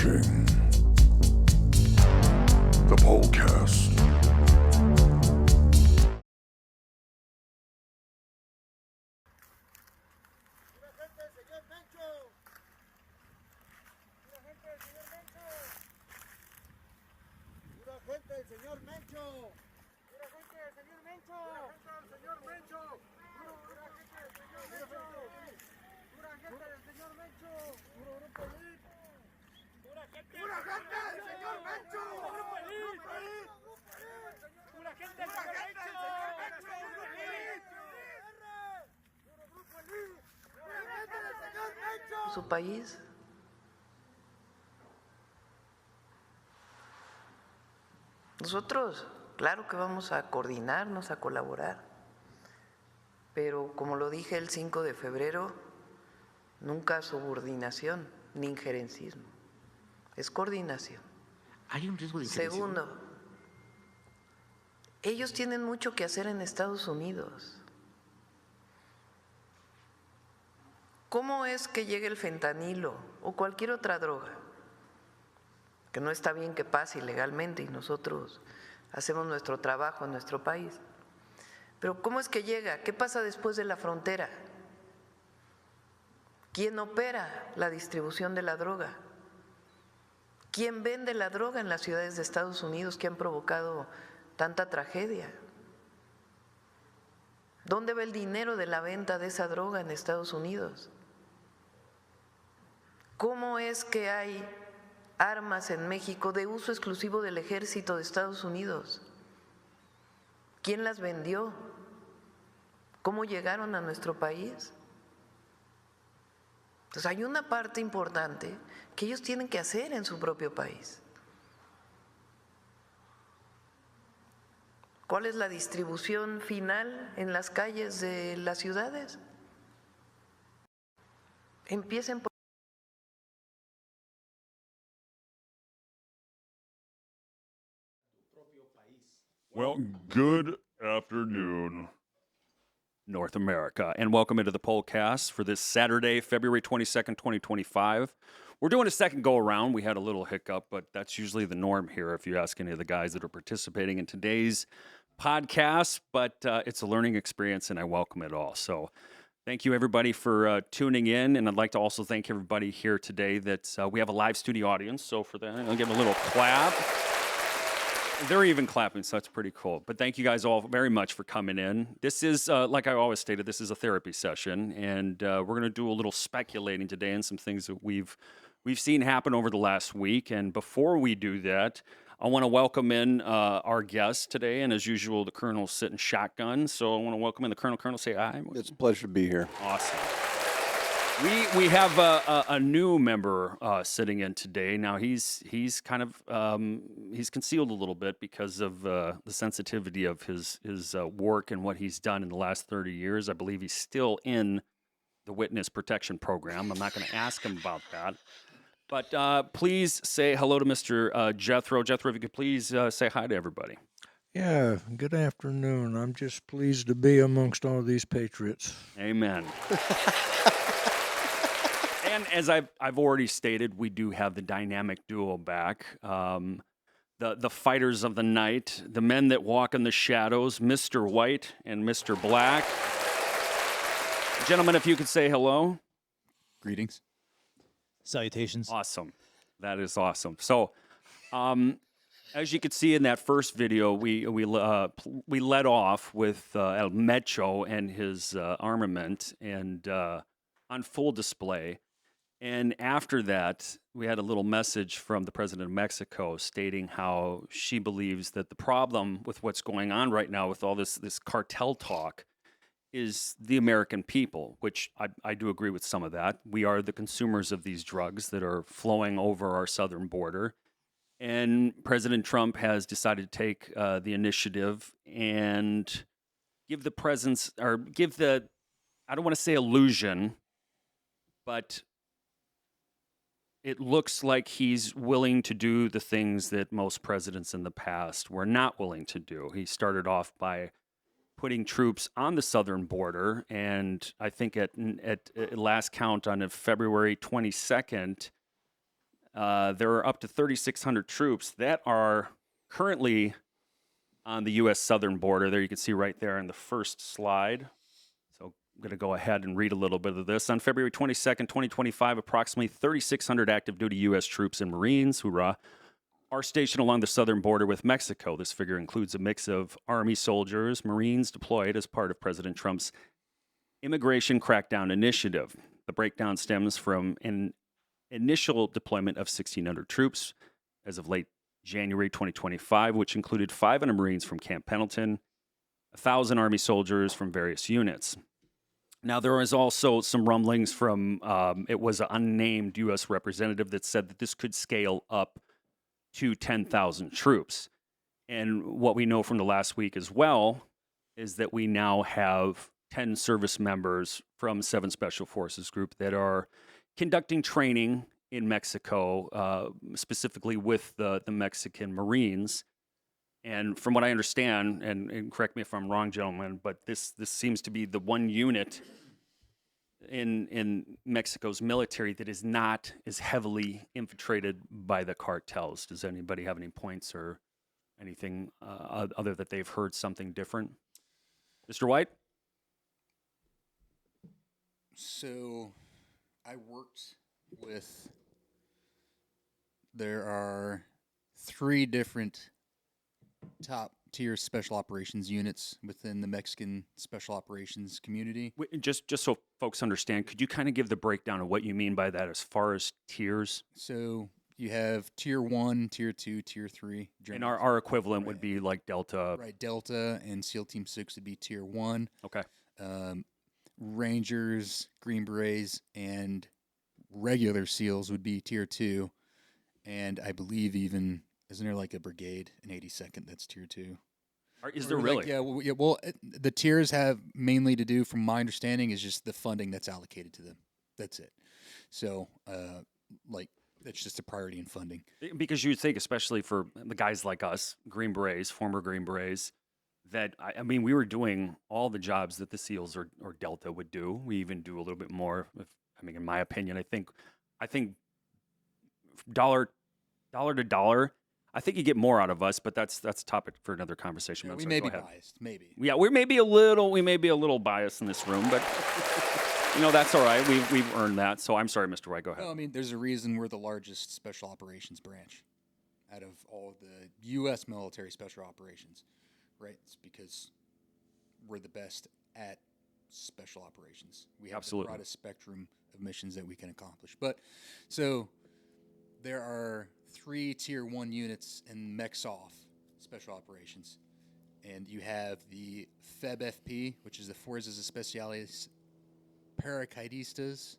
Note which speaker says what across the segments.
Speaker 1: watching the POLCAST.
Speaker 2: Su país. Nosotros, claro que vamos a coordinarnos, a colaborar, pero como lo dije el 5 de febrero, nunca subordinación ni injerencismo, es coordinación.
Speaker 3: ¿Hay un riesgo de injerencia?
Speaker 2: Segundo, ellos tienen mucho que hacer en Estados Unidos. ¿Cómo es que llegue el fentanilo o cualquier otra droga? Que no está bien que pase ilegalmente y nosotros hacemos nuestro trabajo en nuestro país. Pero ¿cómo es que llega? ¿Qué pasa después de la frontera? ¿Quién opera la distribución de la droga? ¿Quién vende la droga en las ciudades de Estados Unidos que han provocado tanta tragedia? ¿Dónde va el dinero de la venta de esa droga en Estados Unidos? ¿Cómo es que hay armas en México de uso exclusivo del ejército de Estados Unidos? ¿Quién las vendió? ¿Cómo llegaron a nuestro país? Entonces hay una parte importante que ellos tienen que hacer en su propio país. ¿Cuál es la distribución final en las calles de las ciudades? Empiecen por...
Speaker 4: Well, good afternoon, North America, and welcome into the POLCAST for this Saturday, February 22nd, 2025. We're doing a second go-around. We had a little hiccup, but that's usually the norm here if you ask any of the guys that are participating in today's podcast, but it's a learning experience, and I welcome it all. So thank you, everybody, for tuning in, and I'd like to also thank everybody here today that we have a live studio audience, so for that, I'll give them a little clap. They're even clapping, so that's pretty cool. But thank you guys all very much for coming in. This is, like I always stated, this is a therapy session, and we're going to do a little speculating today on some things that we've seen happen over the last week. And before we do that, I want to welcome in our guest today, and as usual, the Colonel's sitting shotgun. So I want to welcome in the Colonel. Colonel, say hi.
Speaker 5: It's a pleasure to be here.
Speaker 4: Awesome. We have a new member sitting in today. Now he's kind of he's concealed a little bit because of the sensitivity of his work and what he's done in the last 30 years. I believe he's still in the witness protection program. I'm not going to ask him about that. But please say hello to Mr. Jethro. Jethro, if you could please say hi to everybody.
Speaker 6: Yeah, good afternoon. I'm just pleased to be amongst all these patriots.
Speaker 4: Amen. And as I've already stated, we do have the dynamic duo back. The fighters of the night, the men that walk in the shadows, Mr. White and Mr. Black. Gentlemen, if you could say hello.
Speaker 7: Greetings. Salutations.
Speaker 4: Awesome. That is awesome. So, as you could see in that first video, we led off with El Mecho and his armament and on full display. And after that, we had a little message from the president of Mexico stating how she believes that the problem with what's going on right now with all this cartel talk is the American people, which I do agree with some of that. We are the consumers of these drugs that are flowing over our southern border. And President Trump has decided to take the initiative and give the presence, or give the, I don't want to say illusion, but it looks like he's willing to do the things that most presidents in the past were not willing to do. He started off by putting troops on the southern border, and I think at last count on February 22nd, there are up to 3,600 troops that are currently on the U.S. southern border. There you can see right there in the first slide. So I'm going to go ahead and read a little bit of this. On February 22nd, 2025, approximately 3,600 active duty U.S. troops and Marines, hoorah, are stationed along the southern border with Mexico. This figure includes a mix of Army soldiers, Marines deployed as part of President Trump's immigration crackdown initiative. The breakdown stems from an initial deployment of 1,600 troops as of late January 2025, which included 500 Marines from Camp Pendleton, 1,000 Army soldiers from various units. Now, there was also some rumblings from, it was an unnamed U.S. representative that said that this could scale up to 10,000 troops. And what we know from the last week as well is that we now have 10 service members from 7 Special Forces Group that are conducting training in Mexico, specifically with the Mexican Marines. And from what I understand, and correct me if I'm wrong, gentlemen, but this seems to be the one unit in Mexico's military that is not as heavily infiltrated by the cartels. Does anybody have any points or anything other that they've heard something different? Mr. White?
Speaker 5: So I worked with, there are 3 different top tier special operations units within the Mexican special operations community.
Speaker 4: Just so folks understand, could you kind of give the breakdown of what you mean by that as far as tiers?
Speaker 5: So you have tier 1, tier 2, tier 3.
Speaker 4: And our equivalent would be like Delta.
Speaker 5: Right, Delta and SEAL Team 6 would be tier 1.
Speaker 4: Okay.
Speaker 5: Rangers, Green Berets, and regular SEALs would be tier 2. And I believe even, isn't there like a brigade, an 82nd, that's tier 2?
Speaker 4: Is there really?
Speaker 5: The tiers have mainly to do, from my understanding, is just the funding that's allocated to them. That's it. So, that's just a priority in funding.
Speaker 4: Because you would think, especially for the guys like us, Green Berets, former Green Berets, that, I mean, we were doing all the jobs that the SEALs or Delta would do. We even do a little bit more. In my opinion, I think dollar to dollar, I think you get more out of us, but that's a topic for another conversation.
Speaker 5: Yeah, we may be biased, maybe.
Speaker 4: Yeah, we may be a little biased in this room, but that's all right. We've earned that. So I'm sorry, Mr. White, go ahead.
Speaker 5: No, there's a reason we're the largest special operations branch out of all of the U.S. military special operations, right? It's because we're the best at special operations. We have
Speaker 4: Absolutely.
Speaker 5: the broadest spectrum of missions that we can accomplish. But so there are 3 tier 1 units in MEXOF special operations, and you have the FEB-FP, which is the Fuerzas Especiales Paracaidistas,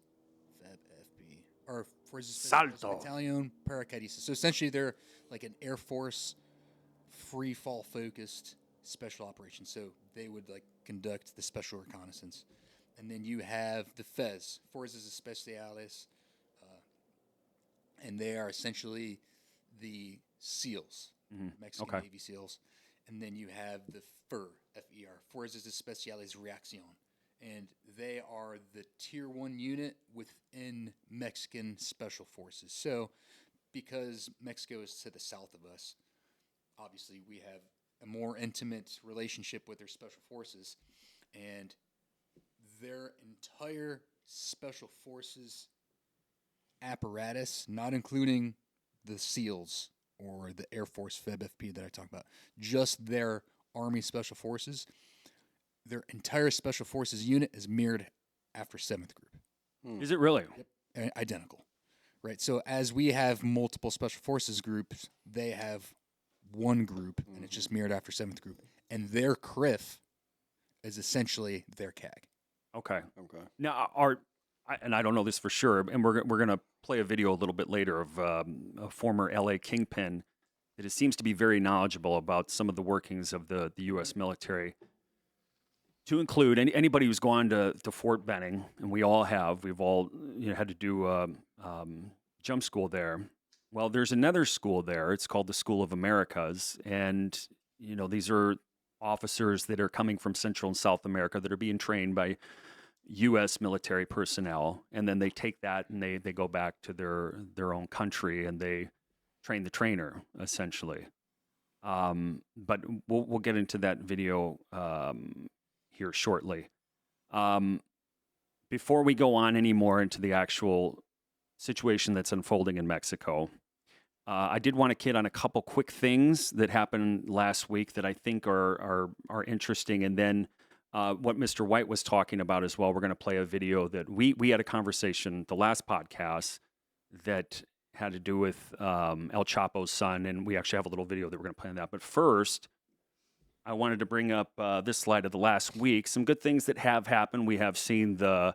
Speaker 5: FEB-FP, or Fuerzas Especiales Battalion Paracaidistas. So essentially, they're like an Air Force free fall focused special operation. So they would conduct the special reconnaissance, and then you have the FES, Fuerzas Especiales, and they are essentially the SEALs, Mexican Navy SEALs. And then you have the FER, F-E-R, Fuerzas Especiales Reacción. And they are the tier 1 unit within Mexican Special Forces. So because Mexico is to the south of us, obviously we have a more intimate relationship with their special forces. And their entire special forces apparatus, not including the SEALs or the Air Force FEB-FP that I talked about, just their Army Special Forces, their entire Special Forces unit is mirrored after 7th Group.
Speaker 4: Is it really?
Speaker 5: Yep. Identical. Right. So as we have multiple Special Forces groups, they have one group, and it's just mirrored after 7th Group. And their CRIF is essentially their CAG.
Speaker 4: Okay. Now, I don't know this for sure, and we're going to play a video a little bit later of a former LA kingpin that seems to be very knowledgeable about some of the workings of the U.S. military. To include anybody who's gone to Fort Benning, and we've all had to do jump school there. Well, there's another school there. It's called the School of Americas, and these are officers that are coming from Central and South America that are being trained by U.S. military personnel, and then they take that and they go back to their own country and they train the trainer essentially. But we'll get into that video here shortly. Before we go on any more into the actual situation that's unfolding in Mexico, I did want to kid on a couple quick things that happened last week that I think are interesting, and then what Mr. White was talking about as well. We're going to play a video that we had a conversation the last podcast that had to do with El Chapo's son, and we actually have a little video that we're going to play on that. But first, I wanted to bring up this slide of the last week. Some good things that have happened. We have seen the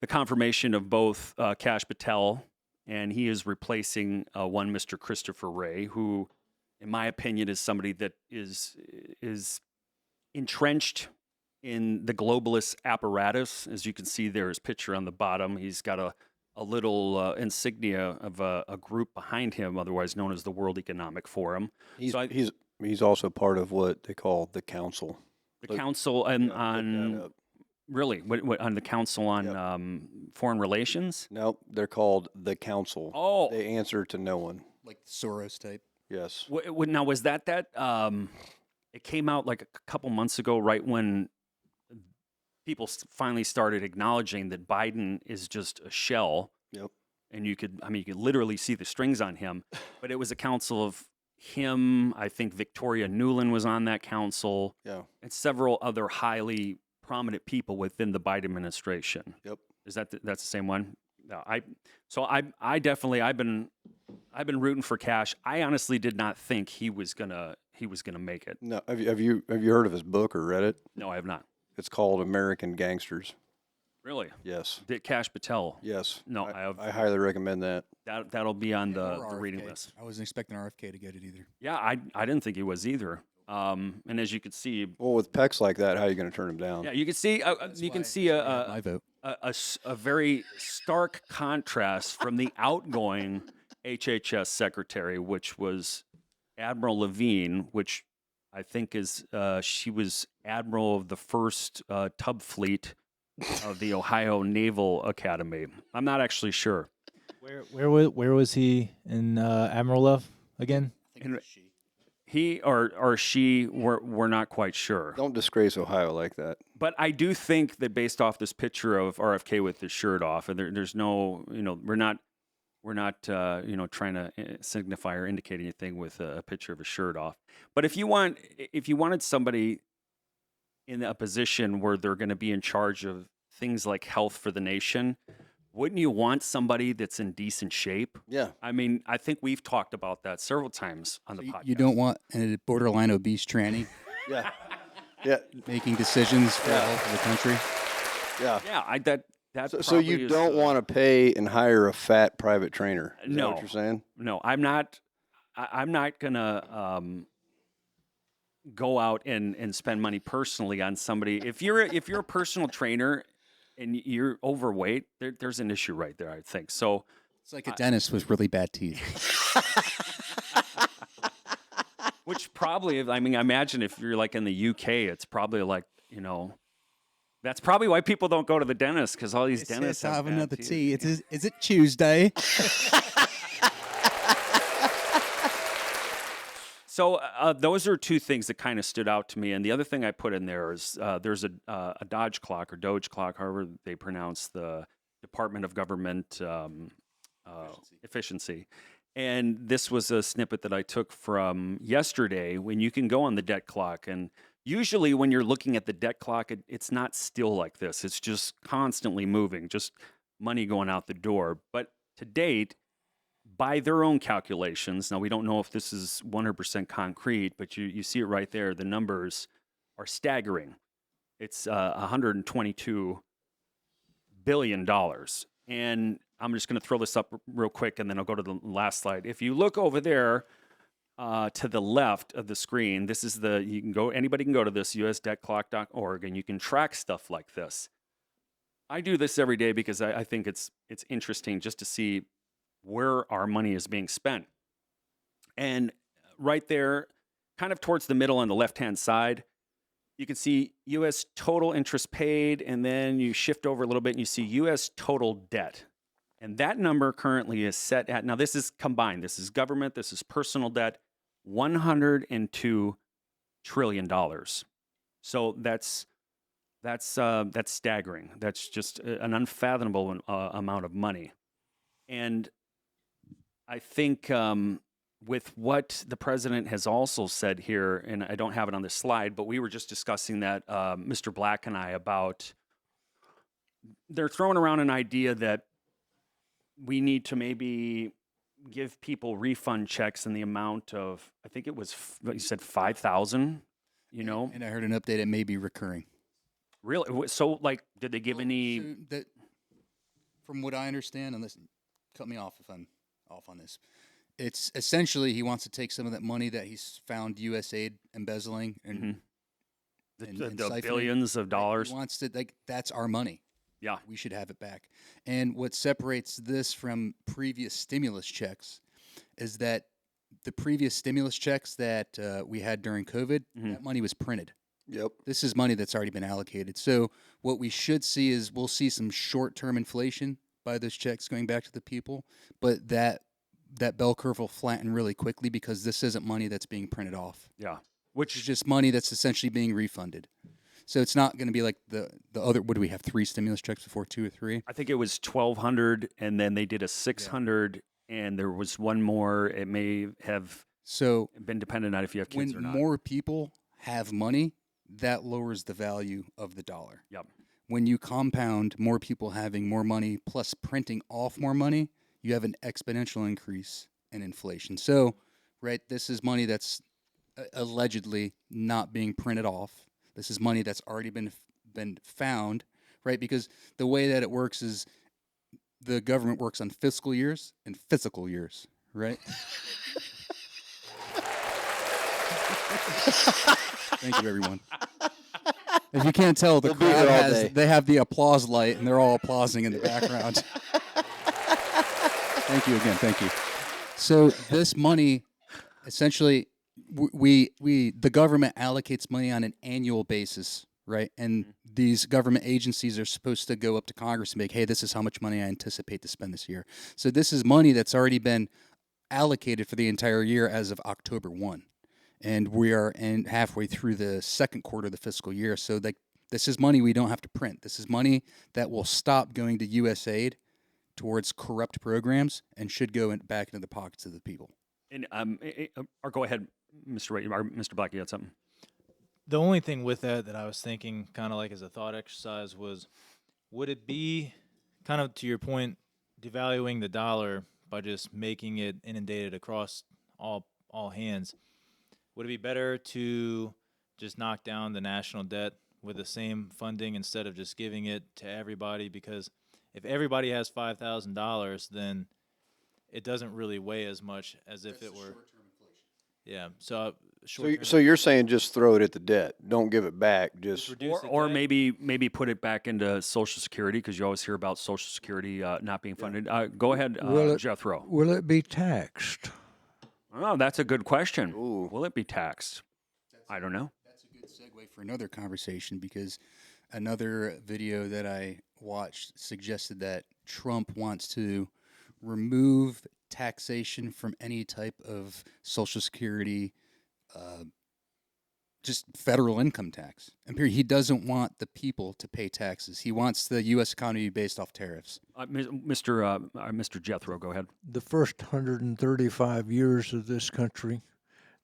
Speaker 4: confirmation of both Kash Patel, and he is replacing one Mr. Christopher Wray, who, in my opinion, is somebody that is entrenched in the globalist apparatus. As you can see there, his picture on the bottom, he's got a little insignia of a group behind him, otherwise known as the World Economic Forum.
Speaker 8: He's also part of what they call the council.
Speaker 4: The council on really what on the council on foreign relations?
Speaker 8: No, they're called the council.
Speaker 4: Oh,
Speaker 8: they answer to no one.
Speaker 5: Like Soros type.
Speaker 8: Yes.
Speaker 4: Now was that it came out like a couple months ago, right when people finally started acknowledging that Biden is just a shell.
Speaker 8: Yep.
Speaker 4: And you could literally see the strings on him. But it was a council of him. I think Victoria Nuland was on that council.
Speaker 8: Yeah.
Speaker 4: And several other highly prominent people within the Biden administration.
Speaker 8: Yep.
Speaker 4: Is that's the same one? No, I definitely I've been rooting for Kash. I honestly did not think he was gonna make it.
Speaker 8: No. Have you heard of his book or read it?
Speaker 4: No, I have not.
Speaker 8: It's called American Gangsters.
Speaker 4: Really?
Speaker 8: Yes.
Speaker 4: Did Kash Patel?
Speaker 8: Yes.
Speaker 4: No, I have.
Speaker 8: I highly recommend that.
Speaker 4: That'll be on the
Speaker 5: Or
Speaker 4: reading
Speaker 5: RFK.
Speaker 4: list.
Speaker 5: I wasn't expecting RFK to get it either.
Speaker 4: Yeah, I didn't think he was either. And as you can see,
Speaker 8: Well, with pecs like that, how are you going to turn him down?
Speaker 4: yeah, you can see
Speaker 5: My vote.
Speaker 4: a very stark contrast from the outgoing HHS secretary, which was Admiral Levine, which I think is she was admiral of the first tub fleet of the Ohio Naval Academy. I'm not actually sure.
Speaker 7: Where was he in Admiral Love again?
Speaker 5: I think it's she.
Speaker 4: He or she, we're not quite sure.
Speaker 8: Don't disgrace Ohio like that.
Speaker 4: But I do think that based off this picture of RFK with his shirt off, and there's no, we're not trying to signify or indicate anything with a picture of a shirt off. But if you wanted somebody in a position where they're going to be in charge of things like health for the nation, wouldn't you want somebody that's in decent shape?
Speaker 8: Yeah.
Speaker 4: I mean, I think we've talked about that several times on the podcast.
Speaker 5: You don't want a borderline obese tranny
Speaker 8: Yeah. Yeah.
Speaker 5: making decisions for the health of the country.
Speaker 8: Yeah.
Speaker 4: Yeah, that
Speaker 8: So
Speaker 4: probably
Speaker 8: you
Speaker 4: is,
Speaker 8: don't want to pay and hire a fat private trainer? Is that
Speaker 4: No.
Speaker 8: what you're saying?
Speaker 4: No, I'm not. I'm not gonna go out and spend money personally on somebody. If you're a personal trainer and you're overweight, there's an issue right there, I think. So
Speaker 5: It's like a dentist with really bad teeth.
Speaker 4: which probably, I mean, I imagine if you're like in the UK, it's probably like, that's probably why people don't go to the dentist, because all these dentists have bad
Speaker 5: another
Speaker 4: teeth.
Speaker 5: tea. Is it Tuesday?
Speaker 4: So those are two things that kind of stood out to me. And the other thing I put in there is there's a Dodge clock or Doge clock, however they pronounce the Department of Government Efficiency. And this was a snippet that I took from yesterday when you can go on the debt clock. And usually when you're looking at the debt clock, it's not still like this. It's just constantly moving, just money going out the door. But to date, by their own calculations, now we don't know if this is 100% concrete, but you see it right there. The numbers are staggering. It's $122 billion. And I'm just going to throw this up real quick, and then I'll go to the last slide. If you look over there to the left of the screen, this is anybody can go to this, usdebtclock.org, and you can track stuff like this. I do this every day because I think it's interesting just to see where our money is being spent. And right there, kind of towards the middle on the left-hand side, you can see U.S. total interest paid, and then you shift over a little bit and you see U.S. total debt. And that number currently is set at, now this is combined, this is government, this is personal debt, $102 trillion. So that's staggering. That's just an unfathomable amount of money. And I think with what the president has also said here, and I don't have it on this slide, but we were just discussing that, Mr. Black and I, about they're throwing around an idea that we need to maybe give people refund checks in the amount of, I think it was, you said 5,000, you know?
Speaker 5: And I heard an update, it may be recurring.
Speaker 4: Really? So, like, did they give
Speaker 5: Well,
Speaker 4: any?
Speaker 5: so that, from what I understand, and listen, cut me off if I'm off on this. It's essentially he wants to take some of that money that he's found USAID embezzling and
Speaker 4: The
Speaker 5: siphoning.
Speaker 4: billions of dollars?
Speaker 5: He wants to, like, that's our money.
Speaker 4: Yeah.
Speaker 5: We should have it back. And what separates this from previous stimulus checks is that the previous stimulus checks that we had during COVID, that money was printed.
Speaker 8: Yep.
Speaker 5: This is money that's already been allocated. So what we should see is we'll see some short-term inflation by those checks going back to the people, but that bell curve will flatten really quickly because this isn't money that's being printed off.
Speaker 4: Yeah.
Speaker 5: Which is just money that's essentially being refunded. So it's not going to be like the other. What do we have? 3 stimulus checks before, 2 or 3?
Speaker 4: I think it was 1,200, and then they did a 600, and there was one more. It may have been dependent on if you have kids or
Speaker 5: when
Speaker 4: not.
Speaker 5: more people have money, that lowers the value of the dollar.
Speaker 4: Yep.
Speaker 5: When you compound more people having more money plus printing off more money, you have an exponential increase in inflation. So, right, this is money that's allegedly not being printed off. This is money that's already been found, right? Because the way that it works is the government works on fiscal years and physical years, right? Thank you, everyone. If you can't tell, the crowd they have the applause light, and they're all applauding in the background. Thank you again. Thank you. So this money, essentially, the government allocates money on an annual basis, right? And these government agencies are supposed to go up to Congress and be like, hey, this is how much money I anticipate to spend this year. So this is money that's already been allocated for the entire year as of October 1. And we are halfway through the second quarter of the fiscal year. So this is money we don't have to print. This is money that will stop going to USAID towards corrupt programs and should go back into the pockets of the people.
Speaker 4: And or go ahead, Mr. Ray, or Mr. Black, you had something.
Speaker 7: The only thing with that I was thinking, kind of like as a thought exercise, was would it be kind of to your point, devaluing the dollar by just making it inundated across all hands? Would it be better to just knock down the national debt with the same funding instead of just giving it to everybody? Because if everybody has $5,000, then it doesn't really weigh as much as if it were short-term inflation. Yeah.
Speaker 8: So you're saying just throw it at the debt, don't give it back, just
Speaker 4: or maybe maybe put it back into Social Security, because you always hear about Social Security not being funded. Go ahead, Jethro.
Speaker 6: Will it be taxed?
Speaker 4: Oh, that's a good question.
Speaker 8: Ooh.
Speaker 4: Will it be taxed? I don't know.
Speaker 5: That's a good segue for another conversation, because another video that I watched suggested that Trump wants to remove taxation from any type of Social Security, just federal income tax. And period, he doesn't want the people to pay taxes. He wants the U.S. economy to be based off tariffs.
Speaker 4: Mr. Jethro, go ahead.
Speaker 6: The first 135 years of this country,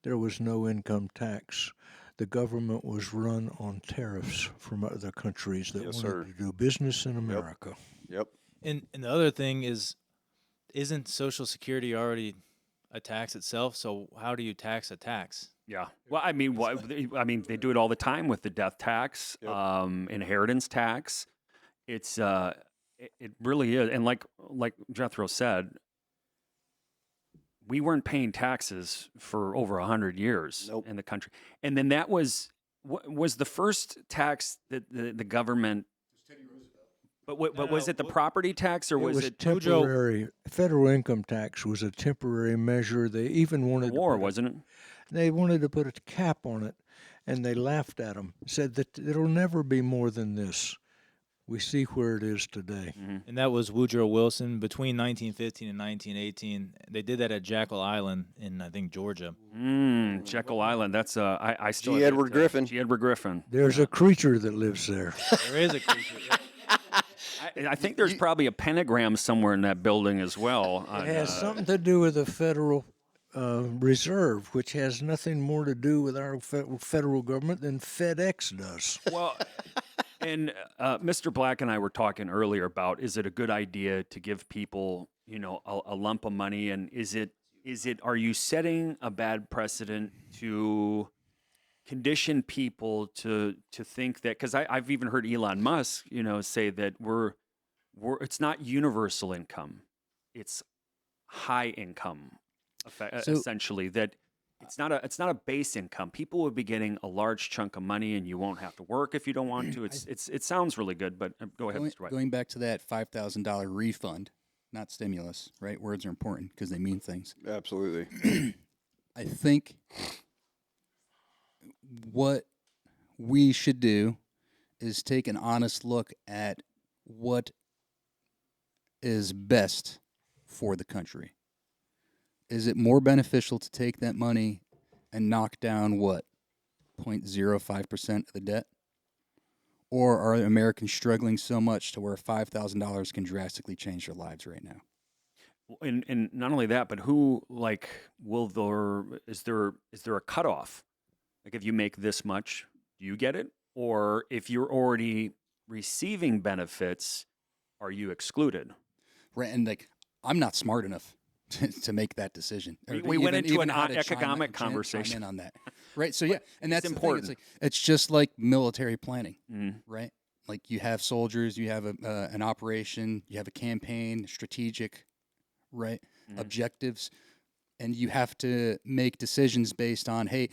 Speaker 6: there was no income tax. The government was run on tariffs from other countries that wanted to do business in America.
Speaker 8: Yep.
Speaker 7: And the other thing is, isn't Social Security already a tax itself? So how do you tax a tax?
Speaker 4: Yeah. Well, I mean, they do it all the time with the death tax, inheritance tax. It's it really is, and like Jethro said, we weren't paying taxes for over 100 years in the country, and then that was the first tax that the government. But was it the property tax, or was it
Speaker 6: temporary? Federal income tax was a temporary measure. They even wanted
Speaker 4: wasn't it?
Speaker 6: They wanted to put a cap on it, and they laughed at him, said that it'll never be more than this. We see where it is today.
Speaker 7: And that was Woodrow Wilson between 1915 and 1918. They did that at Jekyll Island in, I think, Georgia.
Speaker 4: Jekyll Island. That's I still
Speaker 8: G.
Speaker 4: have
Speaker 8: Edward
Speaker 4: it,
Speaker 8: Griffin.
Speaker 4: G. Edward Griffin.
Speaker 6: There's a creature that lives there.
Speaker 7: There is a creature.
Speaker 4: I think there's probably a pentagram somewhere in that building as well.
Speaker 6: It has something to do with the Federal Reserve, which has nothing more to do with our federal government than FedEx does.
Speaker 4: Well, and Mr. Black and I were talking earlier about, is it a good idea to give people, you know, a lump of money, and are you setting a bad precedent to condition people to think that? Because I've even heard Elon Musk, you know, say that it's not universal income, it's high income, essentially. That it's not a base income. People would be getting a large chunk of money, and you won't have to work if you don't want to. It sounds really good, but go ahead, Mr. White.
Speaker 5: Going back to that $5,000 refund, not stimulus, right? Words are important because they mean things.
Speaker 8: Absolutely.
Speaker 5: I think what we should do is take an honest look at what is best for the country. Is it more beneficial to take that money and knock down what, 0.05% of the debt? Or are Americans struggling so much to where $5,000 can drastically change their lives right now?
Speaker 4: And not only that, but is there a cutoff? Like, if you make this much, do you get it? Or if you're already receiving benefits, are you excluded?
Speaker 5: Right, and like, I'm not smart enough to make that decision.
Speaker 4: We went into an economic conversation
Speaker 5: chime in on that, right? So yeah, and that's
Speaker 4: important.
Speaker 5: The thing. It's just like military planning, right? Like, you have soldiers, you have an operation, you have a campaign, strategic, right, objectives, and you have to make decisions based on, hey,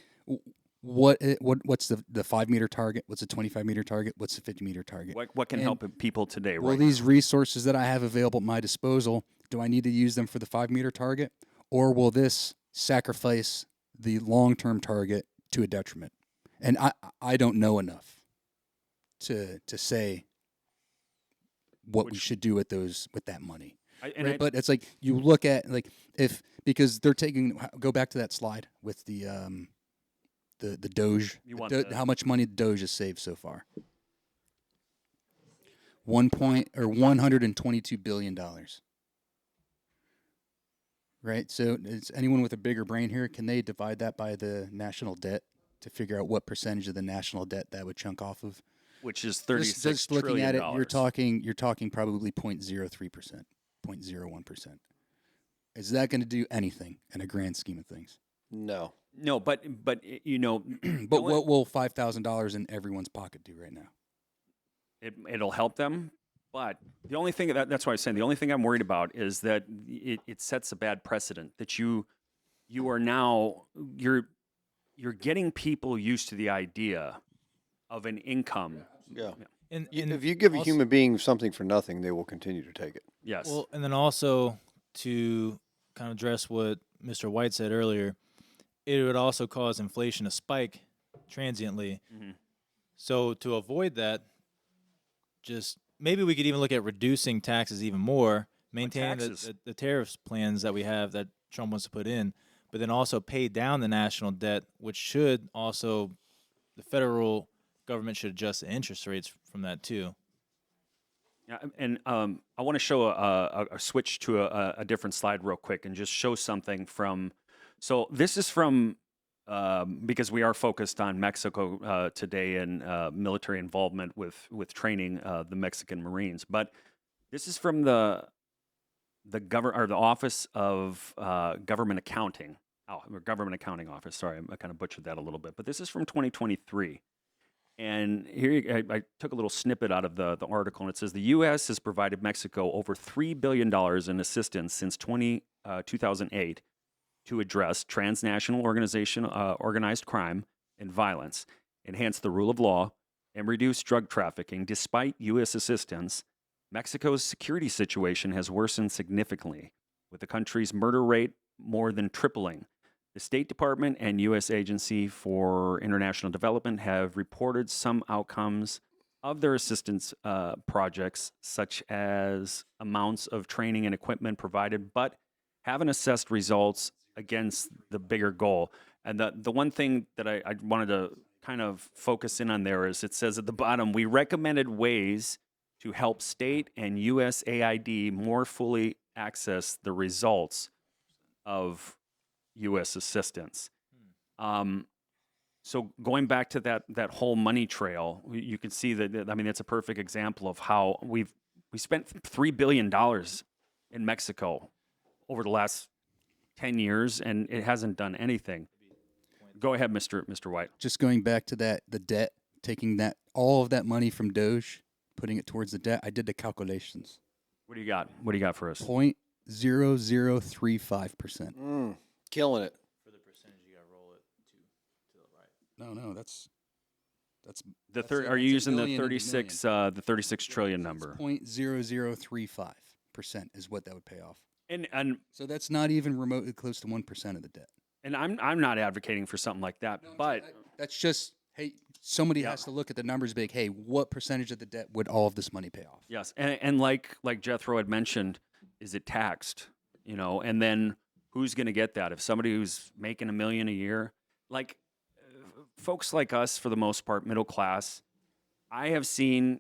Speaker 5: what's the 5-meter target? What's the 25-meter target? What's the 50-meter target?
Speaker 4: What can help people today?
Speaker 5: Well, these resources that I have available at my disposal, do I need to use them for the 5-meter target, or will this sacrifice the long-term target to a detriment? And I don't know enough to say what we should do with that money. But it's like, you look at, like, because they're go back to that slide with the Doge, how much money the Doge has saved so far. $122 billion. Right? So is anyone with a bigger brain here, can they divide that by the national debt to figure out what percentage of the national debt that would chunk off of?
Speaker 4: Which is $36
Speaker 5: just looking
Speaker 4: trillion.
Speaker 5: at it, you're talking probably 0.03%, 0.01%. Is that going to do anything in a grand scheme of things?
Speaker 8: No.
Speaker 4: No, but you know,
Speaker 5: but what will $5,000 in everyone's pocket do right now?
Speaker 4: It'll help them. But the only thing that's why I'm saying the only thing I'm worried about is that it sets a bad precedent, that you are now you're getting people used to the idea of an income.
Speaker 8: Yeah.
Speaker 7: And
Speaker 8: If you give a human being something for nothing, they will continue to take it.
Speaker 4: Yes.
Speaker 7: Well, and then also, to kind of address what Mr. White said earlier, it would also cause inflation to spike transiently. So to avoid that, just maybe we could even look at reducing taxes even more, maintaining the tariffs plans that we have that Trump wants to put in, but then also pay down the national debt, which should also, the federal government should adjust the interest rates from that too.
Speaker 4: Yeah, and I want to show a switch to a different slide real quick and just show something from. So this is from because we are focused on Mexico today and military involvement with training the Mexican Marines. But this is from the Office of Government Accounting. Government Accounting Office. Sorry, I kind of butchered that a little bit. But this is from 2023. And here I took a little snippet out of the article, and it says the U.S. has provided Mexico over $3 billion in assistance since 2008 to address transnational organized crime and violence, enhance the rule of law, and reduce drug trafficking. Despite U.S. assistance, Mexico's security situation has worsened significantly, with the country's murder rate more than tripling. The State Department and U.S. Agency for International Development have reported some outcomes of their assistance projects, such as amounts of training and equipment provided, but haven't assessed results against the bigger goal. And the one thing that I wanted to kind of focus in on there is it says at the bottom, we recommended ways to help state and USAID more fully access the results of U.S. assistance. So going back to that whole money trail, you can see that, I mean, it's a perfect example of how we spent $3 billion in Mexico over the last 10 years, and it hasn't done anything. Go ahead, Mr. White.
Speaker 5: Just going back to that, the debt, taking that all of that money from Doge, putting it towards the debt. I did the calculations.
Speaker 4: What do you got? What do you got for us?
Speaker 5: 0.0035%.
Speaker 8: Killing it.
Speaker 7: For the percentage, you got to roll it to the right.
Speaker 5: No, that's
Speaker 4: The
Speaker 5: that's a-
Speaker 4: are you
Speaker 5: that's a
Speaker 4: using the
Speaker 5: million into
Speaker 4: 36 trillion number?
Speaker 5: 0.0035% is what that would pay off.
Speaker 4: And
Speaker 5: So that's not even remotely close to 1% of the debt.
Speaker 4: and I'm not advocating for something like that, but
Speaker 5: That's just, hey, somebody has to look at the numbers and be like, hey, what percentage of the debt would all of this money pay off?
Speaker 4: yes, and like Jethro had mentioned, is it taxed? You know, and then who's going to get that? If somebody who's making $1 million a year, like folks like us, for the most part, middle class, I have seen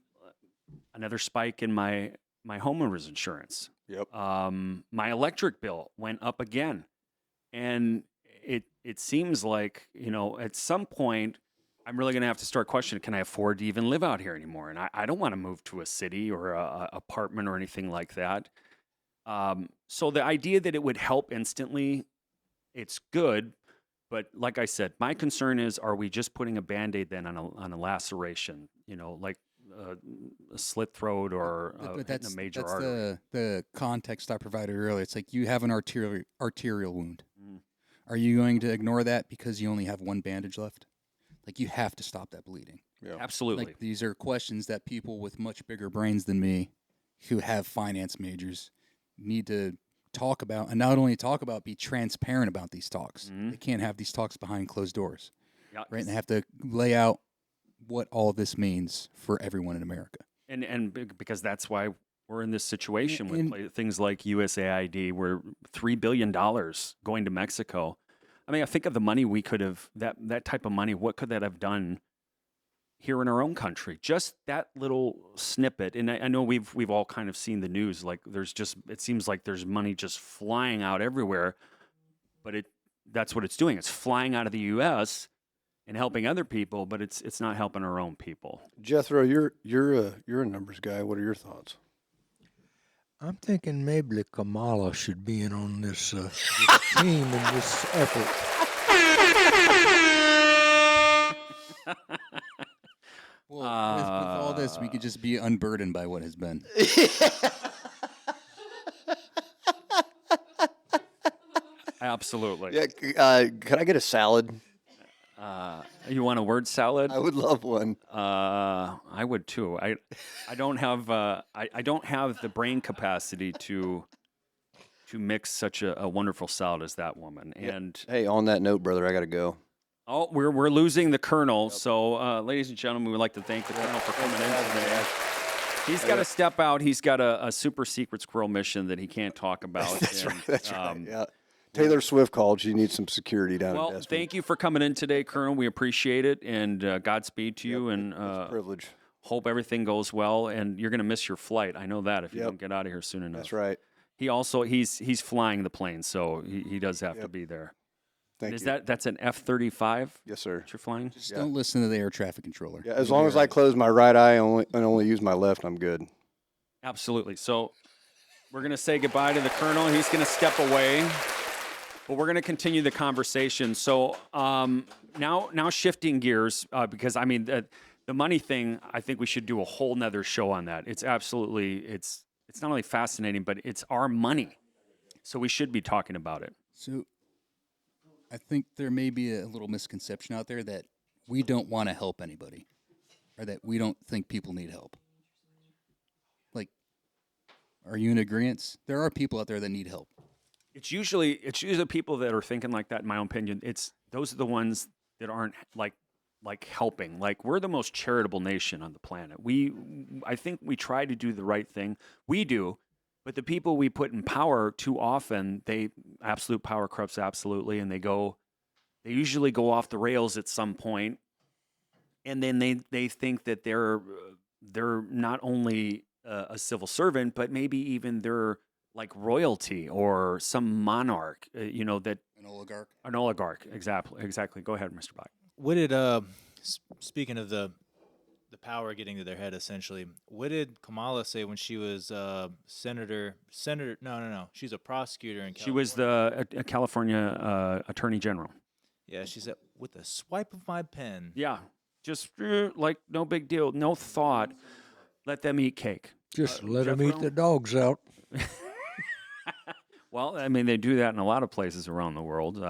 Speaker 4: another spike in my homeowner's insurance.
Speaker 8: Yep.
Speaker 4: My electric bill went up again, and it seems like, you know, at some point I'm really going to have to start questioning, can I afford to even live out here anymore? And I don't want to move to a city or a apartment or anything like that. So the idea that it would help instantly, it's good. But like I said, my concern is, are we just putting a Band-Aid then on a laceration, you know, like a slit throat or hitting a major
Speaker 5: that's
Speaker 4: artery?
Speaker 5: the context I provided earlier. It's like you have an arterial wound. Are you going to ignore that because you only have one bandage left? Like, you have to stop that bleeding.
Speaker 8: Yeah.
Speaker 4: Absolutely.
Speaker 5: Like, these are questions that people with much bigger brains than me, who have finance majors, need to talk about, and not only talk about, be transparent about these talks. They can't have these talks behind closed doors,
Speaker 4: Yeah,
Speaker 5: right? And they have to lay out what all this means for everyone in America.
Speaker 4: because that's why we're in this situation with
Speaker 5: And-
Speaker 4: things like USAID, where $3 billion going to Mexico. I mean, I think of the money we could have, that type of money, what could that have done here in our own country? Just that little snippet. And I know we've all kind of seen the news, like it seems like there's money just flying out everywhere, but that's what it's doing. It's flying out of the U.S. and helping other people, but it's not helping our own people.
Speaker 8: Jethro, you're a numbers guy. What are your thoughts?
Speaker 6: I'm thinking maybe Kamala should be in on this, this team and this effort.
Speaker 5: Well, with all this, we could just be unburdened by what has been.
Speaker 4: Absolutely.
Speaker 8: Yeah. Could I get a salad?
Speaker 4: You want a word salad?
Speaker 8: I would love one.
Speaker 4: I would too. I don't have I don't have the brain capacity to mix such a wonderful salad as that woman. And
Speaker 8: Hey, on that note, brother, I got to go.
Speaker 4: oh, we're losing the Colonel. So, ladies and gentlemen, we would like to thank the Colonel for coming in today. He's got to step out. He's got a super secret squirrel mission that he can't talk about.
Speaker 8: That's
Speaker 4: and,
Speaker 8: right. That's right. Yeah. Taylor Swift called. She needs some security down
Speaker 4: Well,
Speaker 8: at Desmond.
Speaker 4: thank you for coming in today, Colonel. We appreciate it, and Godspeed to you. And
Speaker 8: It's a privilege.
Speaker 4: hope everything goes well. And you're going to miss your flight. I know that if you don't get out of here soon enough.
Speaker 8: That's right.
Speaker 4: He also he's flying the plane, so he does have to be there.
Speaker 8: Thank
Speaker 4: Is
Speaker 8: you.
Speaker 4: that's an F-35
Speaker 8: Yes, sir.
Speaker 4: that you're flying?
Speaker 5: Just don't listen to the air traffic controller.
Speaker 8: Yeah, as long as I close my right eye and only use my left, I'm good.
Speaker 4: Absolutely. So we're going to say goodbye to the Colonel. He's going to step away, but we're going to continue the conversation. So now shifting gears, because I mean the money thing, I think we should do a whole nother show on that. It's absolutely it's not only fascinating, but it's our money, so we should be talking about it.
Speaker 5: So I think there may be a little misconception out there that we don't want to help anybody, or that we don't think people need help. Like, are you in agreement? There are people out there that need help.
Speaker 4: It's usually people that are thinking like that. In my own opinion, those are the ones that aren't like helping. Like we're the most charitable nation on the planet. I think we try to do the right thing. We do, but the people we put in power too often, absolute power corrupts absolutely, and they usually go off the rails at some point, and then they think that they're not only a civil servant, but maybe even they're like royalty or some monarch. That
Speaker 5: An oligarch.
Speaker 4: an oligarch. Exactly. Go ahead, Mr. Black.
Speaker 7: What did speaking of the power getting to their head, essentially, what did Kamala say when she was senator? No. She's a prosecutor in California.
Speaker 4: She was the California Attorney General.
Speaker 7: Yeah, she said, with a swipe of my pen.
Speaker 4: Yeah, just like no big deal, no thought. Let them eat cake.
Speaker 6: Just let
Speaker 4: Jeff
Speaker 6: them eat
Speaker 4: Rowe?
Speaker 6: the dogs out.
Speaker 4: Well, I mean, they do that in a lot of places around the world.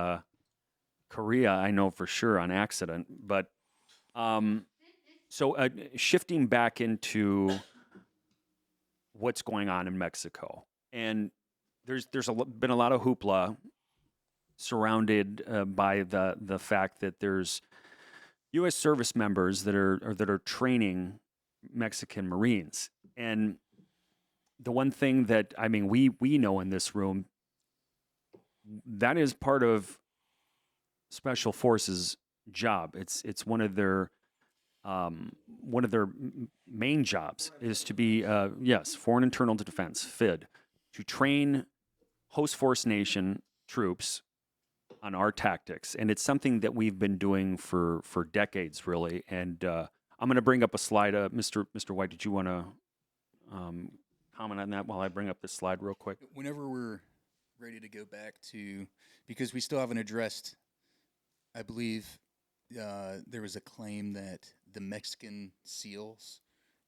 Speaker 4: Korea, I know for sure on accident. But so shifting back into what's going on in Mexico, and there's been a lot of hoopla surrounded by the fact that there's U.S. service members that are training Mexican Marines, and the one thing that I mean we know in this room, that is part of Special Forces job. It's one of their main jobs is to be Foreign Internal Defense (FID) to train host force nation troops on our tactics, and it's something that we've been doing for decades, really. And I'm going to bring up a slide. Mr. White, did you want to comment on that while I bring up this slide real quick?
Speaker 5: Whenever we're ready to go back to, because we still haven't addressed, I believe there was a claim that the Mexican SEALs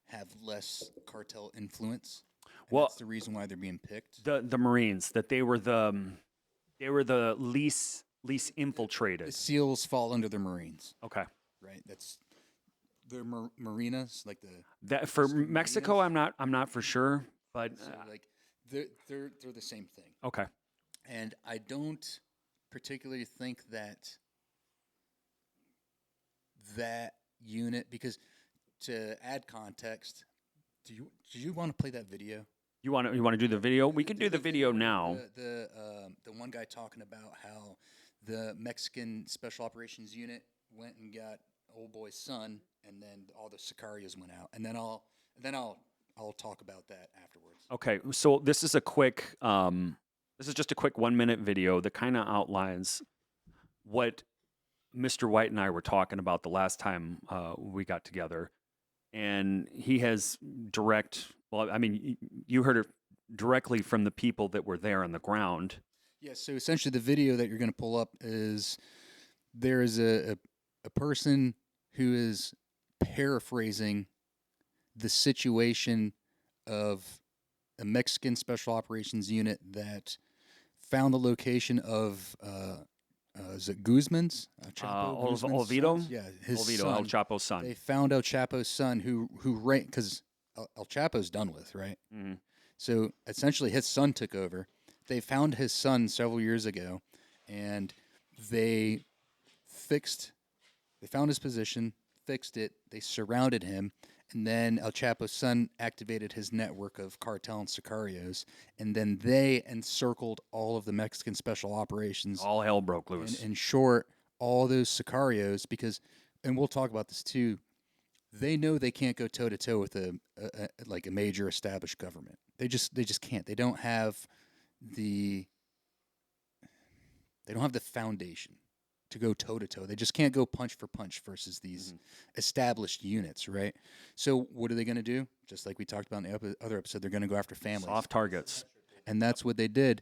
Speaker 5: have less cartel influence.
Speaker 4: Well,
Speaker 5: that's the reason why they're being picked.
Speaker 4: The Marines, that they were the least infiltrated.
Speaker 5: The SEALs fall under the Marines.
Speaker 4: Okay.
Speaker 5: Right. That's they're marinas, like
Speaker 4: that for Mexico.
Speaker 5: Marinas.
Speaker 4: I'm not for sure, but
Speaker 5: So like they're the same thing.
Speaker 4: Okay.
Speaker 5: And I don't particularly think that unit, because to add context, do you want to play that video?
Speaker 4: You want to do the video? We could do the video now.
Speaker 5: The one guy talking about how the Mexican Special Operations Unit went and got old boy's son, and then all the sicarios went out, and then I'll talk about that afterwards.
Speaker 4: Okay, so this is just a quick 1 minute video that kind of outlines what Mr. White and I were talking about the last time we got together, and he has direct. Well, I mean, you heard it directly from the people that were there on the ground.
Speaker 5: Yeah, so essentially the video that you're going to pull up is there is a person who is paraphrasing the situation of a Mexican Special Operations Unit that found the location of is it Guzman's?
Speaker 4: Oviedo?
Speaker 5: Yeah, his
Speaker 4: Oviedo,
Speaker 5: son.
Speaker 4: El Chapo's son.
Speaker 5: They found El Chapo's son who ran, because El Chapo's done with, right?
Speaker 4: Mm-hmm.
Speaker 5: So essentially his son took over. They found his son several years ago, and they found his position, fixed it, they surrounded him, and then El Chapo's son activated his network of cartel and sicarios, and then they encircled all of the Mexican Special Operations.
Speaker 4: All hell broke loose.
Speaker 5: In short, all those sicarios, because, and we'll talk about this too, they know they can't go toe to toe with a major established government. They just can't. They don't have the foundation to go toe to toe. They just can't go punch for punch versus these established units, right? So what are they going to do? Just like we talked about in the other episode, they're going to go after families.
Speaker 4: Soft targets.
Speaker 5: And that's what they did,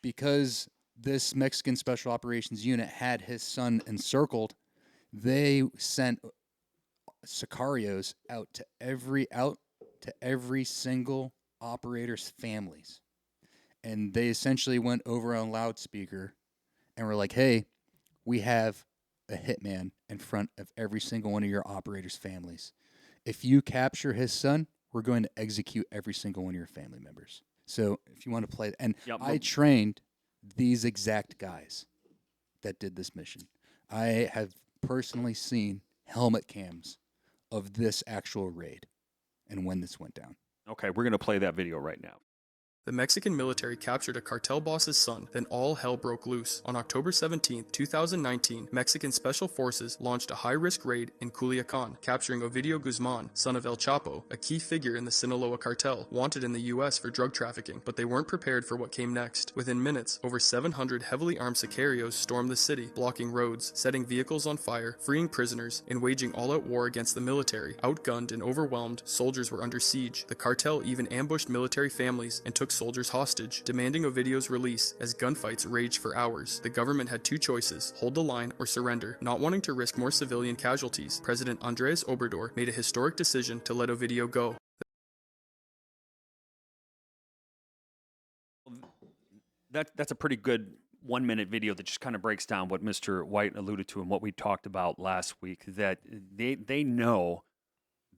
Speaker 5: because this Mexican Special Operations Unit had his son encircled. They sent sicarios out to every single operator's families, and they essentially went over on loudspeaker and were like, "Hey, we have a hitman in front of every single one of your operators' families. If you capture his son, we're going to execute every single one of your family members." So if you want to play, and I trained these exact guys that did this mission. I have personally seen helmet cams of this actual raid and when this went down.
Speaker 4: Okay, we're going to play that video right now.
Speaker 9: The Mexican military captured a cartel boss's son, then all hell broke loose. On October 17, 2019, Mexican Special Forces launched a high-risk raid in Culiacan, capturing Ovidio Guzman, son of El Chapo, a key figure in the Sinaloa cartel, wanted in the U.S. for drug trafficking, but they weren't prepared for what came next. Within minutes, over 700 heavily armed sicarios stormed the city, blocking roads, setting vehicles on fire, freeing prisoners, and waging all-out war against the military. Outgunned and overwhelmed, soldiers were under siege. The cartel even ambushed military families and took soldiers hostage, demanding Ovidio's release as gunfights raged for hours. The government had two choices: hold the line or surrender. Not wanting to risk more civilian casualties, President Andrés Obrador made a historic decision to let Ovidio go.
Speaker 4: That's a pretty good 1 minute video that just kind of breaks down what Mr. White alluded to and what we talked about last week, that they know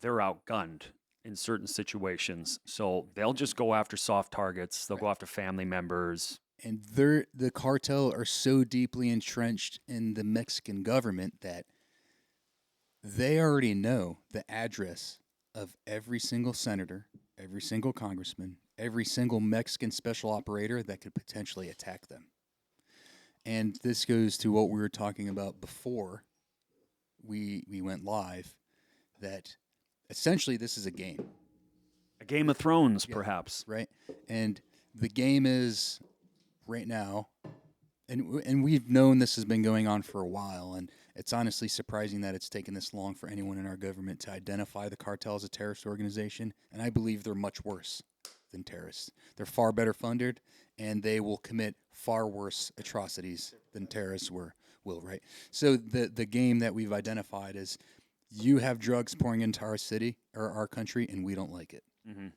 Speaker 4: they're outgunned in certain situations. So they'll just go after soft targets. They'll go after family members.
Speaker 5: And the cartel are so deeply entrenched in the Mexican government that they already know the address of every single senator, every single congressman, every single Mexican special operator that could potentially attack them. And this goes to what we were talking about before we went live, that essentially this is a game.
Speaker 4: A Game of Thrones, perhaps.
Speaker 5: Right? And the game is right now, and we've known this has been going on for a while, and it's honestly surprising that it's taken this long for anyone in our government to identify the cartel as a terrorist organization, and I believe they're much worse than terrorists. They're far better funded, and they will commit far worse atrocities than terrorists will, right? So the game that we've identified is, you have drugs pouring into our city or our country, and we don't like it.
Speaker 4: Mm-hmm.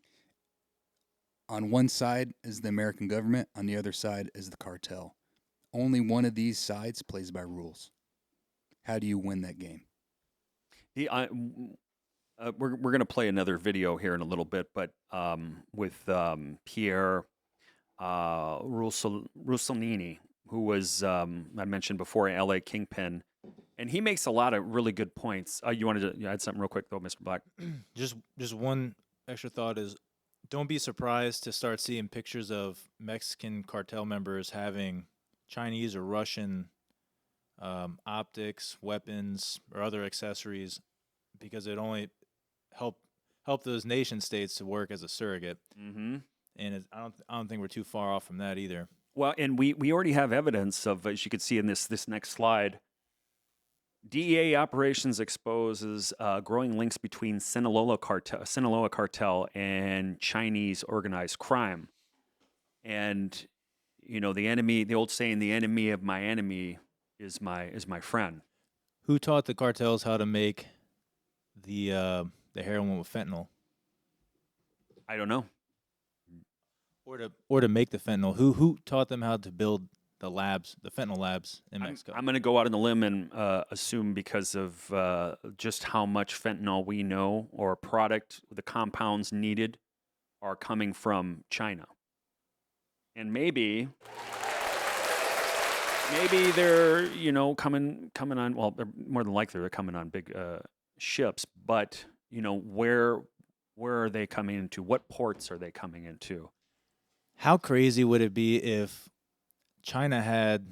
Speaker 5: On one side is the American government. On the other side is the cartel. Only one of these sides plays by rules. How do you win that game?
Speaker 4: We're going to play another video here in a little bit, but with Pierre Russolini, who was, I mentioned before, an LA Kingpin. And he makes a lot of really good points. You wanted to add something real quick, though, Mr. Black?
Speaker 7: Just one extra thought is, don't be surprised to start seeing pictures of Mexican cartel members having Chinese or Russian optics, weapons, or other accessories, because it only help those nation states to work as a surrogate.
Speaker 4: Mm-hmm.
Speaker 7: And I don't think we're too far off from that either.
Speaker 4: Well, and we already have evidence of, as you can see in this next slide, DEA operations exposes growing links between Sinaloa cartel and Chinese organized crime. And, you know, the old saying, the enemy of my enemy is my friend.
Speaker 7: Who taught the cartels how to make the heroin with fentanyl?
Speaker 4: I don't know.
Speaker 7: Or to make the fentanyl. Who taught them how to build the fentanyl labs in Mexico?
Speaker 4: I'm going to go out on a limb and assume, because of just how much fentanyl we know, or product, the compounds needed are coming from China. And maybe they're, you know, coming on, well, they're more than likely they're coming on big ships, but, you know, where are they coming into? What ports are they coming into?
Speaker 7: How crazy would it be if China had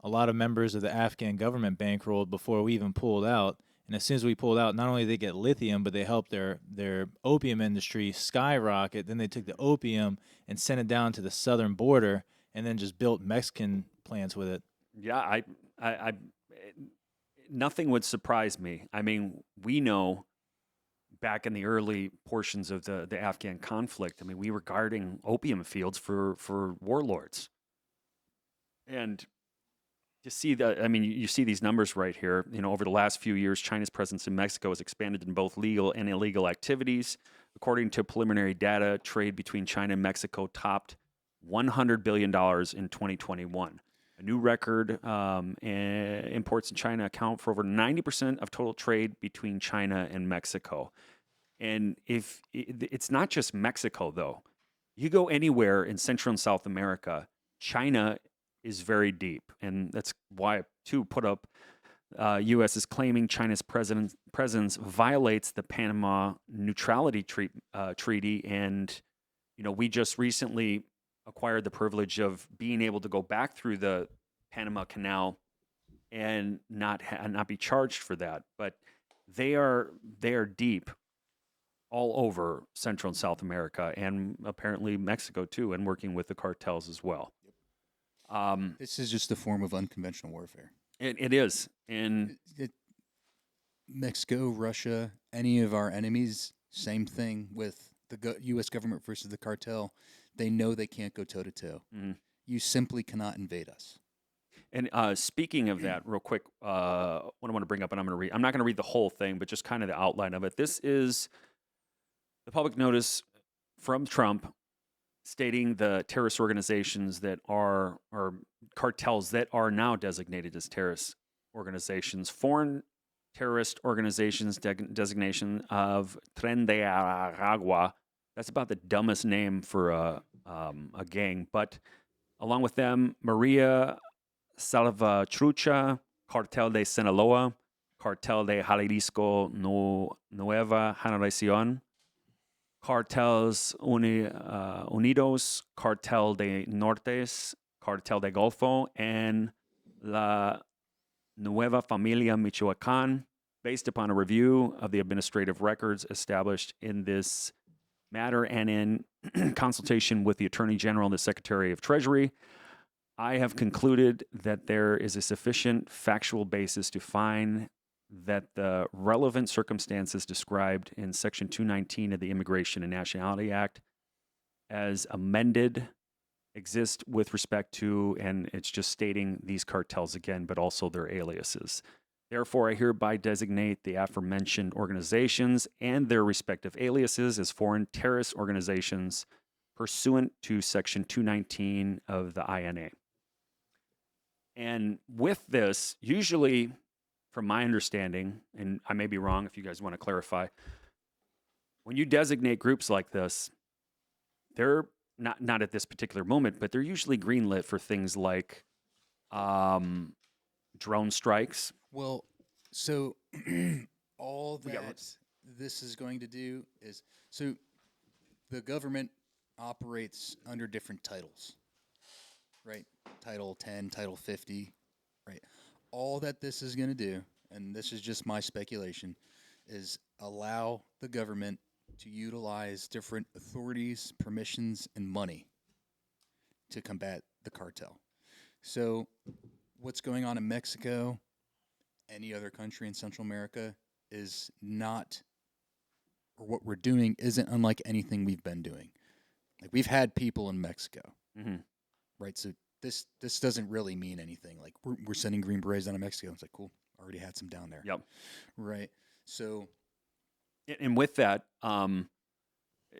Speaker 7: a lot of members of the Afghan government bankrolled before we even pulled out, and as soon as we pulled out, not only did they get lithium, but they helped their opium industry skyrocket. Then they took the opium and sent it down to the southern border, and then just built Mexican plants with it.
Speaker 4: Yeah, I nothing would surprise me. I mean, we know back in the early portions of the Afghan conflict, I mean, we were guarding opium fields for warlords. And to see that, I mean, you see these numbers right here. You know, over the last few years, China's presence in Mexico has expanded in both legal and illegal activities. According to preliminary data, trade between China and Mexico topped $100 billion in 2021. A new record. Imports in China account for over 90% of total trade between China and Mexico. And if it's not just Mexico, though, you go anywhere in Central and South America, China is very deep, and that's why to put up. U.S. is claiming China's presence violates the Panama Neutrality Treaty, and we just recently acquired the privilege of being able to go back through the Panama Canal and not be charged for that. But they are deep all over Central and South America, and apparently Mexico too, and working with the cartels as well.
Speaker 5: This is just a form of unconventional warfare.
Speaker 4: It is. And
Speaker 5: Mexico, Russia, any of our enemies, same thing with the U.S. government versus the cartel. They know they can't go toe-to-toe.
Speaker 4: Mm-hmm.
Speaker 5: You simply cannot invade us.
Speaker 4: And speaking of that, real quick, what I want to bring up, and I'm not going to read the whole thing, but just kind of the outline of it. This is the public notice from Trump stating the terrorist organizations that are, or cartels that are now designated as terrorist organizations. Foreign terrorist organizations designation of Tren de Aragua. That's about the dumbest name for a gang. But along with them, Maria Salvatrucha, Cartel de Sinaloa, Cartel de Jalisco Nueva Generación, Cartels Unidos, Cartel de Nortes, Cartel de Golfo, and La Nueva Familia Michoacán, based upon a review of the administrative records established in this matter and in consultation with the Attorney General and the Secretary of Treasury. I have concluded that there is a sufficient factual basis to find that the relevant circumstances described in Section 219 of the Immigration and Nationality Act as amended exist with respect to, and it's just stating these cartels again, but also their aliases. Therefore, I hereby designate the aforementioned organizations and their respective aliases as foreign terrorist organizations pursuant to Section 219 of the INA. And with this, usually, from my understanding, and I may be wrong if you guys want to clarify, when you designate groups like this, they're not at this particular moment, but they're usually greenlit for things like drone strikes.
Speaker 5: Well, so all that this is going to do is, so the government operates under different titles, right? Title 10, Title 50, right? All that this is going to do, and this is just my speculation, is allow the government to utilize different authorities, permissions, and money to combat the cartel. So what's going on in Mexico, any other country in Central America, is not, or what we're doing isn't unlike anything we've been doing. Like, we've had people in Mexico, right? So this doesn't really mean anything. Like, we're sending Green Berets down to Mexico. It's like, cool, already had some down there.
Speaker 4: Yep.
Speaker 5: Right. So,
Speaker 4: and with that,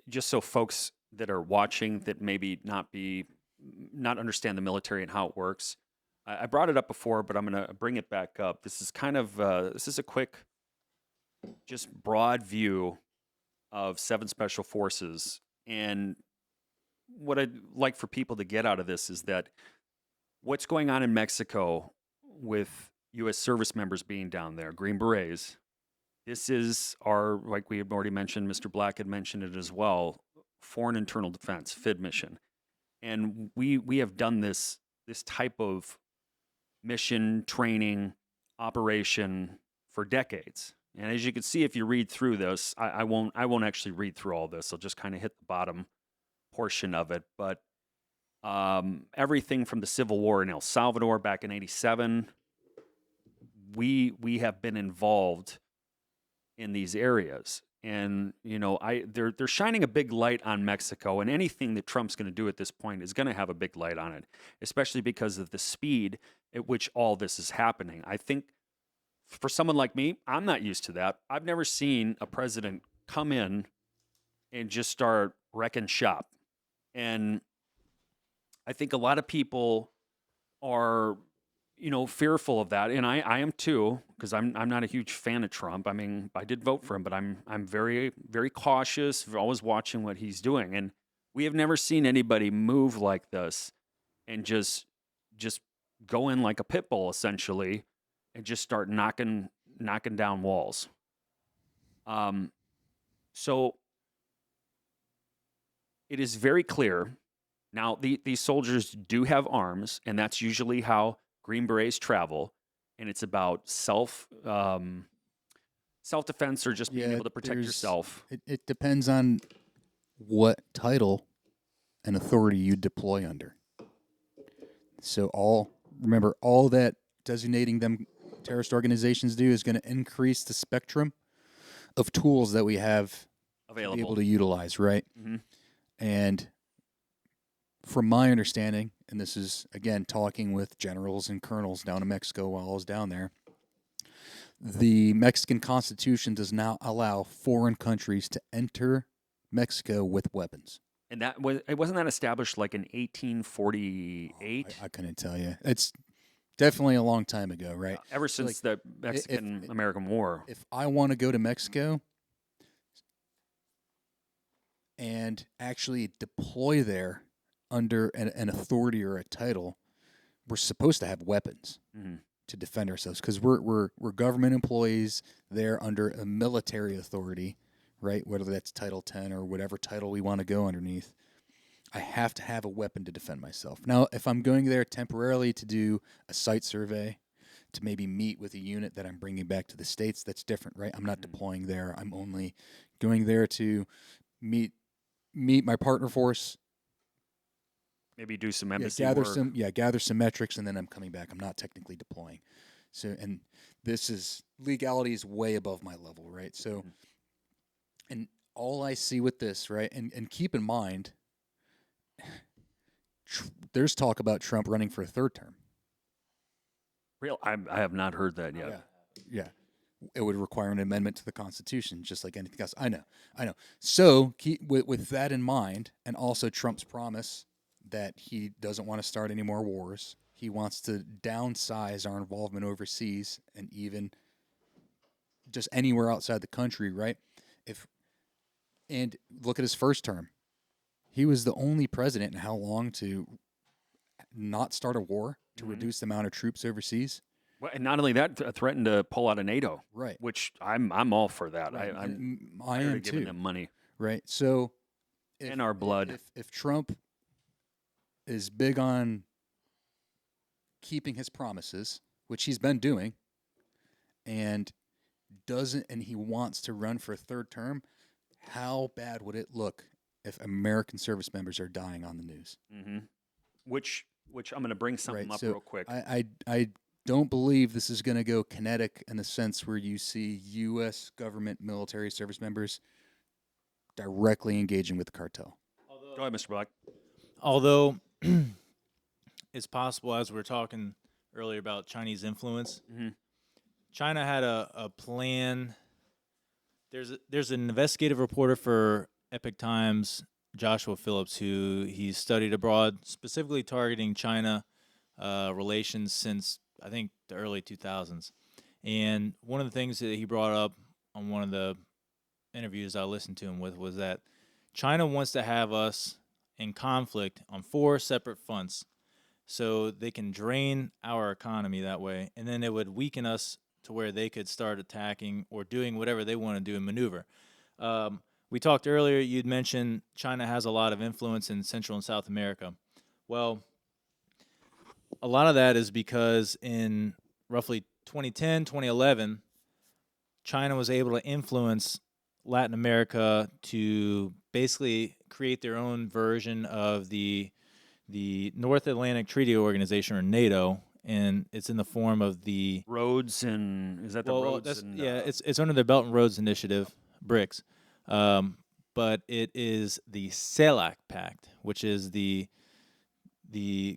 Speaker 4: just so folks that are watching that maybe not understand the military and how it works, I brought it up before, but I'm going to bring it back up. This is kind of this is a quick, just broad view of 7 Special Forces. And what I'd like for people to get out of this is that what's going on in Mexico with U.S. service members being down there, Green Berets, this is our, like we have already mentioned, Mr. Black had mentioned it as well, Foreign Internal Defense, FID mission. And we have done this type of mission, training, operation for decades. And as you can see, if you read through this, I won't actually read through all this. I'll just kind of hit the bottom portion of it. But everything from the Civil War in El Salvador back in '87, we have been involved in these areas. And, you know, they're shining a big light on Mexico, and anything that Trump's going to do at this point is going to have a big light on it, especially because of the speed at which all this is happening. I think for someone like me, I'm not used to that. I've never seen a president come in and just start wrecking shop. And I think a lot of people are, you know, fearful of that, and I am too, because I'm not a huge fan of Trump. I mean, I did vote for him, but I'm very, very cautious, always watching what he's doing. And we have never seen anybody move like this and just just go in like a pit bull essentially and just start knocking down walls. So it is very clear now. These soldiers do have arms, and that's usually how Green Berets travel. And it's about self-defense or just being able to protect yourself.
Speaker 5: It depends on what title and authority you deploy under. So remember, all that designating them terrorist organizations do is going to increase the spectrum of tools that we have
Speaker 4: available
Speaker 5: to be able to utilize, right?
Speaker 4: Mm-hmm.
Speaker 5: And from my understanding, and this is, again, talking with generals and colonels down in Mexico while I was down there, the Mexican Constitution does not allow foreign countries to enter Mexico with weapons.
Speaker 4: And wasn't that established like in 1848?
Speaker 5: I couldn't tell you. It's definitely a long time ago, right?
Speaker 4: Ever since the Mexican-American War.
Speaker 5: If I want to go to Mexico and actually deploy there under an authority or a title, we're supposed to have weapons to defend ourselves, because we're government employees there under a military authority, right? Whether that's Title 10 or whatever title we want to go underneath. I have to have a weapon to defend myself. Now, if I'm going there temporarily to do a site survey, to maybe meet with a unit that I'm bringing back to the States, that's different, right? I'm not deploying there. I'm only going there to meet my partner force.
Speaker 4: Maybe do some embassy
Speaker 5: gather
Speaker 4: work.
Speaker 5: Gather some metrics, and then I'm coming back. I'm not technically deploying. So, and legality is way above my level, right? So, and all I see with this, right, and keep in mind, there's talk about Trump running for a third term.
Speaker 4: Real? I have not heard that yet.
Speaker 5: Yeah. It would require an amendment to the Constitution, just like anything else. I know. So with that in mind, and also Trump's promise that he doesn't want to start any more wars. He wants to downsize our involvement overseas and even just anywhere outside the country, right? And look at his first term. He was the only president in how long to not start a war, to reduce the amount of troops overseas.
Speaker 4: Well, and not only that, threatened to pull out of NATO,
Speaker 5: right?
Speaker 4: Which I'm all for that.
Speaker 5: Right.
Speaker 4: I
Speaker 5: am
Speaker 4: giving
Speaker 5: too.
Speaker 4: them money,
Speaker 5: right? So,
Speaker 4: and our blood.
Speaker 5: If Trump is big on keeping his promises, which he's been doing, and he wants to run for a third term, how bad would it look if American service members are dying on the news?
Speaker 4: Mm-hmm. Which I'm going to bring something up real quick.
Speaker 5: I don't believe this is going to go kinetic in the sense where you see U.S. government military service members directly engaging with the cartel.
Speaker 4: Go ahead, Mr. Black.
Speaker 7: Although it's possible, as we were talking earlier about Chinese influence, China had a plan. There's an investigative reporter for Epoch Times, Joshua Phillips, who he's studied abroad, specifically targeting China relations since, I think, the early 2000s. And one of the things that he brought up on one of the interviews I listened to him with was that China wants to have us in conflict on 4 separate fronts so they can drain our economy that way, and then it would weaken us to where they could start attacking or doing whatever they want to do and maneuver. We talked earlier, you'd mentioned China has a lot of influence in Central and South America. Well, a lot of that is because in roughly 2010, 2011, China was able to influence Latin America to basically create their own version of the North Atlantic Treaty Organization, or NATO, and it's in the form of the
Speaker 4: roads, and is that the roads?
Speaker 7: It's under the Belt and Roads Initiative, BRICS, but it is the CELAC Pact, which is the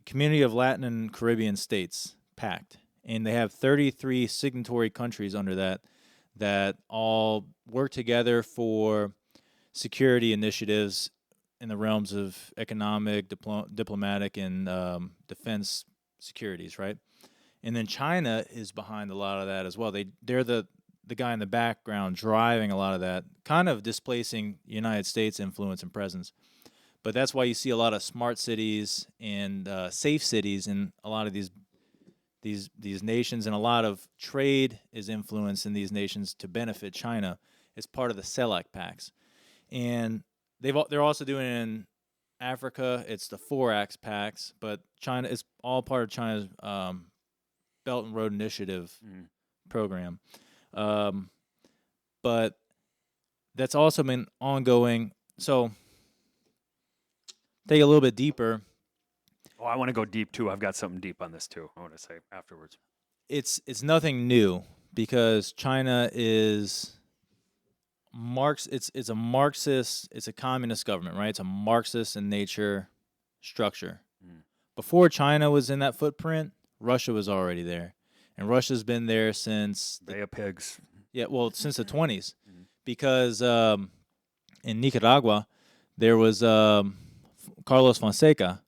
Speaker 7: Community of Latin and Caribbean States Pact, and they have 33 signatory countries under that all work together for security initiatives in the realms of economic, diplomatic, and defense securities, right? And then China is behind a lot of that as well. They're the guy in the background driving a lot of that, kind of displacing United States influence and presence. But that's why you see a lot of smart cities and safe cities in a lot of these nations, and a lot of trade is influenced in these nations to benefit China. It's part of the CELAC pacts, and they're also doing it in Africa. It's the 4-Acts pacts, but China is all part of China's Belt and Road Initiative program. But that's also been ongoing. So take a little bit deeper.
Speaker 4: Oh, I want to go deep too. I've got something deep on this too. I want to say afterwards.
Speaker 7: It's nothing new because China is it's a Marxist, it's a communist government, right? It's a Marxist in nature structure. Before China was in that footprint, Russia was already there. And Russia's been there since
Speaker 4: Bay of Pigs.
Speaker 7: Yeah, well, since the 20s. Because in Nicaragua there was Carlos Fonseca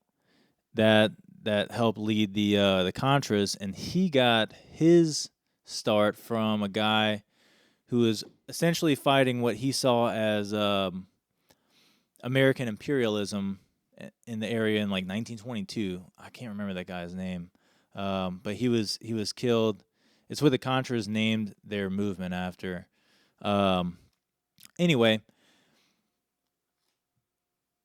Speaker 7: that helped lead the Contras, and he got his start from a guy who was essentially fighting what he saw as American imperialism in the area in like 1922. I can't remember that guy's name, but he was killed. It's what the Contras named their movement after. Anyway,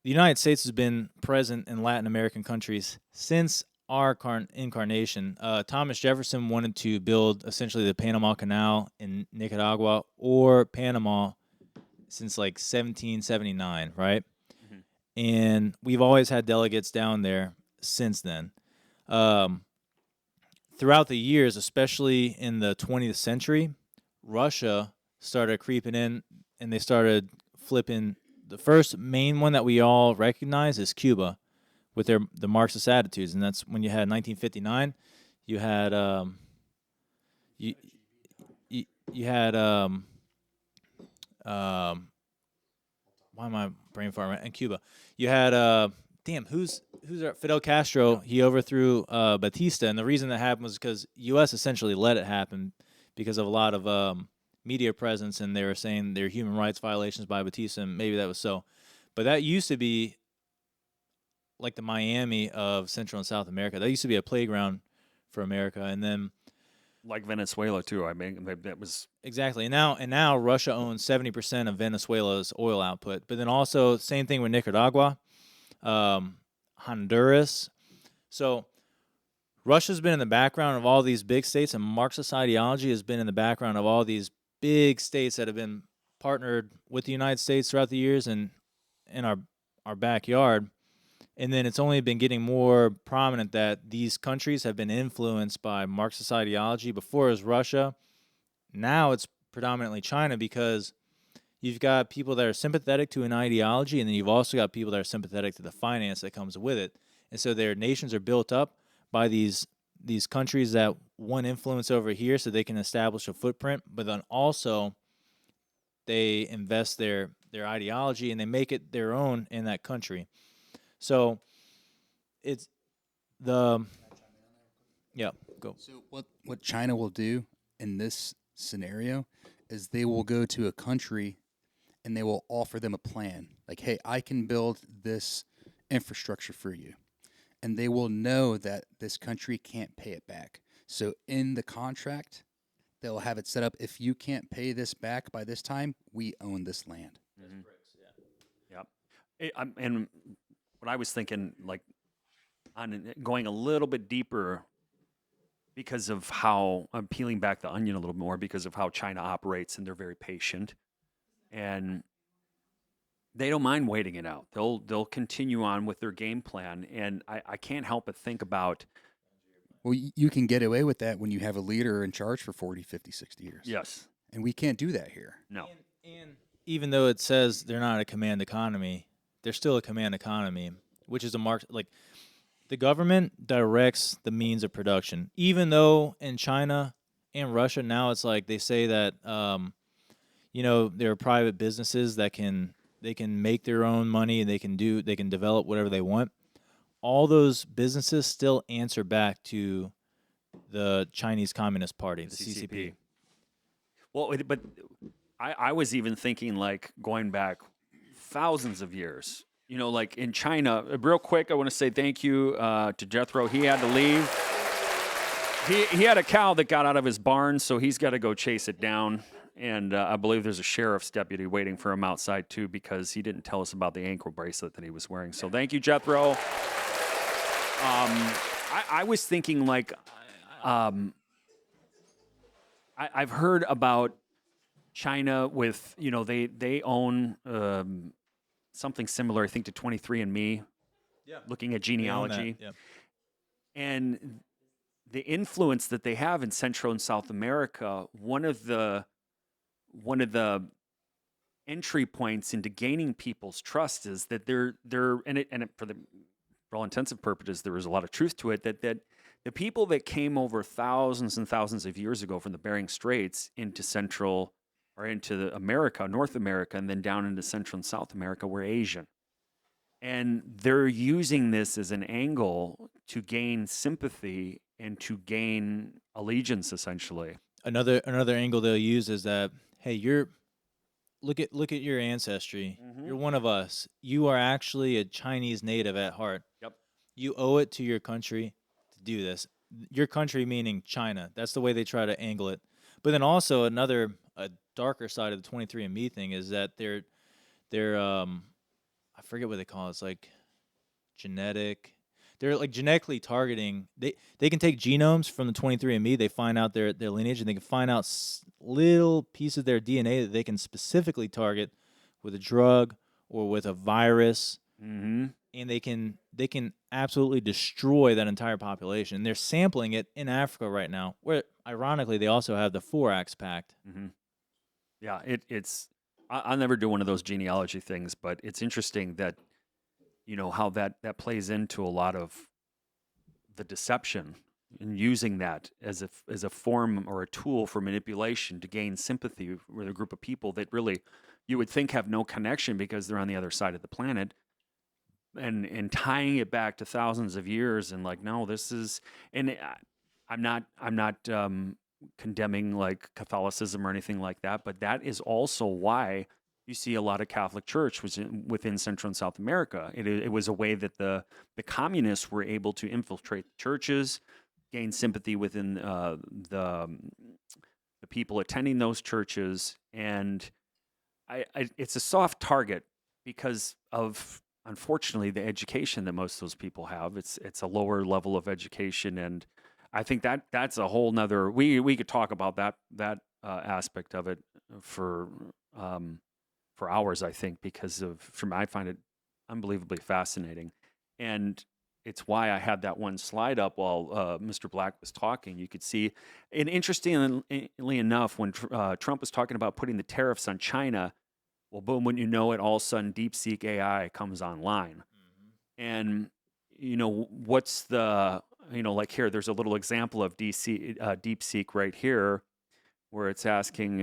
Speaker 7: the United States has been present in Latin American countries since our incarnation. Thomas Jefferson wanted to build essentially the Panama Canal in Nicaragua or Panama since like 1779, right? And we've always had delegates down there since then. Throughout the years, especially in the 20th century, Russia started creeping in, and they started flipping. The first main one that we all recognize is Cuba, with the Marxist attitudes, and that's when you had 1959. You had you had why am I brain farming? In Cuba, you had who's there? Fidel Castro. He overthrew Batista, and the reason that happened was because U.S. essentially let it happen because of a lot of media presence, and they were saying there were human rights violations by Batista, and maybe that was so. But that used to be like the Miami of Central and South America. That used to be a playground for America, and then
Speaker 4: like Venezuela too. I mean, that was
Speaker 7: exactly. And now Russia owns 70% of Venezuela's oil output. But then also same thing with Nicaragua, Honduras. So Russia's been in the background of all these big states, and Marxist ideology has been in the background of all these big states that have been partnered with the United States throughout the years and in our backyard. And then it's only been getting more prominent that these countries have been influenced by Marxist ideology. Before it was Russia. Now it's predominantly China, because you've got people that are sympathetic to an ideology, and then you've also got people that are sympathetic to the finance that comes with it. And so their nations are built up by these countries that want influence over here so they can establish a footprint, but then also they invest their ideology and they make it their own in that country. So it's go.
Speaker 5: So what China will do in this scenario is they will go to a country and they will offer them a plan. Like, hey, I can build this infrastructure for you. And they will know that this country can't pay it back. So in the contract, they'll have it set up, if you can't pay this back by this time, we own this land.
Speaker 4: And what I was thinking, like, on going a little bit deeper, because of how I'm peeling back the onion a little more, because of how China operates, and they're very patient, and they don't mind waiting it out. They'll continue on with their game plan, and I can't help but think about.
Speaker 5: Well, you can get away with that when you have a leader in charge for 40, 50, 60 years.
Speaker 4: Yes.
Speaker 5: And we can't do that here.
Speaker 4: No.
Speaker 7: And even though it says they're not a command economy, they're still a command economy, which is a mark. Like, the government directs the means of production. Even though in China and Russia now it's like they say that there are private businesses that they can make their own money and they can develop whatever they want. All those businesses still answer back to the Chinese Communist Party, the CCP.
Speaker 4: Well, but I was even thinking, like, going back thousands of years, like in China, real quick, I want to say thank you to Jethro. He had to leave. He had a cow that got out of his barn, so he's got to go chase it down. And I believe there's a sheriff's deputy waiting for him outside, too, because he didn't tell us about the ankle bracelet that he was wearing. So thank you, Jethro. I was thinking, like, I've heard about China with, they own something similar, I think, to 23andMe, looking at genealogy.
Speaker 7: Yeah.
Speaker 4: And the influence that they have in Central and South America, one of the entry points into gaining people's trust is that for all intents and purposes, there is a lot of truth to it, that the people that came over thousands and thousands of years ago from the Bering Straits into America, North America, and then down into Central and South America were Asian. And they're using this as an angle to gain sympathy and to gain allegiance, essentially.
Speaker 7: Another angle they'll use is that, hey, look at your ancestry.
Speaker 4: Mm-hmm.
Speaker 7: You're one of us. You are actually a Chinese native at heart.
Speaker 4: Yep.
Speaker 7: You owe it to your country to do this. Your country meaning China. That's the way they try to angle it. But then also a darker side of the 23andMe thing is that they're I forget what they call it. It's like genetic. They're like genetically targeting. They can take genomes from the 23andMe. They find out their lineage, and they can find out little pieces of their DNA that they can specifically target with a drug or with a virus.
Speaker 4: Mm-hmm.
Speaker 7: And they can absolutely destroy that entire population. And they're sampling it in Africa right now, where ironically they also have the 4-Axe Pact.
Speaker 4: Mm-hmm. Yeah, it's. I'll never do one of those genealogy things, but it's interesting that, how that plays into a lot of the deception and using that as a form or a tool for manipulation to gain sympathy with a group of people that really you would think have no connection because they're on the other side of the planet, and tying it back to thousands of years and like, no, this is, and I'm not condemning like Catholicism or anything like that, but that is also why you see a lot of Catholic Church within Central and South America. It was a way that the communists were able to infiltrate the churches, gain sympathy within the people attending those churches, and it's a soft target because of, unfortunately, the education that most of those people have. It's a lower level of education, and I think that's a whole nother. We could talk about that aspect of it for hours. I think because I find it unbelievably fascinating, and it's why I had that one slide up while Mr. Black was talking. You could see, and interestingly enough, when Trump was talking about putting the tariffs on China, well, boom, when you know it, all of a sudden DeepSeek AI comes online, and what's the like here, there's a little example of DeepSeek right here, where it's asking,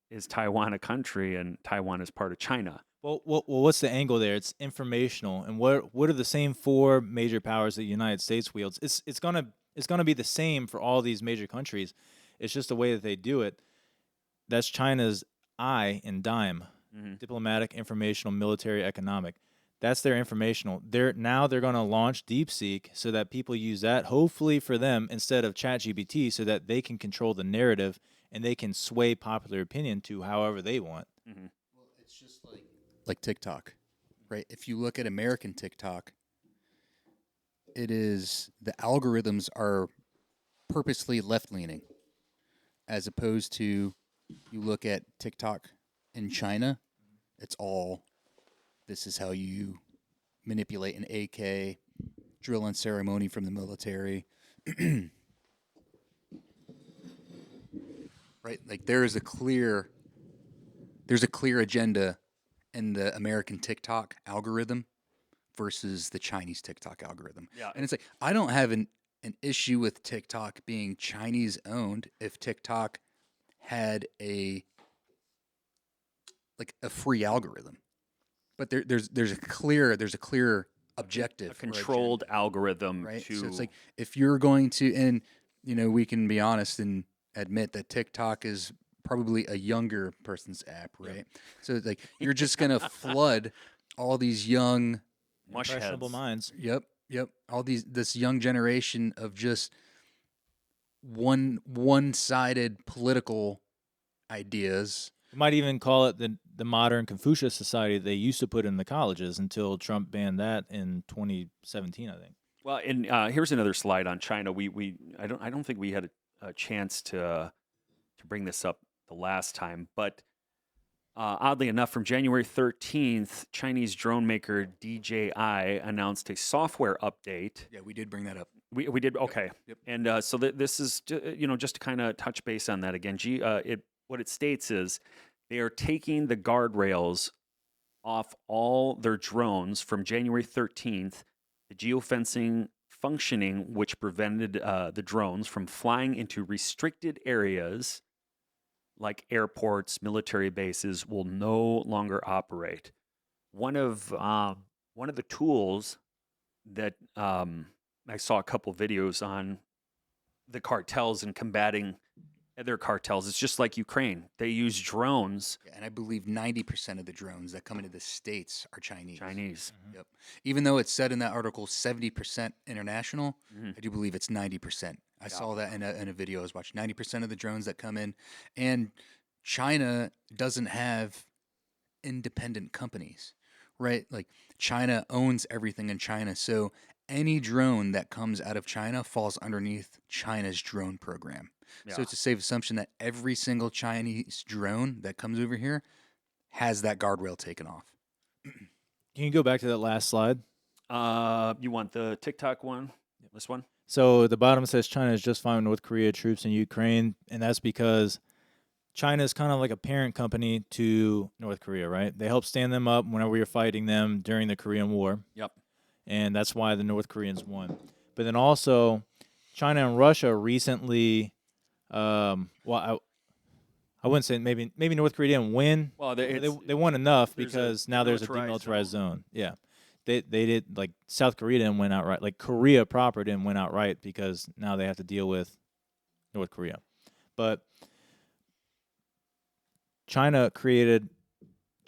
Speaker 4: is Taiwan a country, and Taiwan is part of China.
Speaker 7: Well, what's the angle there? It's informational, and what are the same 4 major powers that the United States wields? It's gonna be the same for all these major countries. It's just the way that they do it. That's China's I in dime, diplomatic, informational, military, economic. That's their informational. They're going to launch DeepSeek so that people use that, hopefully for them, instead of ChatGPT, so that they can control the narrative and they can sway popular opinion to however they want.
Speaker 4: Mm-hmm.
Speaker 5: Well, it's just like TikTok, right? If you look at American TikTok, the algorithms are purposely left-leaning, as opposed to you look at TikTok in China, it's all, this is how you manipulate an AK, drill and ceremony from the military. Right? Like there's a clear agenda in the American TikTok algorithm versus the Chinese TikTok algorithm.
Speaker 4: Yeah.
Speaker 5: And it's like, I don't have an issue with TikTok being Chinese owned if TikTok had a free algorithm. But there's a clear objective,
Speaker 4: a controlled algorithm,
Speaker 5: right?
Speaker 4: to.
Speaker 5: So it's like, if you're going to, and we can be honest and admit that TikTok is probably a younger person's app, right? So it's like, you're just gonna flood all these young,
Speaker 4: Mush
Speaker 7: Impressionable
Speaker 4: heads.
Speaker 7: minds.
Speaker 5: yep, all this young generation of just one-sided political ideas.
Speaker 7: You might even call it the modern Confucius Society they used to put in the colleges until Trump banned that in 2017, I think.
Speaker 4: Well, and here's another slide on China. I don't think we had a chance to bring this up the last time, but oddly enough, from January 13th, Chinese drone maker DJI announced a software update.
Speaker 5: Yeah, we did bring that up.
Speaker 4: We did okay,
Speaker 5: Yep.
Speaker 4: and so this is just to kind of touch base on that again. What it states is they are taking the guardrails off all their drones from January 13th. The geofencing functioning, which prevented the drones from flying into restricted areas like airports, military bases, will no longer operate. One of the tools that I saw a couple videos on the cartels and combating other cartels. It's just like Ukraine. They use drones.
Speaker 5: Yeah, and I believe 90% of the drones that come into the States are Chinese.
Speaker 4: Mm-hmm.
Speaker 5: Yep. Even though it said in that article 70% international,
Speaker 4: Mm-hmm.
Speaker 5: I do believe it's 90%. I saw that in a video I was watching. 90% of the drones that come in, and China doesn't have independent companies, right? Like China owns everything in China, so any drone that comes out of China falls underneath China's drone program. So
Speaker 4: Yeah.
Speaker 5: it's a safe assumption that every single Chinese drone that comes over here has that guardrail taken off.
Speaker 7: Can you go back to that last slide?
Speaker 4: You want the TikTok one? This one?
Speaker 7: So at the bottom says China is just fine with North Korea troops in Ukraine, and that's because China is kind of like a parent company to North Korea, right? They help stand them up whenever you're fighting them during the Korean War.
Speaker 4: Yep.
Speaker 7: And that's why the North Koreans won. But then also, China and Russia recently, I wouldn't say maybe North Korea didn't win.
Speaker 4: Well,
Speaker 7: They won enough
Speaker 4: there's
Speaker 7: because
Speaker 4: a
Speaker 7: now there's a
Speaker 4: demilitarized
Speaker 7: demilitarized zone. Yeah, they did, like South Korea didn't win outright. Like Korea proper didn't win outright because now they have to deal with North Korea. But China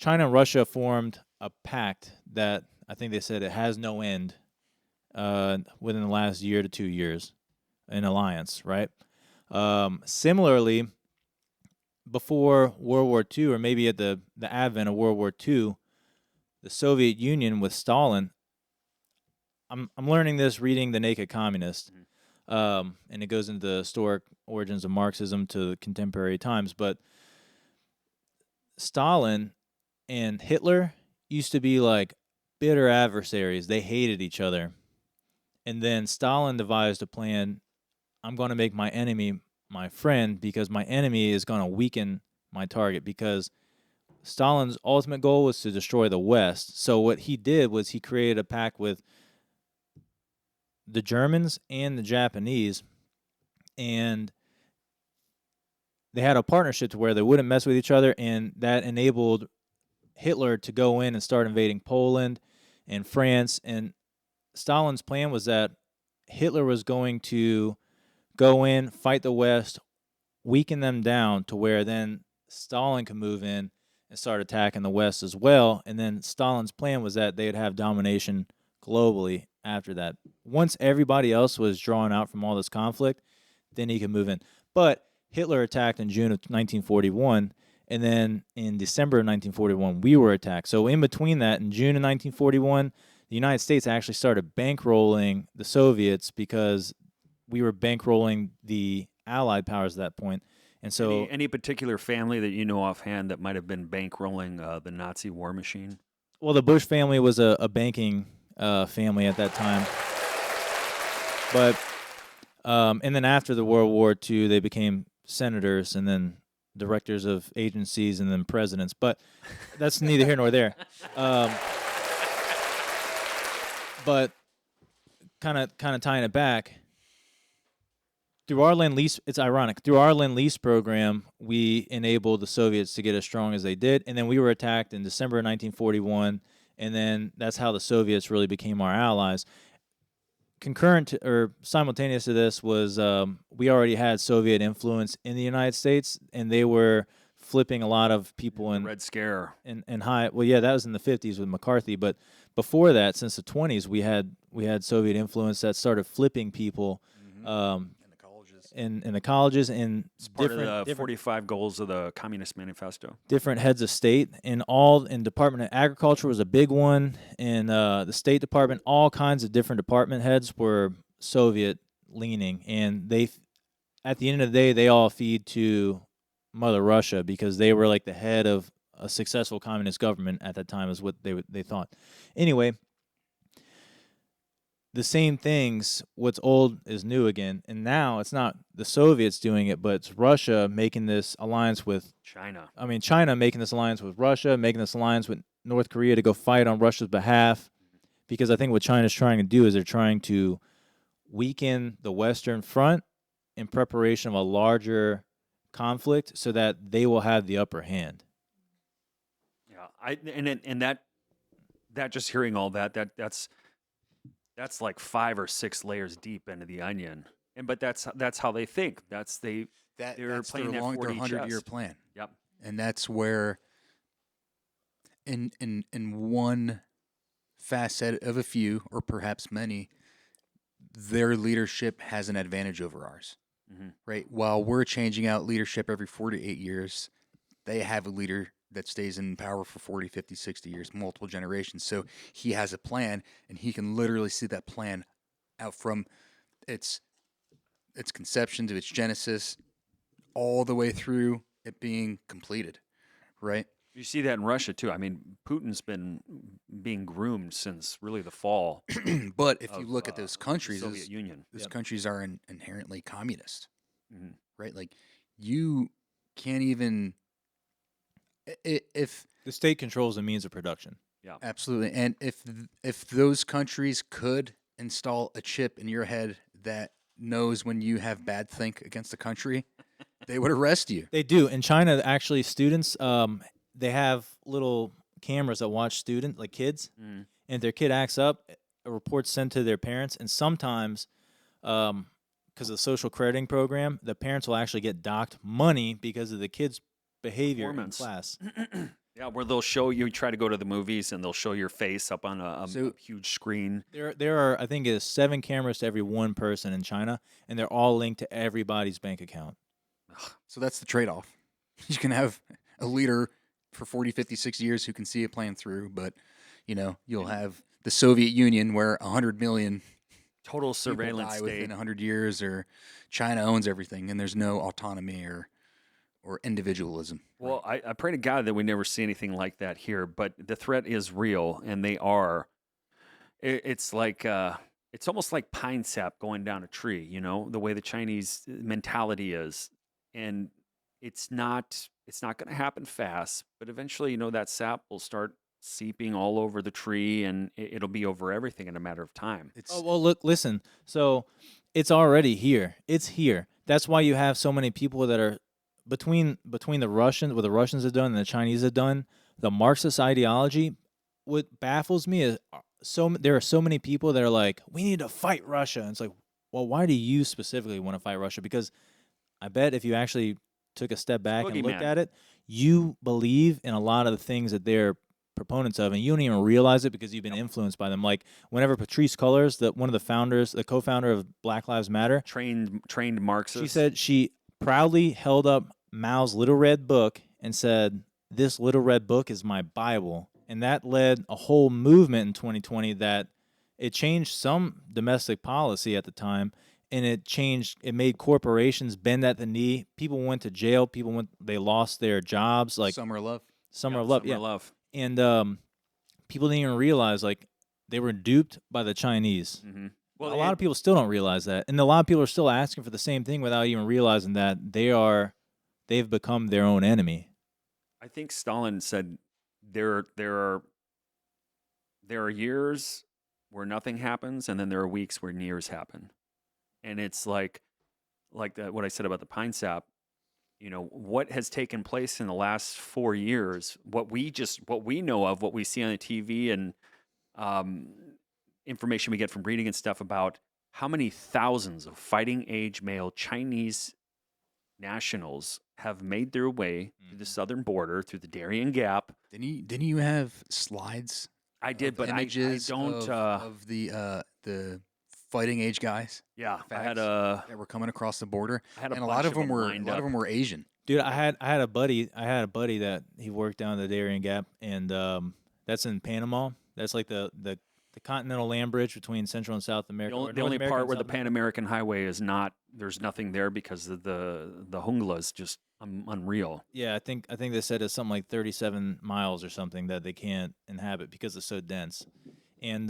Speaker 7: and Russia formed a pact that I think they said it has no end within the last year to 2 years, an alliance, right? Similarly, before World War II, or maybe at the advent of World War II, the Soviet Union with Stalin, I'm learning this reading The Naked Communist, and it goes into the historic origins of Marxism to the contemporary times, but Stalin and Hitler used to be like bitter adversaries. They hated each other. And then Stalin devised a plan. I'm going to make my enemy my friend because my enemy is going to weaken my target, because Stalin's ultimate goal was to destroy the West. So what he did was he created a pact with the Germans and the Japanese, and they had a partnership to where they wouldn't mess with each other, and that enabled Hitler to go in and start invading Poland and France. And Stalin's plan was that Hitler was going to go in, fight the West, weaken them down to where then Stalin could move in and start attacking the West as well. And then Stalin's plan was that they'd have domination globally after that. Once everybody else was drawn out from all this conflict, then he could move in. But Hitler attacked in June of 1941, and then in December of 1941, we were attacked. So in between that, in June of 1941, the United States actually started bankrolling the Soviets because we were bankrolling the Allied powers at that point. And so,
Speaker 4: any particular family that you know offhand that might have been bankrolling the Nazi war machine?
Speaker 7: well, the Bush family was a banking family at that time. But and then after the World War II, they became senators and then directors of agencies and then presidents. But that's neither here nor there. But kind of tying it back, through our Lend-Lease, it's ironic. Through our Lend-Lease program, we enabled the Soviets to get as strong as they did, and then we were attacked in December of 1941, and then that's how the Soviets really became our allies. Concurrent or simultaneous to this was we already had Soviet influence in the United States, and they were flipping a lot of people in
Speaker 4: Red Scare.
Speaker 7: in high. Well, yeah, that was in the 50s with McCarthy, but before that, since the 20s, we had Soviet influence that started flipping people in the colleges and
Speaker 4: It's part
Speaker 7: different
Speaker 4: of the 45 goals of the Communist Manifesto.
Speaker 7: different heads of state, and all in Department of Agriculture was a big one, and the State Department, all kinds of different department heads were Soviet leaning, and they, at the end of the day, they all feed to Mother Russia because they were like the head of a successful communist government at that time, is what they thought. Anyway, the same things, what's old is new again, and now it's not the Soviets doing it, but it's Russia making this alliance with
Speaker 4: China.
Speaker 7: I mean, China making this alliance with Russia, making this alliance with North Korea to go fight on Russia's behalf, because I think what China's trying to do is they're trying to weaken the Western Front in preparation of a larger conflict so that they will have the upper hand.
Speaker 4: Yeah, and that just hearing all that's like 5 or 6 layers deep into the onion. But that's how they think. That's they're playing
Speaker 5: their
Speaker 4: that 4D
Speaker 5: 100-year
Speaker 4: chess.
Speaker 5: plan.
Speaker 4: Yep.
Speaker 5: And that's where, in one facet of a few, or perhaps many, their leadership has an advantage over ours.
Speaker 4: Mm-hmm.
Speaker 5: Right? While we're changing out leadership every 4 to 8 years, they have a leader that stays in power for 40, 50, 60 years, multiple generations. So he has a plan, and he can literally see that plan out from its conception to its genesis, all the way through it being completed, right?
Speaker 4: You see that in Russia too. I mean, Putin's been being groomed since really the fall.
Speaker 5: But if you
Speaker 4: of,
Speaker 5: look at those countries,
Speaker 4: the Soviet Union,
Speaker 5: those countries are inherently communist,
Speaker 4: Mhm.
Speaker 5: right? Like, you can't even if
Speaker 7: The state controls the means of production.
Speaker 4: Yeah,
Speaker 5: absolutely, and if those countries could install a chip in your head that knows when you have bad think against the country, they would arrest you.
Speaker 7: They do. In China, actually, students, they have little cameras that watch students, like kids, and if their kid acts up, a report's sent to their parents, and sometimes, because of the social crediting program, the parents will actually get docked money because of the kid's behavior in class.
Speaker 4: Yeah, where they'll show you try to go to the movies and they'll show your face up on a
Speaker 5: So-
Speaker 4: huge screen.
Speaker 7: There are, I think, it is 7 cameras to every one person in China, and they're all linked to everybody's bank account.
Speaker 5: So that's the trade-off. You can have a leader for 40, 50, 60 years who can see it playing through, but you'll have the Soviet Union where 100 million
Speaker 4: Total
Speaker 5: people
Speaker 4: surveillance
Speaker 5: die
Speaker 4: state.
Speaker 5: within 100 years, or China owns everything and there's no autonomy or individualism.
Speaker 4: Well, I pray to God that we never see anything like that here, but the threat is real, and they are. It's like it's almost like pine sap going down a tree. The way the Chinese mentality is, and it's not going to happen fast, but eventually, that sap will start seeping all over the tree, and it'll be over everything in a matter of time.
Speaker 7: Oh, well, look, listen. So it's already here. It's here. That's why you have so many people that are between the Russians, what the Russians have done and the Chinese have done. The Marxist ideology. What baffles me is there are so many people that are like, we need to fight Russia. And it's like, well, why do you specifically want to fight Russia? Because I bet if you actually took a step back and looked at it, you believe in a lot of the things that they're proponents of, and you don't even realize it because you've been influenced by them. Like whenever Patrisse Cullors, one of the founders, the co-founder of Black Lives Matter,
Speaker 4: trained Marxist,
Speaker 7: she said she proudly held up Mao's Little Red Book and said, "This Little Red Book is my Bible." And that led a whole movement in 2020 that it changed some domestic policy at the time, and it made corporations bend at the knee. People went to jail. They lost their jobs. Like
Speaker 5: Summer of Love.
Speaker 7: Summer of Love.
Speaker 4: Summer
Speaker 7: Yeah.
Speaker 4: of Love.
Speaker 7: And people didn't even realize, like, they were duped by the Chinese.
Speaker 4: Mm-hmm.
Speaker 7: Well, a lot of people still don't realize that, and a lot of people are still asking for the same thing without even realizing that they've become their own enemy.
Speaker 4: I think Stalin said there are years where nothing happens, and then there are weeks where years happen, and it's like what I said about the pine sap. What has taken place in the last 4 years, what we know of, what we see on the TV, and information we get from reading and stuff about how many thousands of fighting age male Chinese nationals have made their way through the southern border, through the Darien Gap.
Speaker 5: Didn't you have slides?
Speaker 4: I did, but I
Speaker 5: Images
Speaker 4: don't.
Speaker 5: of the fighting age guys.
Speaker 4: Yeah, I had
Speaker 5: facts that were coming across the border,
Speaker 4: I had a
Speaker 5: and a
Speaker 4: bunch
Speaker 5: lot of
Speaker 4: of 'em
Speaker 5: them were
Speaker 4: lined up.
Speaker 5: Asian.
Speaker 7: Dude, I had a buddy that he worked down the Darien Gap, and that's in Panama. That's like the continental land bridge between Central and South America.
Speaker 4: The only part where the Pan American Highway is not, there's nothing there because of the jungla is just unreal.
Speaker 7: Yeah, I think they said it's something like 37 miles or something that they can't inhabit because it's so dense. And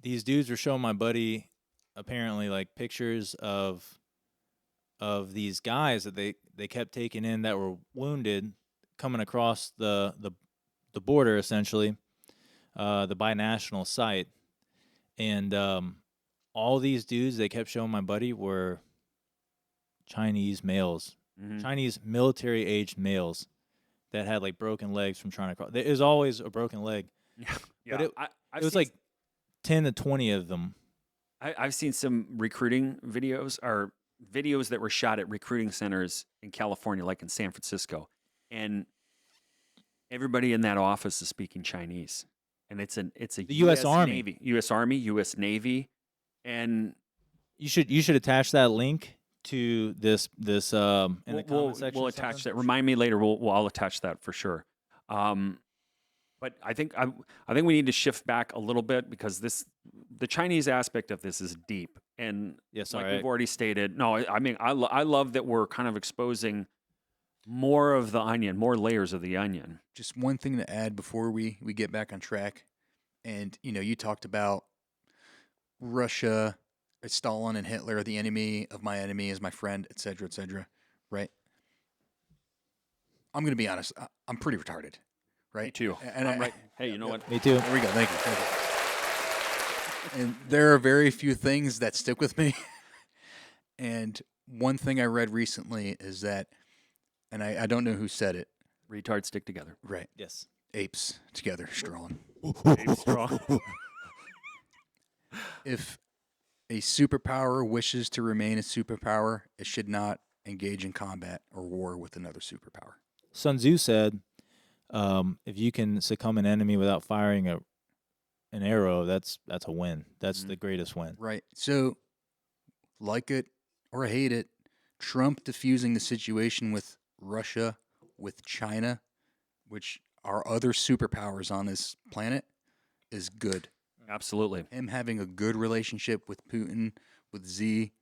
Speaker 7: these dudes were showing my buddy apparently like pictures of these guys that they kept taking in that were wounded coming across the border essentially, the binational site, and all these dudes they kept showing my buddy were Chinese males, Chinese military aged males that had like broken legs from trying to cross. There is always a broken leg,
Speaker 4: Yeah,
Speaker 7: but it was like 10 to 20 of them.
Speaker 4: I've seen some recruiting videos or videos that were shot at recruiting centers in California, like in San Francisco, and everybody in that office is speaking Chinese, and it's a
Speaker 7: The U.S. Army.
Speaker 4: Navy, U.S. Army, U.S. Navy, and
Speaker 7: You should attach that link to this in the comment section.
Speaker 4: We'll attach that. Remind me later. I'll attach that for sure. But I think we need to shift back a little bit because the Chinese aspect of this is deep, and
Speaker 7: Yes,
Speaker 4: like
Speaker 7: all right.
Speaker 4: we've already stated. No, I mean I love that we're kind of exposing more of the onion, more layers of the onion.
Speaker 5: Just one thing to add before we get back on track, and you talked about Russia, Stalin, and Hitler. The enemy of my enemy is my friend, etc., etc. Right? I'm gonna be honest. I'm pretty retarded. Right?
Speaker 4: Me too.
Speaker 5: And
Speaker 4: I'm right. Hey, you know what?
Speaker 7: Me too.
Speaker 5: There we go. Thank you. And there are very few things that stick with me. And one thing I read recently is that, and I don't know who said it.
Speaker 4: Retards stick together.
Speaker 5: Right.
Speaker 7: Yes.
Speaker 5: Apes together, strong.
Speaker 4: Ape strong.
Speaker 5: If a superpower wishes to remain a superpower, it should not engage in combat or war with another superpower.
Speaker 7: Sun Tzu said, if you can succumb an enemy without firing an arrow, that's a win. That's the greatest win.
Speaker 5: Right. So, like it or hate it, Trump diffusing the situation with Russia, with China, which are other superpowers on this planet, is good.
Speaker 4: Absolutely.
Speaker 5: Him having a good relationship with Putin, with Xi,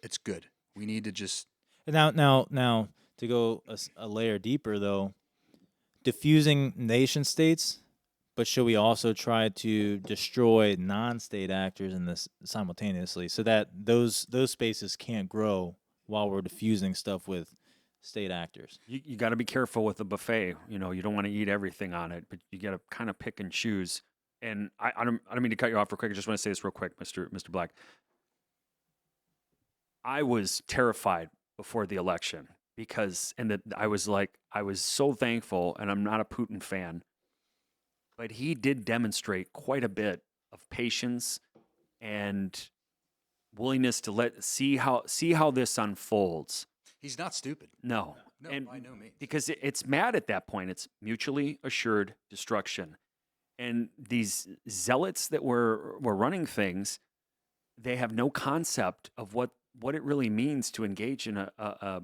Speaker 5: it's good. We need to just
Speaker 7: Now to go a layer deeper though, diffusing nation states, but should we also try to destroy non-state actors in this simultaneously so that those spaces can't grow while we're diffusing stuff with state actors?
Speaker 4: You got to be careful with the buffet. You don't want to eat everything on it, but you got to kind of pick and choose. And I don't mean to cut you off real quick. I just want to say this real quick, Mr. Black. I was terrified before the election I was so thankful, and I'm not a Putin fan, but he did demonstrate quite a bit of patience and willingness to see how this unfolds.
Speaker 5: He's not stupid.
Speaker 4: No,
Speaker 5: No, by no means.
Speaker 4: because it's mad at that point. It's mutually assured destruction. And these zealots that were running things, they have no concept of what it really means to engage in a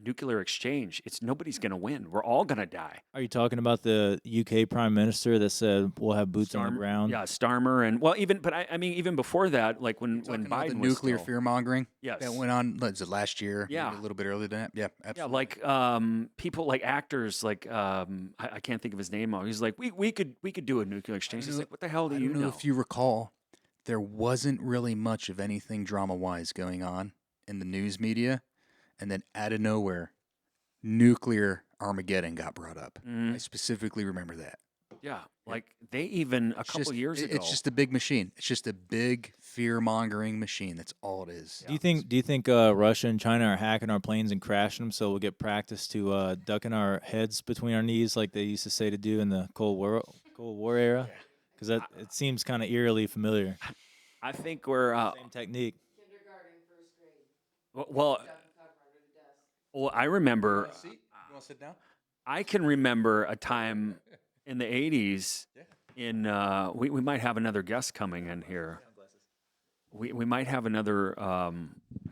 Speaker 4: nuclear exchange. Nobody's going to win. We're all going to die.
Speaker 7: Are you talking about the UK Prime Minister that said we'll have boots on the ground?
Speaker 4: Yeah, Starmer, and even before that, like when
Speaker 5: Talking about
Speaker 4: Biden
Speaker 5: the
Speaker 4: was
Speaker 5: nuclear
Speaker 4: still,
Speaker 5: fear mongering
Speaker 4: Yes.
Speaker 5: that went on, was it last year?
Speaker 4: Yeah.
Speaker 5: Maybe a little bit earlier than that. Yeah,
Speaker 4: yeah,
Speaker 5: absolutely.
Speaker 4: like people like actors like I can't think of his name now. He's like we could do a nuclear exchange. It's like, what the hell do
Speaker 5: I
Speaker 4: you
Speaker 5: don't know
Speaker 4: know?
Speaker 5: if you recall, there wasn't really much of anything drama-wise going on in the news media, and then out of nowhere, nuclear Armageddon got brought up. I specifically remember that.
Speaker 4: Yeah, like they even a couple years ago.
Speaker 5: It's just a big machine. It's just a big fear-mongering machine. That's all it is.
Speaker 7: Do you think Russia and China are hacking our planes and crashing them so we'll get practice to ducking our heads between our knees like they used to say to do in the Cold War era? Because it seems kind of eerily familiar.
Speaker 4: I think we're
Speaker 7: Same technique.
Speaker 2: Kindergarten, first grade.
Speaker 4: well. Well, I remember.
Speaker 5: You want to sit down?
Speaker 4: I can remember a time in the '80s. We might have another guest coming in here. We might have another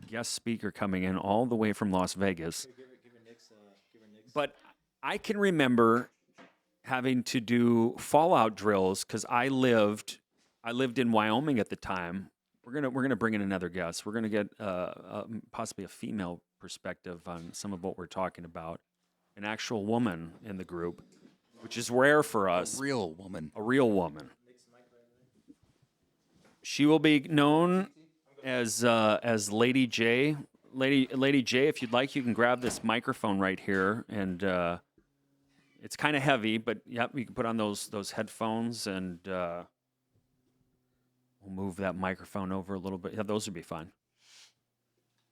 Speaker 4: guest speaker coming in all the way from Las Vegas. But I can remember having to do fallout drills because I lived in Wyoming at the time. We're gonna bring in another guest. We're gonna get possibly a female perspective on some of what we're talking about. An actual woman in the group, which is rare for us.
Speaker 5: A real woman.
Speaker 4: A real woman. She will be known as Lady J. Lady J, if you'd like, you can grab this microphone right here, and it's kind of heavy, but yep, you can put on those headphones, and we'll move that microphone over a little bit. Yeah, those would be fine.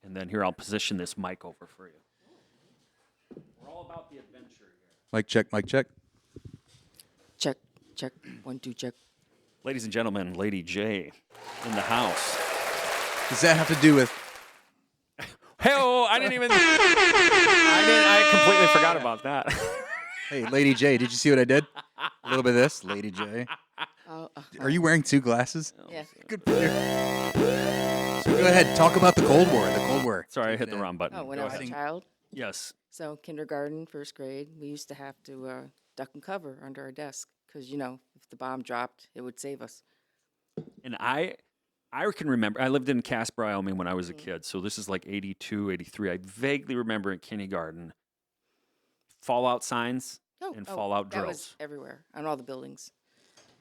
Speaker 4: And then here, I'll position this mic over for you. We're all about the adventure here.
Speaker 5: Mic check, mic check.
Speaker 10: Check, check, 1, 2, check.
Speaker 4: Ladies and gentlemen, Lady J in the house.
Speaker 5: Does that have to do with?
Speaker 4: Hey-oh, I completely forgot about that.
Speaker 5: Hey, Lady J, did you see what I did? A little bit of this, Lady J. Are you wearing 2 glasses?
Speaker 10: Yeah.
Speaker 5: Good for you. So go ahead, talk about the Cold War. The Cold War.
Speaker 4: Sorry, I hit the wrong button.
Speaker 10: Oh, when
Speaker 4: Go
Speaker 10: I was
Speaker 4: ahead.
Speaker 10: a child,
Speaker 4: Yes.
Speaker 10: so kindergarten, first grade, we used to have to duck and cover under our desk because, if the bomb dropped, it would save us.
Speaker 4: And I can remember, I lived in Casper, Wyoming when I was a kid, so this is like 82, 83. I vaguely remember in kindergarten, fallout signs and fallout
Speaker 10: that
Speaker 4: drills.
Speaker 10: was everywhere on all the buildings.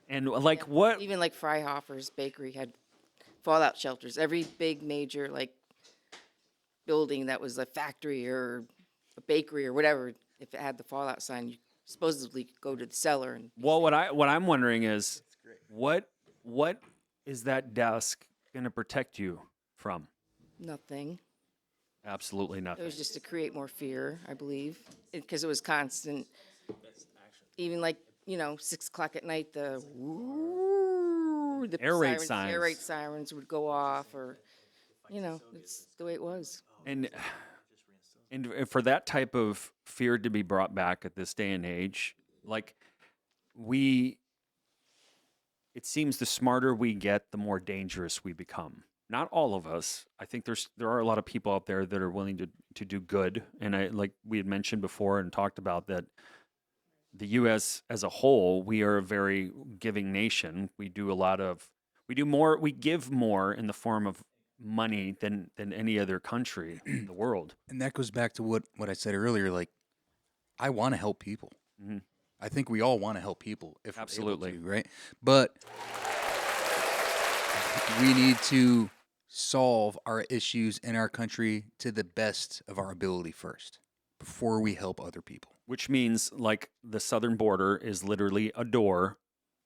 Speaker 4: And like what?
Speaker 10: Even like Freihofer's bakery had fallout shelters. Every big major building that was a factory or a bakery or whatever, if it had the fallout sign, you supposedly could go to the cellar and.
Speaker 4: Well, what I'm wondering is, what is that desk going to protect you from?
Speaker 10: Nothing.
Speaker 4: Absolutely
Speaker 10: It
Speaker 4: nothing.
Speaker 10: was just to create more fear, I believe, because it was constant. Even 6 o'clock at night, the
Speaker 4: Air raid
Speaker 10: air raid
Speaker 4: signs.
Speaker 10: sirens would go off, or it's the way it was.
Speaker 4: And for that type of fear to be brought back at this day and age, it seems the smarter we get, the more dangerous we become. Not all of us. I think there are a lot of people out there that are willing to do good. And like we had mentioned before and talked about that the U.S. as a whole, we are a very giving nation. We give more in the form of money than any other country in the world.
Speaker 5: And that goes back to what I said earlier. Like, I want to help people.
Speaker 4: Mm-hmm.
Speaker 5: I think we all want to help people if
Speaker 4: Absolutely.
Speaker 5: we're able to, right? But we need to solve our issues in our country to the best of our ability first before we help other people.
Speaker 4: Which means, like, the southern border is literally a door,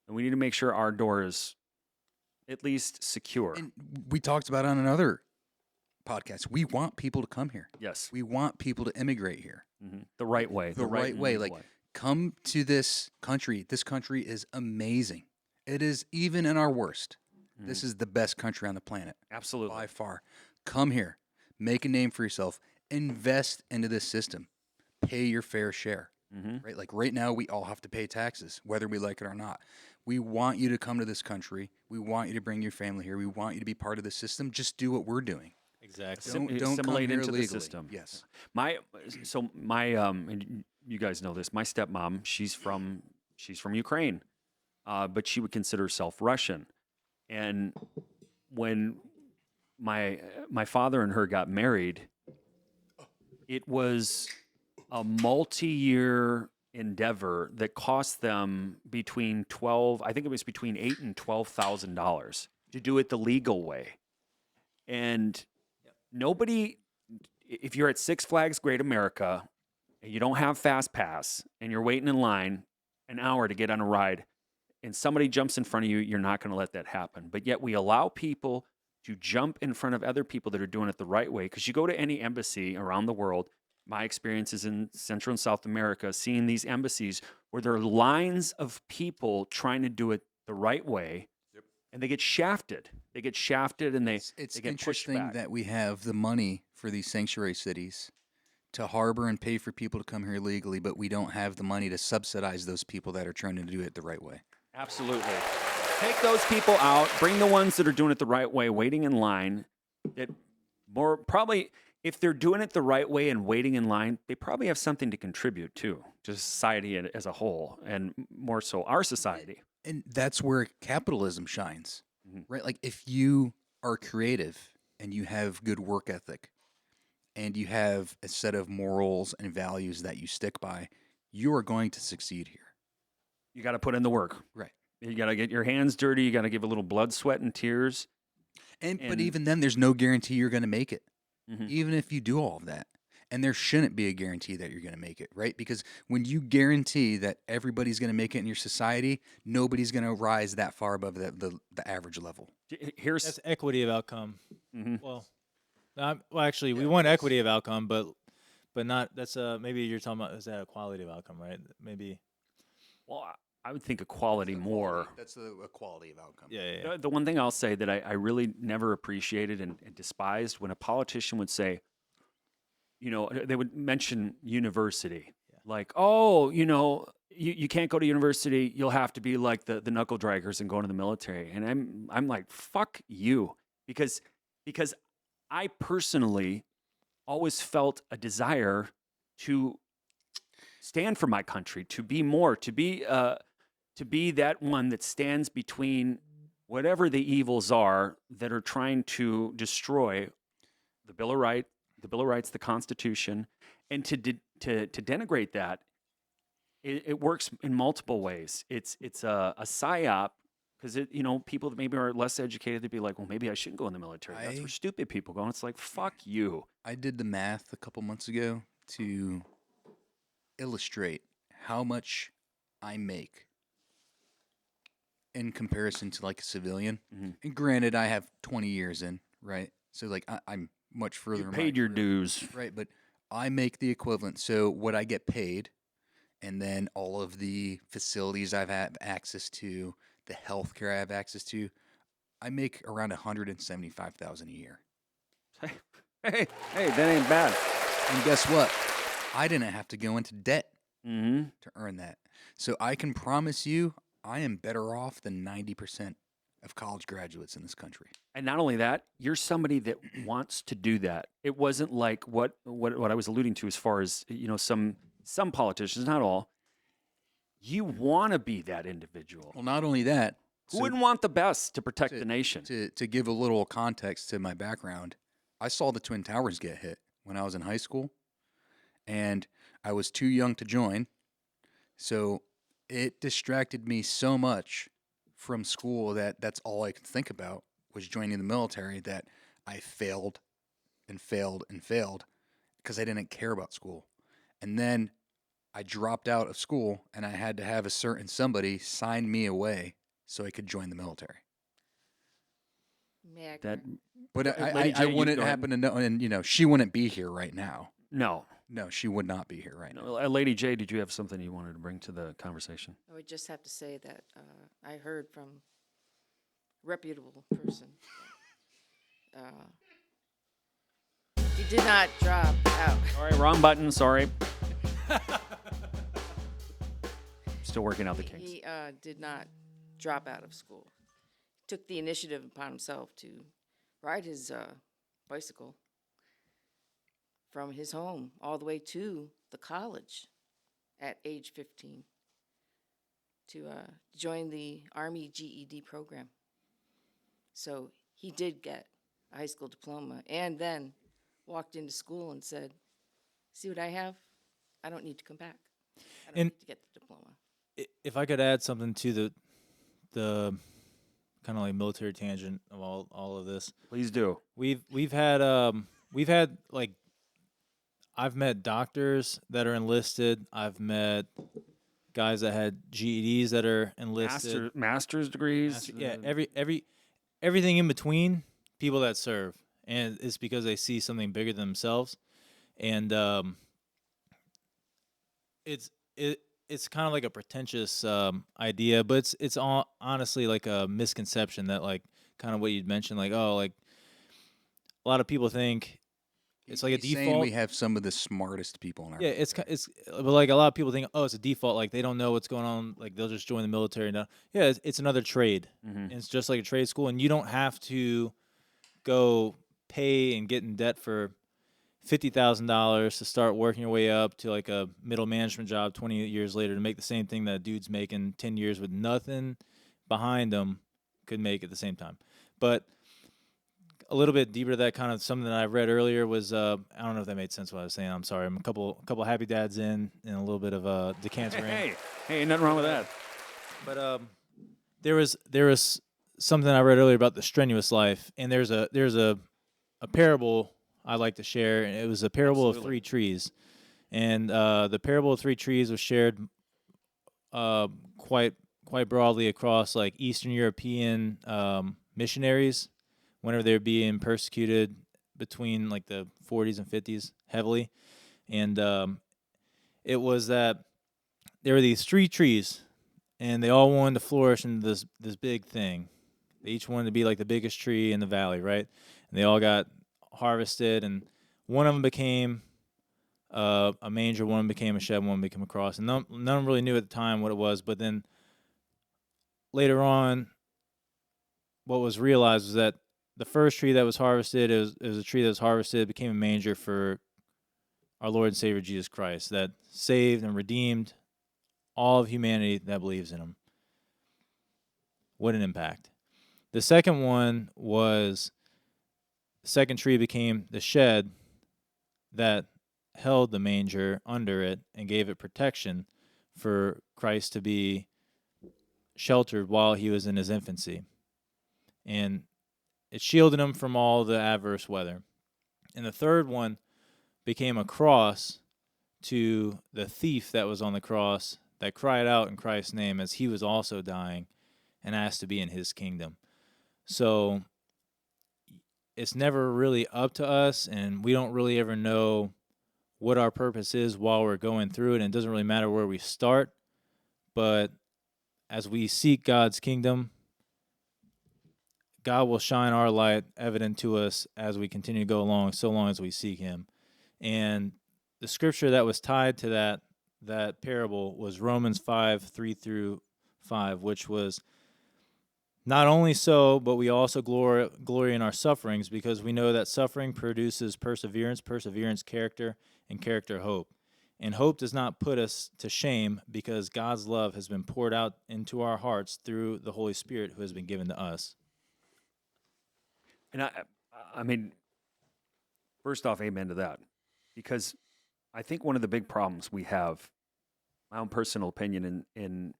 Speaker 4: and we need to make sure our door is at least secure.
Speaker 5: And we talked about it on another podcast. We want people to come here.
Speaker 4: Yes.
Speaker 5: We want people to immigrate here.
Speaker 4: Mm-hmm. The right way.
Speaker 5: The right way. Like, come to this country. This country is amazing. It is, even in our worst, this is the best country on the planet.
Speaker 4: Absolutely.
Speaker 5: By far. Come here. Make a name for yourself. Invest into this system. Pay your fair share.
Speaker 4: Mm-hmm.
Speaker 5: Right? Like right now, we all have to pay taxes, whether we like it or not. We want you to come to this country. We want you to bring your family here. We want you to be part of the system. Just do what we're doing.
Speaker 7: Exactly.
Speaker 5: Don't
Speaker 4: assimilate
Speaker 5: come here
Speaker 4: into the
Speaker 5: illegally.
Speaker 4: system.
Speaker 5: Yes.
Speaker 4: My and you guys know this. My stepmom, she's from Ukraine, but she would consider herself Russian. And when my father and her got married, it was a multi-year endeavor that cost them between between $8,000 and $12,000 to do it the legal way. And nobody, if you're at Six Flags Great America and you don't have Fast Pass and you're waiting in line an hour to get on a ride and somebody jumps in front of you, you're not going to let that happen. But yet we allow people to jump in front of other people that are doing it the right way. Because you go to any embassy around the world, my experience is in Central and South America, seeing these embassies where there are lines of people trying to do it the right way, and they get shafted. They get shafted, and
Speaker 5: It's
Speaker 4: they get pushed
Speaker 5: interesting
Speaker 4: back.
Speaker 5: that we have the money for these sanctuary cities to harbor and pay for people to come here legally, but we don't have the money to subsidize those people that are trying to do it the right way.
Speaker 4: Absolutely. Take those people out. Bring the ones that are doing it the right way, waiting in line. That more probably, if they're doing it the right way and waiting in line, they probably have something to contribute to society as a whole, and more so our society.
Speaker 5: And that's where capitalism shines, right? Like if you are creative and you have good work ethic and you have a set of morals and values that you stick by, you are going to succeed here.
Speaker 4: You got to put in the work.
Speaker 5: Right.
Speaker 4: You got to get your hands dirty. You got to give a little blood, sweat, and tears.
Speaker 5: But even then, there's no guarantee you're going to make it, even if you do all of that. And there shouldn't be a guarantee that you're going to make it, right? Because when you guarantee that everybody's going to make it in your society, nobody's going to rise that far above the average level.
Speaker 7: That's equity of outcome. Well, actually, we want equity of outcome, but not. That's maybe you're talking about, is that a quality of outcome, right? Maybe.
Speaker 4: Well, I would think equality more.
Speaker 5: That's a quality of outcome.
Speaker 7: Yeah.
Speaker 4: The one thing I'll say that I really never appreciated and despised when a politician would say, they would mention university. Like, oh, you can't go to university. You'll have to be like the knuckle draggers and go into the military. And I'm like, fuck you. Because I personally always felt a desire to stand for my country, to be more, to be that one that stands between whatever the evils are that are trying to destroy the Bill of Rights, the Constitution, and to denigrate that. It works in multiple ways. It's a psyop, because people that maybe are less educated, they'd be like, well, maybe I shouldn't go in the military. That's where stupid people go. And it's like, fuck you.
Speaker 5: I did the math a couple months ago to illustrate how much I make in comparison to like a civilian. And granted, I have 20 years in, right? So like I'm much further.
Speaker 4: You paid your dues.
Speaker 5: Right, but I make the equivalent. So what I get paid, and then all of the facilities I've had access to, the healthcare I have access to, I make around $175,000 a year.
Speaker 4: Hey, that ain't bad.
Speaker 5: And guess what? I didn't have to go into debt to earn that. So I can promise you, I am better off than 90% of college graduates in this country.
Speaker 4: And not only that, you're somebody that wants to do that. It wasn't like what I was alluding to as far as, some politicians, not all. You want to be that individual.
Speaker 5: Well, not only that.
Speaker 4: Who wouldn't want the best to protect the nation?
Speaker 5: To give a little context to my background, I saw the Twin Towers get hit when I was in high school, and I was too young to join. So it distracted me so much from school that's all I could think about was joining the military, that I failed and failed and failed because I didn't care about school. And then I dropped out of school, and I had to have a certain somebody sign me away so I could join the military. But I wouldn't happen to know, and she wouldn't be here right now.
Speaker 4: No,
Speaker 5: she would not be here right now.
Speaker 4: Lady J, did you have something you wanted to bring to the conversation?
Speaker 10: I would just have to say that I heard from a reputable person. He did not drop out.
Speaker 4: Sorry, wrong button. Sorry. Still working out the kinks.
Speaker 10: He did not drop out of school. Took the initiative upon himself to ride his bicycle from his home all the way to the college at age 15 to join the Army GED program. So he did get a high school diploma, and then walked into school and said, see what I have? I don't need to come back. I don't need to get the diploma.
Speaker 7: If I could add something to the kind of like military tangent of all of this.
Speaker 4: Please do.
Speaker 7: We've had like, I've met doctors that are enlisted. I've met guys that had GEDs that are enlisted.
Speaker 4: Master's degrees.
Speaker 7: Everything in between, people that serve. And it's because they see something bigger than themselves. And it's kind of like a pretentious idea, but it's honestly like a misconception that, like, kind of what you'd mentioned, like, oh, like a lot of people think It's like a
Speaker 5: He's saying
Speaker 7: default.
Speaker 5: we have some of the smartest people in our
Speaker 7: Yeah, it's but like a lot of people think, oh, it's a default. Like they don't know what's going on. Like they'll just join the military now. Yeah, it's another trade. And it's just like a trade school, and you don't have to go pay and get in debt for $50,000 to start working your way up to like a middle management job 20 years later to make the same thing that a dude's making 10 years with nothing behind them could make at the same time. But a little bit deeper to that, kind of something that I read earlier was I don't know if that made sense what I was saying. I'm sorry. I'm a couple happy dads in and a little bit of the cancer in.
Speaker 4: Hey, nothing wrong with that.
Speaker 7: But there was something I read earlier about the strenuous life, and there's a parable I like to share, and it was a parable of three trees, and the parable of three trees was shared quite broadly across like Eastern European missionaries whenever they were being persecuted between like the 40s and 50s heavily, and it was that there were these three trees, and they all wanted to flourish into this big thing. They each wanted to be like the biggest tree in the valley, right? And they all got harvested, and one of them became a manger, one became a shed, one became a cross, and none of them really knew at the time what it was. But then later on, what was realized was that the first tree that was harvested is a tree that was harvested, became a manger for our Lord and Savior Jesus Christ, that saved and redeemed all of humanity that believes in him. What an impact. The second one was, the second tree became the shed that held the manger under it and gave it protection for Christ to be sheltered while he was in his infancy. And it shielded him from all the adverse weather. And the third one became a cross to the thief that was on the cross that cried out in Christ's name as he was also dying and asked to be in his kingdom. So it's never really up to us, and we don't really ever know what our purpose is while we're going through it, and it doesn't really matter where we start. But as we seek God's kingdom, God will shine our light evident to us as we continue to go along, so long as we seek him. And the scripture that was tied to that parable was Romans 5:3-5, which was, not only so, but we also glory in our sufferings, because we know that suffering produces perseverance, perseverance character, and character hope. And hope does not put us to shame, because God's love has been poured out into our hearts through the Holy Spirit who has been given to us.
Speaker 4: And I mean, first off, amen to that, because I think one of the big problems we have, my own personal opinion, in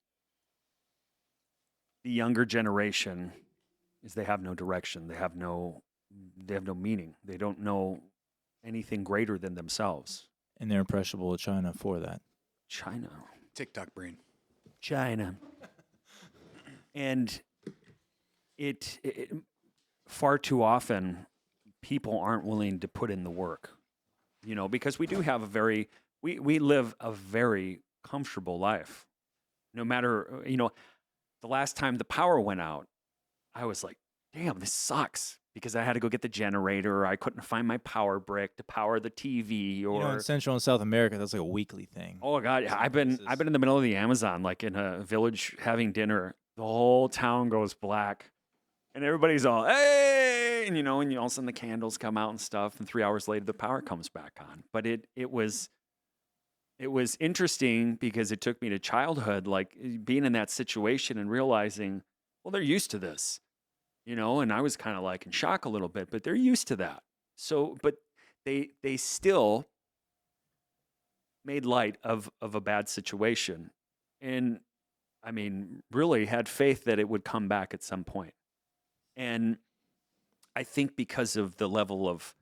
Speaker 4: the younger generation, is they have no direction. They have no meaning. They don't know anything greater than themselves.
Speaker 7: And they're impressionable to China for that.
Speaker 4: China.
Speaker 5: TikTok brain.
Speaker 4: China. And it far too often, people aren't willing to put in the work, because we do have we live a very comfortable life. No matter, the last time the power went out, I was like, damn, this sucks, because I had to go get the generator, or I couldn't find my power brick to power the TV, or
Speaker 7: in Central and South America, that's like a weekly thing.
Speaker 4: Oh God, I've been in the middle of the Amazon, like in a village having dinner. The whole town goes black, and everybody's all, hey, and all of a sudden the candles come out and stuff, and 3 hours later the power comes back on. But it was interesting, because it took me to childhood, like being in that situation and realizing, well, they're used to this, and I was kind of like in shock a little bit, but they're used to that. So, but they still made light of a bad situation, and I mean, really had faith that it would come back at some point. And I think because of the level of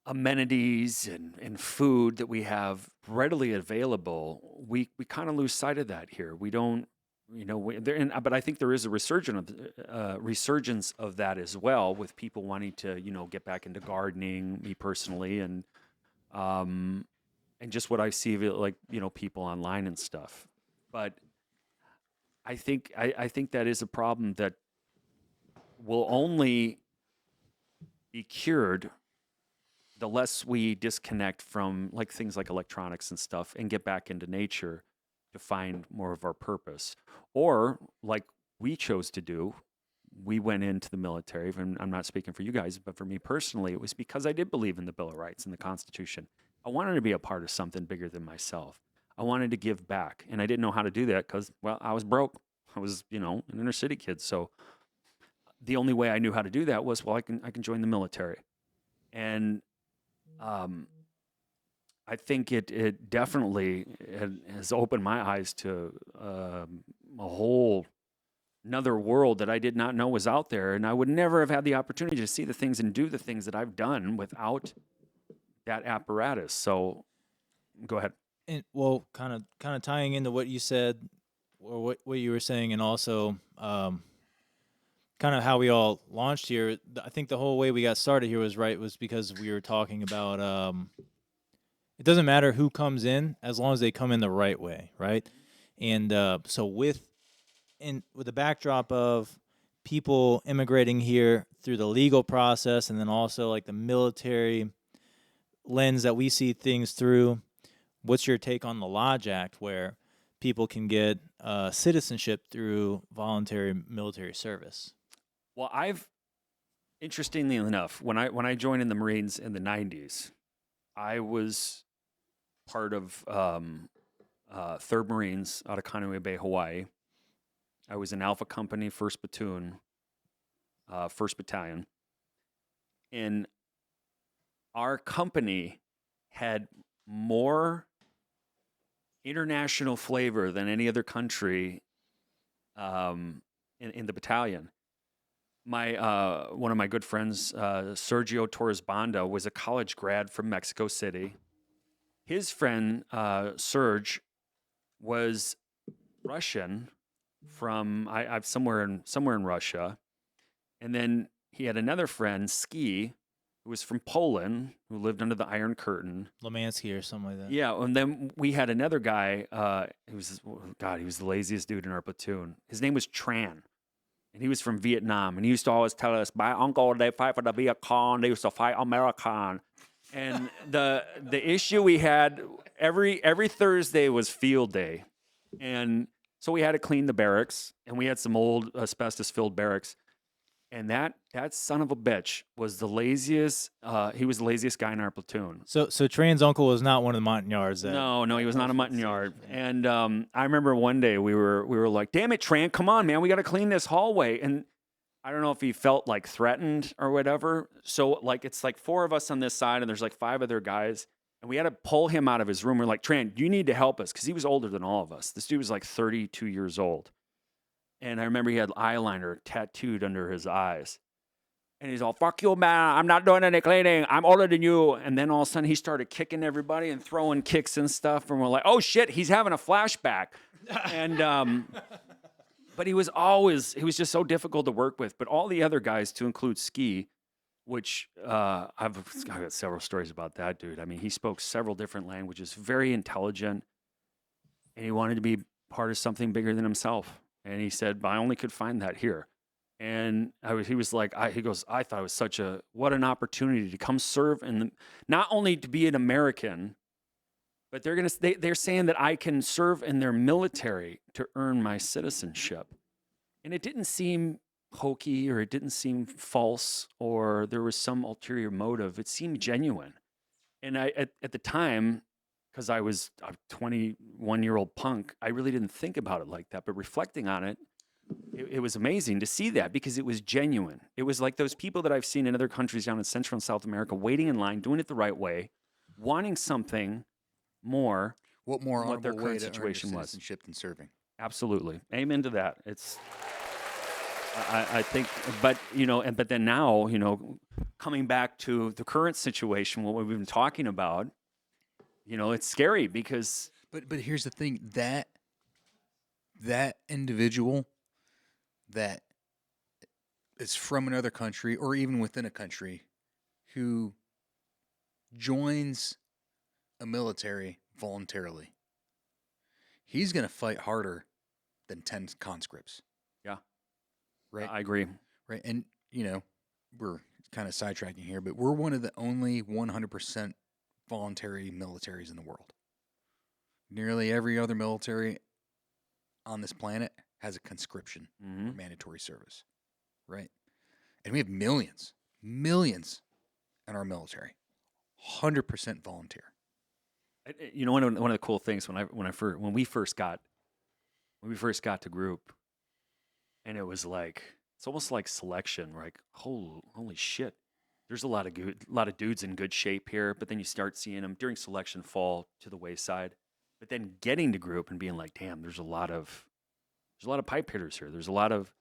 Speaker 4: amenities and food that we have readily available, we kind of lose sight of that here. We don't, but I think there is a resurgence of that as well, with people wanting to, get back into gardening, me personally, and just what I see of it, like, people online and stuff. But I think that is a problem that will only be cured the less we disconnect from like things like electronics and stuff and get back into nature to find more of our purpose. Or like we chose to do, we went into the military, and I'm not speaking for you guys, but for me personally, it was because I did believe in the Bill of Rights and the Constitution. I wanted to be a part of something bigger than myself. I wanted to give back, and I didn't know how to do that because, well, I was broke. I was, an inner city kid. So the only way I knew how to do that was, well, I can join the military. And I think it definitely has opened my eyes to a whole another world that I did not know was out there. And I would never have had the opportunity to see the things and do the things that I've done without that apparatus. So go ahead.
Speaker 7: And well, kind of tying into what you said, or what you were saying, and also kind of how we all launched here. I think the whole way we got started here was because we were talking about it doesn't matter who comes in as long as they come in the right way, right? And so with the backdrop of people immigrating here through the legal process, and then also like the military lens that we see things through, what's your take on the Lodge Act, where people can get citizenship through voluntary military service?
Speaker 4: Well, interestingly enough, when I joined in the Marines in the 90s, I was part of 3rd Marines out of Kaneohe Bay, Hawaii. I was in Alpha Company, 1st Platoon, 1st Battalion. And our company had more international flavor than any other country in the battalion. One of my good friends, Sergio Torres Banda, was a college grad from Mexico City. His friend, Serge, was Russian from somewhere in Russia. And then he had another friend, Ski, who was from Poland, who lived under the Iron Curtain.
Speaker 7: Lemansky or something like that.
Speaker 4: Yeah, and then we had another guy, he was the laziest dude in our platoon. His name was Tran, and he was from Vietnam. And he used to always tell us, my uncle, they fight for the Viet Cong, they used to fight American. And the issue we had, every Thursday was field day. And so we had to clean the barracks, and we had some old asbestos-filled barracks. And that son of a bitch was the laziest. He was the laziest guy in our platoon.
Speaker 7: So Tran's uncle was not one of the Montagnards.
Speaker 4: No, he was not a Montagnard. And I remember one day we were like, "Damn it, Tran, come on, man, we got to clean this hallway." And I don't know if he felt like threatened or whatever. So like it's like 4 of us on this side, and there's like 5 other guys, and we had to pull him out of his room. We're like, "Tran, you need to help us," because he was older than all of us. This dude was like 32 years old. And I remember he had eyeliner tattooed under his eyes. And he's all, "Fuck you, man. I'm not doing any cleaning. I'm older than you." And then all of a sudden he started kicking everybody and throwing kicks and stuff. And we're like, "Oh, shit, he's having a flashback." And but he was just so difficult to work with. But all the other guys, to include Ski, which I've got several stories about that dude. I mean, he spoke several different languages, very intelligent. And he wanted to be part of something bigger than himself. And he said, "I only could find that here." And he was like, he goes, "I thought it was what an opportunity to come serve, and not only to be an American, but they're saying that I can serve in their military to earn my citizenship." And it didn't seem hokey, or it didn't seem false, or there was some ulterior motive. It seemed genuine. And at the time, because I was a 21-year-old punk, I really didn't think about it like that. But reflecting on it, it was amazing to see that, because it was genuine. It was like those people that I've seen in other countries down in Central and South America, waiting in line, doing it the right way, wanting something more.
Speaker 5: What more
Speaker 4: what their
Speaker 5: honorable way
Speaker 4: current
Speaker 5: to earn
Speaker 4: situation
Speaker 5: your
Speaker 4: was.
Speaker 5: citizenship than serving?
Speaker 4: Absolutely. Amen to that. I think, but then now, coming back to the current situation, what we've been talking about, it's scary because.
Speaker 5: But here's the thing, that individual that is from another country, or even within a country, who joins a military voluntarily, he's going to fight harder than 10 conscripts.
Speaker 4: Yeah.
Speaker 5: Right.
Speaker 4: I agree.
Speaker 5: Right. And, we're kind of sidetracking here, but we're one of the only 100% voluntary militaries in the world. Nearly every other military on this planet has a conscription or mandatory service, right? And we have millions in our military, 100% volunteer.
Speaker 4: You know, one of the cool things when we first got to group, and it was like it's almost like selection, like holy shit. There's a lot of dudes in good shape here, but then you start seeing them during selection fall to the wayside. But then getting to group and being like, damn, there's a lot of pipe hitters here. There's a lot of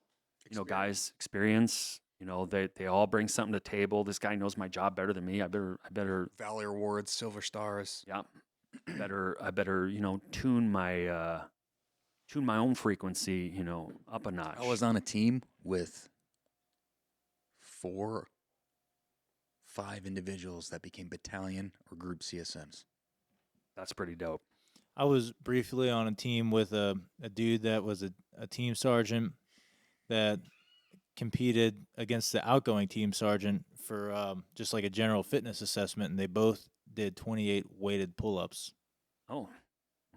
Speaker 4: guys experience. You know, they all bring something to the table. This guy knows my job better than me. I better
Speaker 5: Valley Awards, Silver Stars.
Speaker 4: Yeah. I better, tune my own frequency, up a notch.
Speaker 5: I was on a team with 4, 5 individuals that became battalion or group CSMs.
Speaker 4: That's pretty dope.
Speaker 7: I was briefly on a team with a dude that was a team sergeant that competed against the outgoing team sergeant for just like a general fitness assessment, and they both did 28 weighted pull-ups.
Speaker 4: Oh,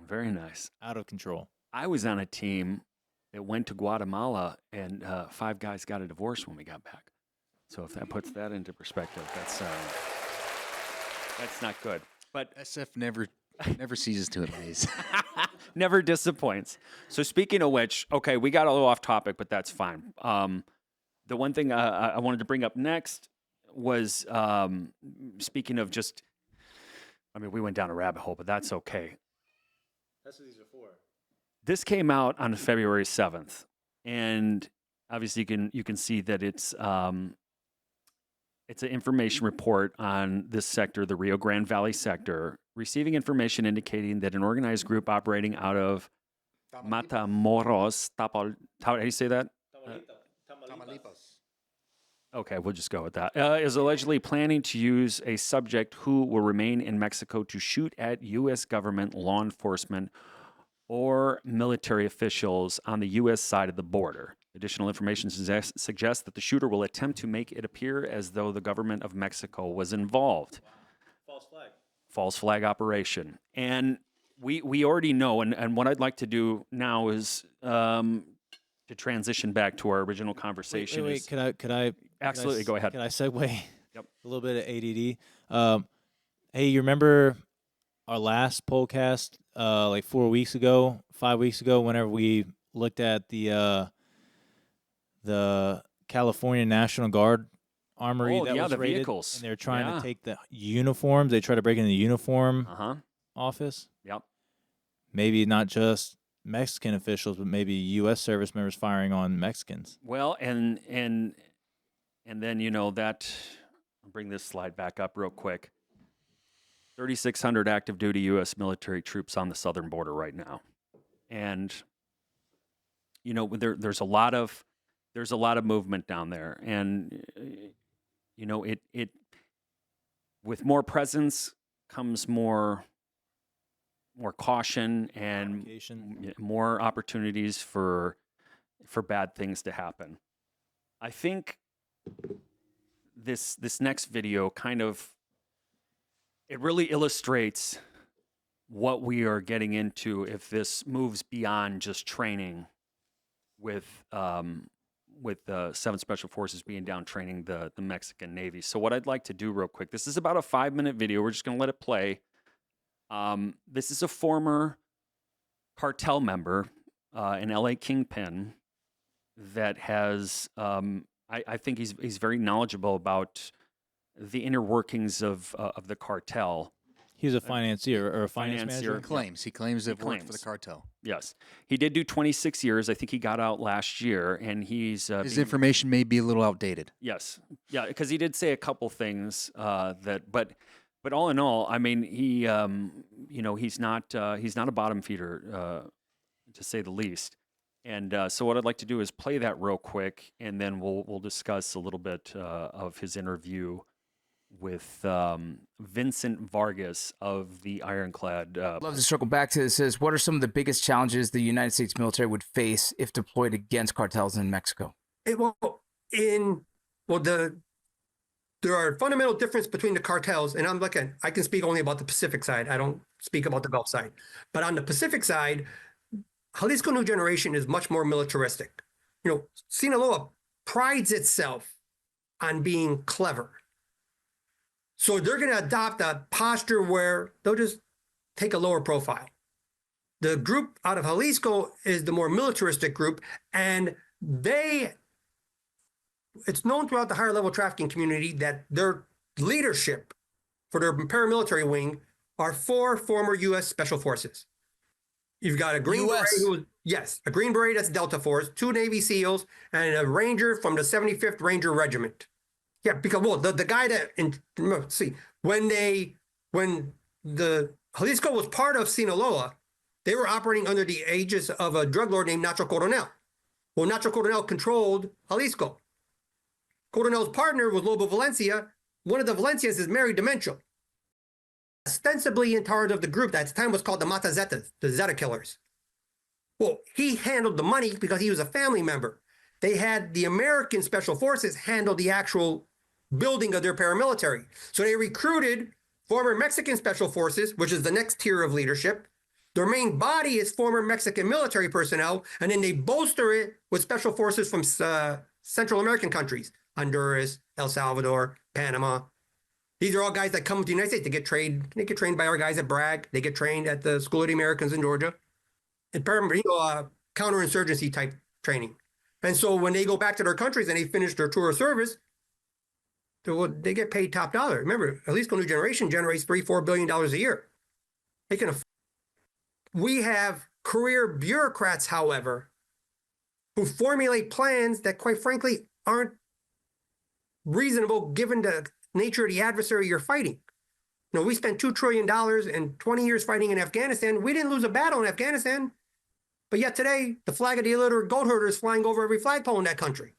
Speaker 4: very nice.
Speaker 7: Out of control.
Speaker 4: I was on a team that went to Guatemala, and 5 guys got a divorce when we got back. So if that puts that into perspective, that's not good. But
Speaker 5: SF never ceases to amaze.
Speaker 4: Never disappoints. So speaking of which, okay, we got a little off topic, but that's fine. The one thing I wanted to bring up next was speaking of just, we went down a rabbit hole, but that's okay.
Speaker 7: That's what these are for.
Speaker 4: This came out on February 7th, and obviously you can see that it's an information report on this sector, the Rio Grande Valley sector, receiving information indicating that an organized group operating out of Matamoros, how do you say that?
Speaker 5: Tamaulipas.
Speaker 4: Okay, we'll just go with that. Is allegedly planning to use a subject who will remain in Mexico to shoot at U.S. government, law enforcement, or military officials on the U.S. side of the border. Additional information suggests that the shooter will attempt to make it appear as though the government of Mexico was involved.
Speaker 7: False flag.
Speaker 4: False flag operation. And we already know, and what I'd like to do now is to transition back to our original conversation.
Speaker 7: Wait, could I
Speaker 4: Absolutely, go ahead.
Speaker 7: Can I segue?
Speaker 4: Yep.
Speaker 7: A little bit of ADD. Hey, you remember our last POLCAST, like 5 weeks ago, whenever we looked at the California National Guard armory that was
Speaker 4: the
Speaker 7: raided,
Speaker 4: vehicles.
Speaker 7: and they're trying to take the uniforms. They try to break into the uniform office.
Speaker 4: Yep.
Speaker 7: Maybe not just Mexican officials, but maybe U.S. service members firing on Mexicans.
Speaker 4: Well, and then that. I'll bring this slide back up real quick. 3,600 active duty U.S. military troops on the southern border right now, and there's a lot of movement down there, and it with more presence comes more caution and more opportunities for bad things to happen. I think this next video it really illustrates what we are getting into if this moves beyond just training with the 7th Special Forces being down training the Mexican Navy. So what I'd like to do real quick, this is about a 5-minute video. We're just going to let it play. This is a former cartel member, an LA kingpin, that has, I think he's very knowledgeable about the inner workings of the cartel.
Speaker 7: He's a financier or a finance manager.
Speaker 5: He claims it worked for the cartel.
Speaker 4: Yes, he did do 26 years. I think he got out last year, and he's
Speaker 5: his information may be a little outdated.
Speaker 4: Yes, yeah, because he did say a couple things but all in all, he he's not a bottom feeder to say the least. And so what I'd like to do is play that real quick, and then we'll discuss a little bit of his interview with Vincent Vargas of the Ironclad.
Speaker 11: I'd love to circle back to this. What are some of the biggest challenges the United States military would face if deployed against cartels in Mexico?
Speaker 12: The there are fundamental difference between the cartels, and I can speak only about the Pacific side. I don't speak about the Gulf side. But on the Pacific side, Jalisco New Generation is much more militaristic. Sinaloa prides itself on being clever. So they're going to adopt a posture where they'll just take a lower profile. The group out of Jalisco is the more militaristic group, and it's known throughout the higher level trafficking community that their leadership for their paramilitary wing are 4 former U.S. Special Forces. You've got a Green Beret, a Green Beret, that's Delta Force, 2 Navy SEALs, and a Ranger from the 75th Ranger Regiment. Yeah, because the guy that when the Jalisco was part of Sinaloa, they were operating under the aegis of a drug lord named Nacho Coronel. Well, Nacho Coronel controlled Jalisco. Coronel's partner was Lobo Valencia. One of the Valencias is married to Mencho. Ostensibly in charge of the group that at the time was called the Mata Zetas, the Zeta Killers. Well, he handled the money because he was a family member. They had the American Special Forces handle the actual building of their paramilitary. So they recruited former Mexican Special Forces, which is the next tier of leadership. Their main body is former Mexican military personnel, and then they bolster it with Special Forces from Central American countries, Honduras, El Salvador, Panama. These are all guys that come to the United States. They get trained by our guys at Bragg. They get trained at the School of the Americans in Georgia. And counterinsurgency type training. And so when they go back to their countries and they finish their tour of service, they get paid top dollar. Remember, Jalisco New Generation generates $3-4 billion a year. We have career bureaucrats, however, who formulate plans that, quite frankly, aren't reasonable given the nature of the adversary you're fighting. We spent $2 trillion and 20 years fighting in Afghanistan. We didn't lose a battle in Afghanistan. But yet today, the flag of the illiterate goat herder is flying over every flagpole in that country.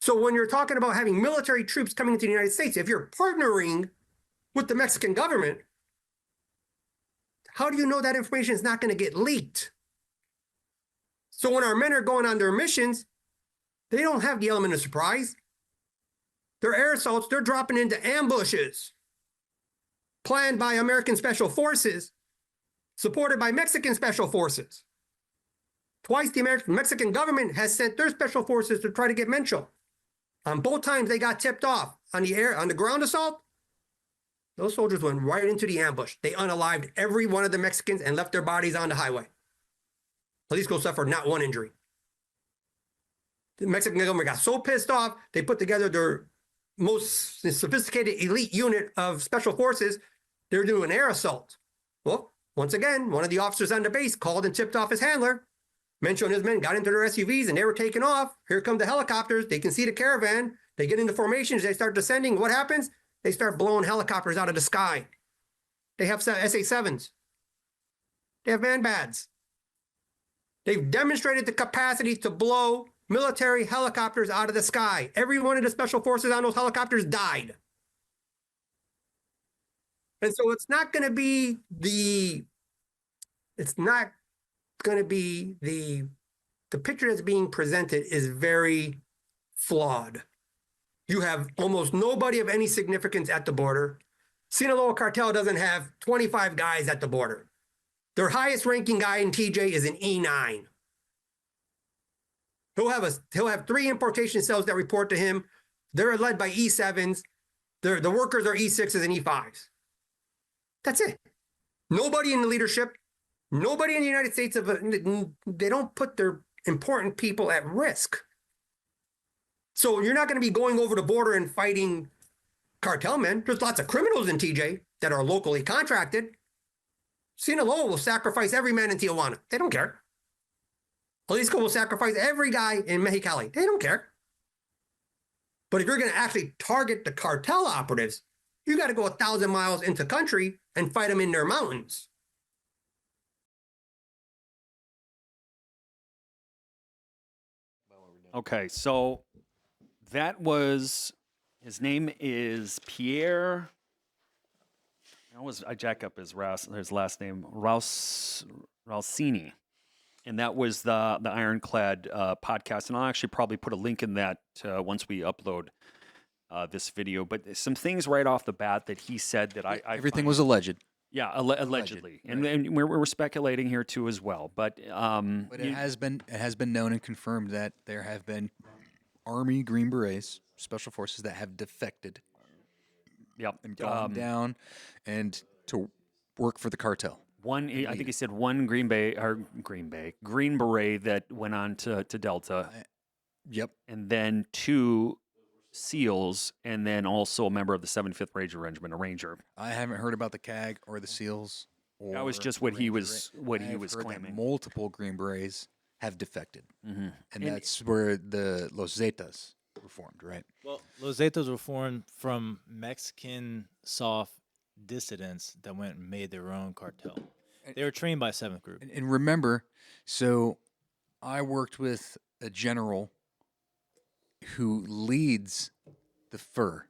Speaker 12: So when you're talking about having military troops coming into the United States, if you're partnering with the Mexican government, how do you know that information is not going to get leaked? So when our men are going on their missions, they don't have the element of surprise. Their air assaults, they're dropping into ambushes planned by American Special Forces, supported by Mexican Special Forces. Twice the Mexican government has sent their special forces to try to get Mencho. On both times they got tipped off. On the ground assault, those soldiers went right into the ambush. They unalived every one of the Mexicans and left their bodies on the highway. Jalisco suffered not one injury. The Mexican government got so pissed off, they put together their most sophisticated elite unit of special forces. They're doing air assault. Well, once again, one of the officers on the base called and tipped off his handler. Mencho and his men got into their SUVs and they were taking off. Here come the helicopters. They can see the caravan. They get into formations. They start descending. What happens? They start blowing helicopters out of the sky. They have SA-7s. They have man-bads. They've demonstrated the capacity to blow military helicopters out of the sky. Every one of the special forces on those helicopters died. And so it's not going to be the picture that's being presented is very flawed. You have almost nobody of any significance at the border. Sinaloa cartel doesn't have 25 guys at the border. Their highest ranking guy in TJ is an E9. He'll have 3 importation cells that report to him. They're led by E7s. The workers are E6s and E5s. That's it. Nobody in the leadership, nobody in the United States, they don't put their important people at risk. So you're not going to be going over the border and fighting cartel men. There's lots of criminals in TJ that are locally contracted. Sinaloa will sacrifice every man in Tijuana. They don't care. Jalisco will sacrifice every guy in Mexicali. They don't care. But if you're going to actually target the cartel operatives, you got to go 1,000 miles into country and fight them in their mountains.
Speaker 4: Okay, so that was, his name is Pierre, I jack up his last name, Rousini. And that was the Ironclad podcast. And I'll actually probably put a link in that once we upload this video, but some things right off the bat that he said that I
Speaker 13: Everything
Speaker 4: find-
Speaker 13: was alleged.
Speaker 4: Yeah, allegedly, and we're speculating here too as well. But
Speaker 13: it has been known and confirmed that there have been Army Green Berets, Special Forces that have defected.
Speaker 4: Yep,
Speaker 13: and gone down and to work for the cartel.
Speaker 4: I think he said one Green Beret that went on to Delta.
Speaker 13: Yep,
Speaker 4: and then 2 SEALs, and then also a member of the 75th Ranger Regiment, a Ranger.
Speaker 13: I haven't heard about the CAG or the SEALs.
Speaker 4: That was just what he was claiming.
Speaker 13: Multiple Green Berets have defected,
Speaker 4: Mm-hmm.
Speaker 13: and that's where the Los Zetas were formed, right?
Speaker 7: Well, Los Zetas were formed from Mexican soft dissidents that went and made their own cartel. They were trained by 7th Group.
Speaker 13: And remember, so I worked with a general who leads the FER.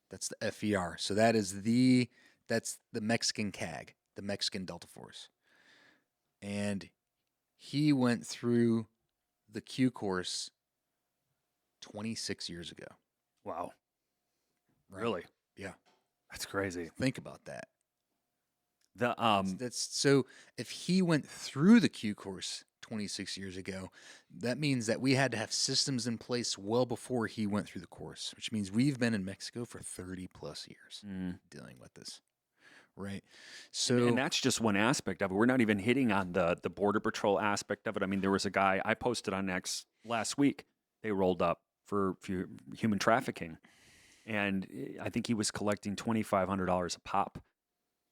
Speaker 13: That's the FER. So that's the Mexican CAG, the Mexican Delta Force. And he went through the Q course 26 years ago.
Speaker 4: Wow.
Speaker 13: Right?
Speaker 4: Really?
Speaker 13: Yeah.
Speaker 4: That's crazy.
Speaker 13: Think about that.
Speaker 4: That's
Speaker 13: so if he went through the Q course 26 years ago, that means that we had to have systems in place well before he went through the course, which means we've been in Mexico for 30 plus years dealing with this. Right. So
Speaker 4: and that's just one aspect of it. We're not even hitting on the Border Patrol aspect of it. I mean, there was a guy I posted on X last week. They rolled up for human trafficking, and I think he was collecting $2,500 a pop.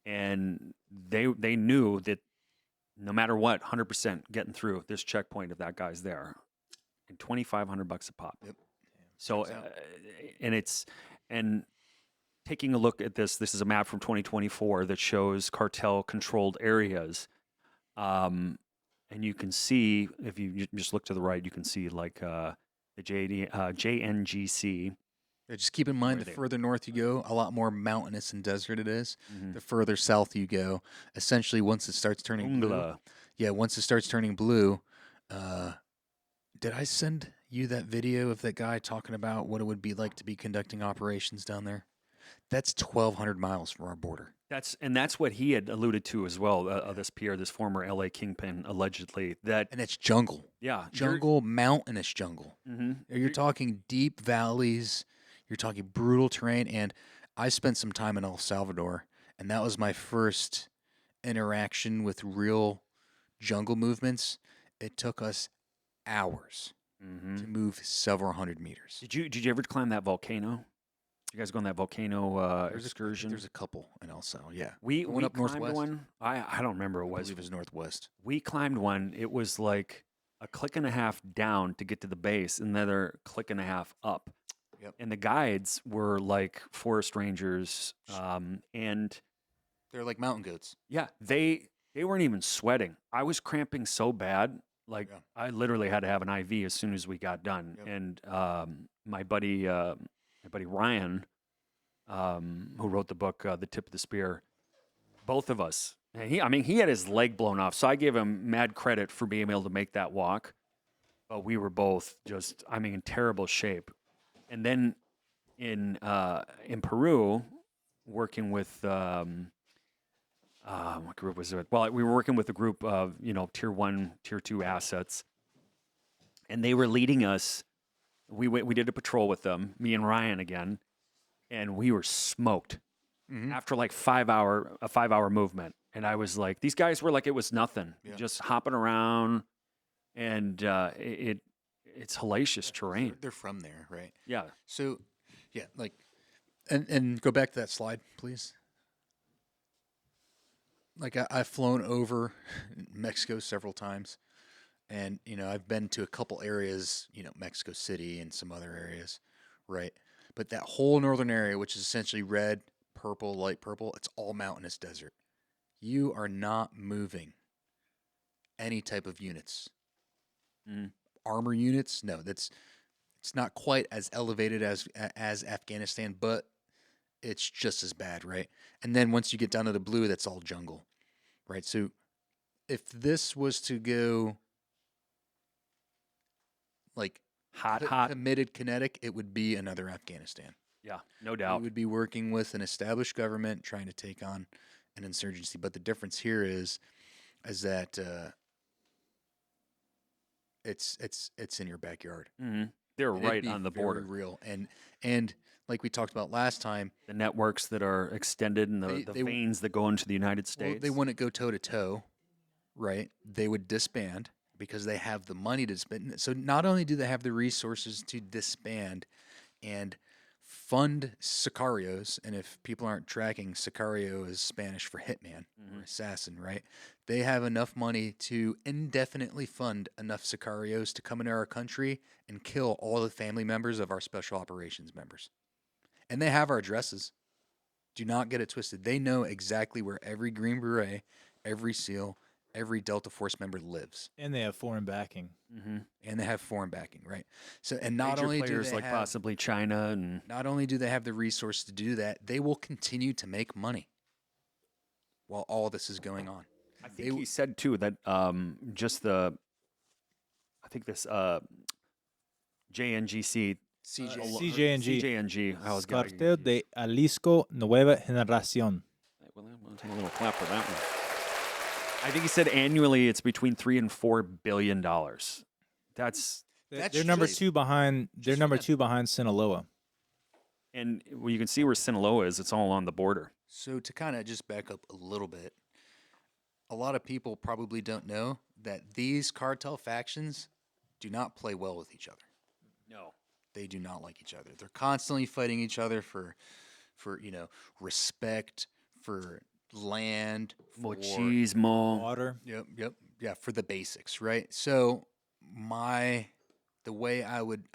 Speaker 4: And they knew that no matter what, 100% getting through this checkpoint if that guy's there, and $2,500 a pop.
Speaker 13: Yep.
Speaker 4: So, and taking a look at this is a map from 2024 that shows cartel-controlled areas, and you can see if you just look to the right, you can see like the JNGC.
Speaker 13: Yeah, just keep in mind,
Speaker 4: Where
Speaker 13: the
Speaker 4: they-
Speaker 13: further north you go, a lot more mountainous and desert it is.
Speaker 4: Mhm.
Speaker 13: The further south you go, essentially once it starts turning blue.
Speaker 4: Ungla.
Speaker 13: Yeah, once it starts turning blue, did I send you that video of that guy talking about what it would be like to be conducting operations down there? That's 1,200 miles from our border.
Speaker 4: That's what he had alluded to as well. This Pierre, this former LA kingpin, allegedly that,
Speaker 13: And it's jungle.
Speaker 4: yeah,
Speaker 13: Jungle, mountainous jungle.
Speaker 4: Mm-hmm.
Speaker 13: You're talking deep valleys. You're talking brutal terrain. And I spent some time in El Salvador, and that was my first interaction with real jungle movements. It took us hours to move several hundred meters.
Speaker 4: Did you ever climb that volcano? Did you guys go on that volcano excursion?
Speaker 13: There's a couple in El Sal, yeah.
Speaker 4: We
Speaker 13: Going up
Speaker 4: climbed
Speaker 13: northwest?
Speaker 4: one. I don't remember what
Speaker 13: I
Speaker 4: it was.
Speaker 13: believe it was northwest.
Speaker 4: We climbed one. It was like a click and a half down to get to the base, and another click and a half up.
Speaker 13: Yep.
Speaker 4: And the guides were like forest rangers, and
Speaker 13: They're like mountain goats.
Speaker 4: yeah, they weren't even sweating. I was cramping so bad, like
Speaker 13: Yeah.
Speaker 4: I literally had to have an IV as soon as we got done.
Speaker 13: Yep.
Speaker 4: And my buddy Ryan, who wrote the book The Tip of the Spear, both of us. And he had his leg blown off, so I gave him mad credit for being able to make that walk. But we were both just, in terrible shape. And then in Peru, working with what group was it? Well, we were working with a group of tier 1, tier 2 assets, and they were leading us. We did a patrol with them, me and Ryan again, and we were smoked after like a 5-hour movement. And I was like, these guys were like, it was nothing, just hopping around, and it's hellacious terrain.
Speaker 13: They're from there, right?
Speaker 4: Yeah.
Speaker 13: So, yeah, like, and go back to that slide, please. Like, I've flown over Mexico several times, and, I've been to a couple areas, Mexico City and some other areas, right? But that whole northern area, which is essentially red, purple, light purple, it's all mountainous desert. You are not moving any type of units. Armor units, no, it's not quite as elevated as Afghanistan, but it's just as bad, right? And then once you get down to the blue, that's all jungle, right? So if this was to go like
Speaker 4: hot,
Speaker 13: committed kinetic, it would be another Afghanistan.
Speaker 4: Yeah, no doubt.
Speaker 13: We would be working with an established government trying to take on an insurgency. But the difference here is that it's in your backyard.
Speaker 4: Mm-hmm. They're
Speaker 13: And
Speaker 4: right on the border.
Speaker 13: Very real. And like we talked about last time,
Speaker 4: the networks that are extended and the veins that go into the United States.
Speaker 13: Well, they wouldn't go toe to toe, right? They would disband because they have the money to disband. So not only do they have the resources to disband and fund sicarios, and if people aren't tracking, sicario is Spanish for hitman or assassin, right? They have enough money to indefinitely fund enough sicarios to come into our country and kill all the family members of our special operations members. And they have our addresses. Do not get it twisted. They know exactly where every Green Beret, every SEAL, every Delta Force member lives.
Speaker 7: And they have foreign backing.
Speaker 4: Mm-hmm.
Speaker 13: And they have foreign backing, right? So, and not
Speaker 4: Major
Speaker 13: only
Speaker 4: players
Speaker 13: do they
Speaker 4: like
Speaker 13: have,
Speaker 4: possibly China, and
Speaker 13: not only do they have the resources to do that, they will continue to make money while all this is going on.
Speaker 4: I think he said too that just the, I think this JNGC.
Speaker 7: CJNG.
Speaker 4: I was
Speaker 7: Cartel de Jalisco Nueva Generación.
Speaker 4: Well, we'll take a little clap for that one. I think he said annually it's between $3 and $4 billion.
Speaker 7: They're number two behind. They're number two behind Sinaloa.
Speaker 4: And well, you can see where Sinaloa is. It's all on the border.
Speaker 13: So to kind of just back up a little bit, a lot of people probably don't know that these cartel factions do not play well with each other.
Speaker 4: No.
Speaker 13: They do not like each other. They're constantly fighting each other for respect, for land, for
Speaker 4: machismo,
Speaker 7: water.
Speaker 13: Yep. Yeah, for the basics, right? So the way I would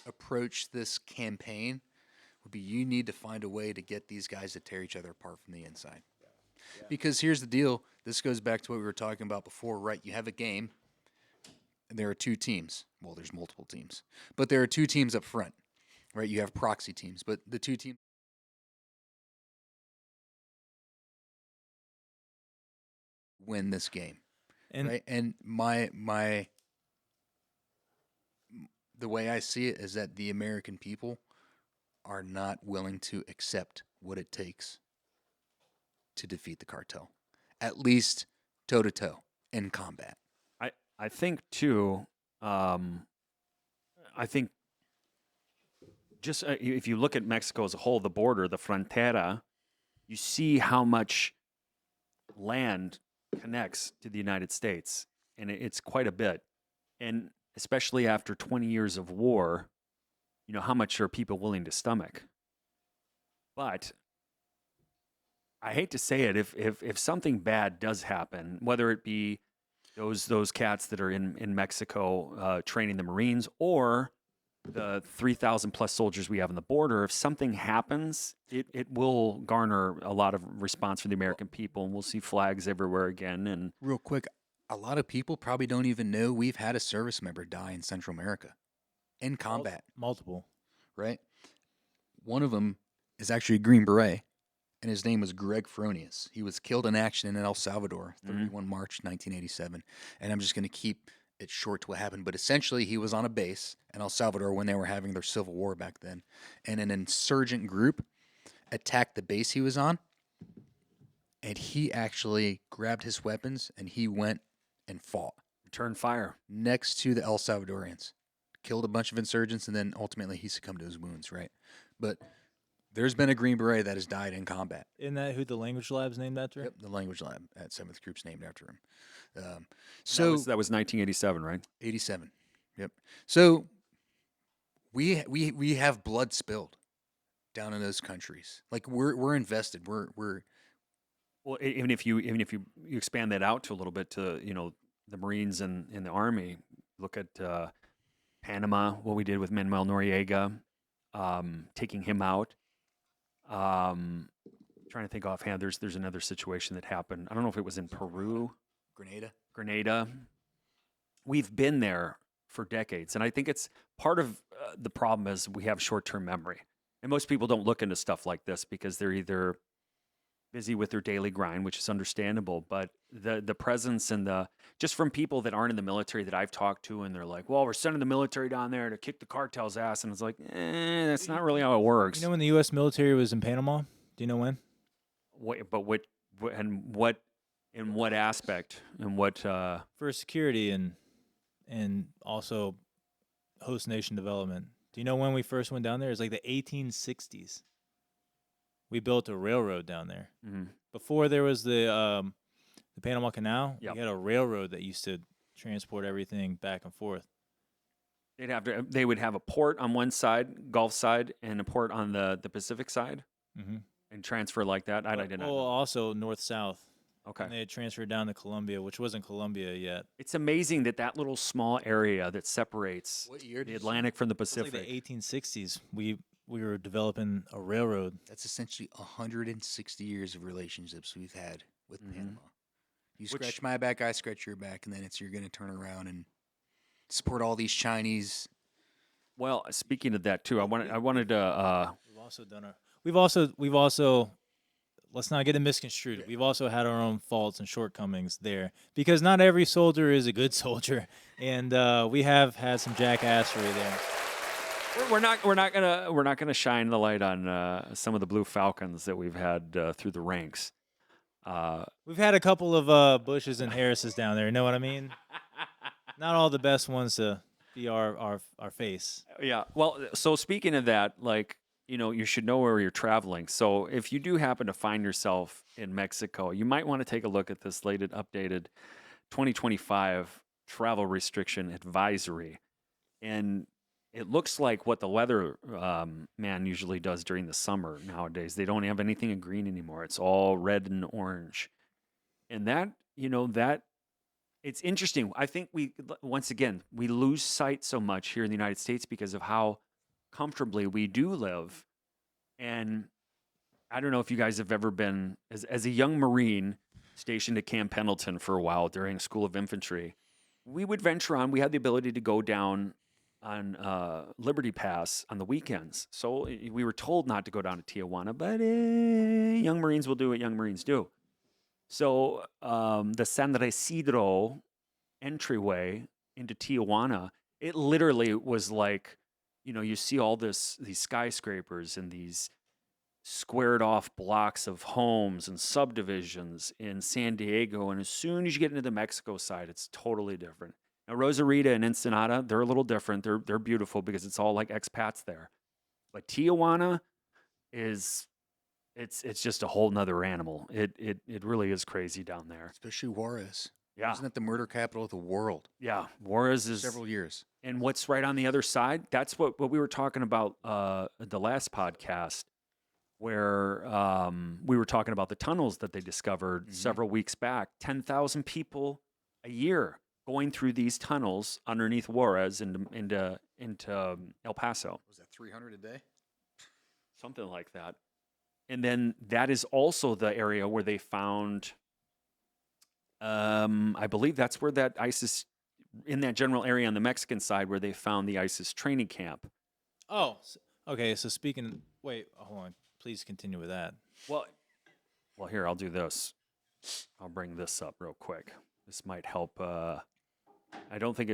Speaker 13: approach this campaign would be you need to find a way to get these guys to tear each other apart from the inside. Yeah. Because here's the deal. This goes back to what we were talking about before, right? You have a game. There are two teams. Well, there's multiple teams, but there are two teams up front, right? You have proxy teams, but the two teams win this game, right? And the way I see it is that the American people are not willing to accept what it takes to defeat the cartel, at least toe to toe in combat.
Speaker 4: I think too. I think just if you look at Mexico as a whole, the border, the frontera, you see how much land connects to the United States, and it's quite a bit. And especially after 20 years of war, you know, how much are people willing to stomach? But I hate to say it, if something bad does happen, whether it be those cats that are in Mexico training the Marines, or the 3,000 plus soldiers we have on the border, if something happens, it will garner a lot of response from the American people, and we'll see flags everywhere again. And
Speaker 13: real quick, a lot of people probably don't even know we've had a service member die in Central America in combat.
Speaker 7: Multiple.
Speaker 13: Right? One of them is actually a Green Beret, and his name was Greg Fronius. He was killed in action in El Salvador, 31 March 1987. And I'm just going to keep it short to what happened. But essentially, he was on a base in El Salvador when they were having their civil war back then. And an insurgent group attacked the base he was on. And he actually grabbed his weapons and he went and fought.
Speaker 4: Returned fire.
Speaker 13: Next to the El Salvadorians. Killed a bunch of insurgents, and then ultimately he succumbed to his wounds, right? But there's been a Green Beret that has died in combat.
Speaker 7: Isn't that who the language lab's named after?
Speaker 13: Yep, the language lab at 7th Group's named after him.
Speaker 4: That was 1987, right?
Speaker 13: 87. Yep. So we have blood spilled down in those countries. Like we're invested. We're
Speaker 4: well, even if you expand that out to a little bit to, you know, the Marines and the Army. Look at Panama, what we did with Manuel Noriega, taking him out. Trying to think offhand, there's another situation that happened. I don't know if it was in Peru. Grenada. We've been there for decades, and I think it's part of the problem is we have short-term memory, and most people don't look into stuff like this because they're either busy with their daily grind, which is understandable. But the presence and just from people that aren't in the military that I've talked to, and they're like, well, we're sending the military down there to kick the cartel's ass. And it's like, that's not really how it works.
Speaker 7: You know when the U.S. military was in Panama? Do you know when?
Speaker 4: In what aspect? And what?
Speaker 7: For security and also host nation development. Do you know when we first went down there? It was like the 1860s. We built a railroad down there.
Speaker 4: Mm-hmm.
Speaker 7: Before there was the Panama Canal,
Speaker 4: Yep.
Speaker 7: we had a railroad that used to transport everything back and forth.
Speaker 4: They would have a port on one side, Gulf side, and a port on the Pacific side, and transfer like that. I didn't know.
Speaker 7: Also north-south.
Speaker 4: Okay.
Speaker 7: And they had transferred down to Colombia, which wasn't Colombia yet.
Speaker 4: It's amazing that little small area that separates
Speaker 5: What year
Speaker 4: the Atlantic from the
Speaker 7: It was
Speaker 4: Pacific.
Speaker 7: like the 1860s. We were developing a railroad.
Speaker 5: That's essentially 160 years of relationships we've had with Panama. You scratch my back, I scratch your back, and then you're going to turn around and support all these Chinese.
Speaker 4: Well, speaking of that too, I wanted to.
Speaker 7: We've also done we've also let's not get it misconstrued. We've also had our own faults and shortcomings there because not every soldier is a good soldier, and we have had some jackassery there.
Speaker 4: We're not gonna shine the light on some of the Blue Falcons that we've had through the ranks.
Speaker 7: We've had a couple of Bushes and Harrises down there. You know what I mean? Not all the best ones to be our face.
Speaker 4: Yeah. Well, so speaking of that, you should know where you're traveling. So if you do happen to find yourself in Mexico, you might want to take a look at this updated 2025 travel restriction advisory. And it looks like what the weather man usually does during the summer nowadays. They don't have anything in green anymore. It's all red and orange. And that it's interesting. I think we lose sight so much here in the United States because of how comfortably we do live. And I don't know if you guys have ever been, as a young Marine stationed at Camp Pendleton for a while during School of Infantry, we would venture on. We had the ability to go down on Liberty Pass on the weekends. So we were told not to go down to Tijuana, but young Marines will do what young Marines do. So the San Isidro entryway into Tijuana, it literally was like, you see all these skyscrapers and these squared off blocks of homes and subdivisions in San Diego. And as soon as you get into the Mexico side, it's totally different. Now, Rosarita and Ensenada, they're a little different. They're beautiful because it's all like expats there. But Tijuana it's just a whole nother animal. It really is crazy down there.
Speaker 5: Especially Juarez.
Speaker 4: Yeah.
Speaker 5: Isn't that the murder capital of the world?
Speaker 4: Yeah. Juarez is
Speaker 5: several years.
Speaker 4: And what's right on the other side? That's what we were talking about the last podcast, where we were talking about the tunnels that they discovered several weeks back. 10,000 people a year going through these tunnels underneath Juarez into El Paso.
Speaker 5: Was that 300 a day?
Speaker 4: Something like that. And then that is also the area where they found, I believe that's where that ISIS, in that general area on the Mexican side, where they found the ISIS training camp.
Speaker 7: Oh, okay. So wait, hold on. Please continue with that.
Speaker 4: Well, here, I'll do this. I'll bring this up real quick. This might help. I don't think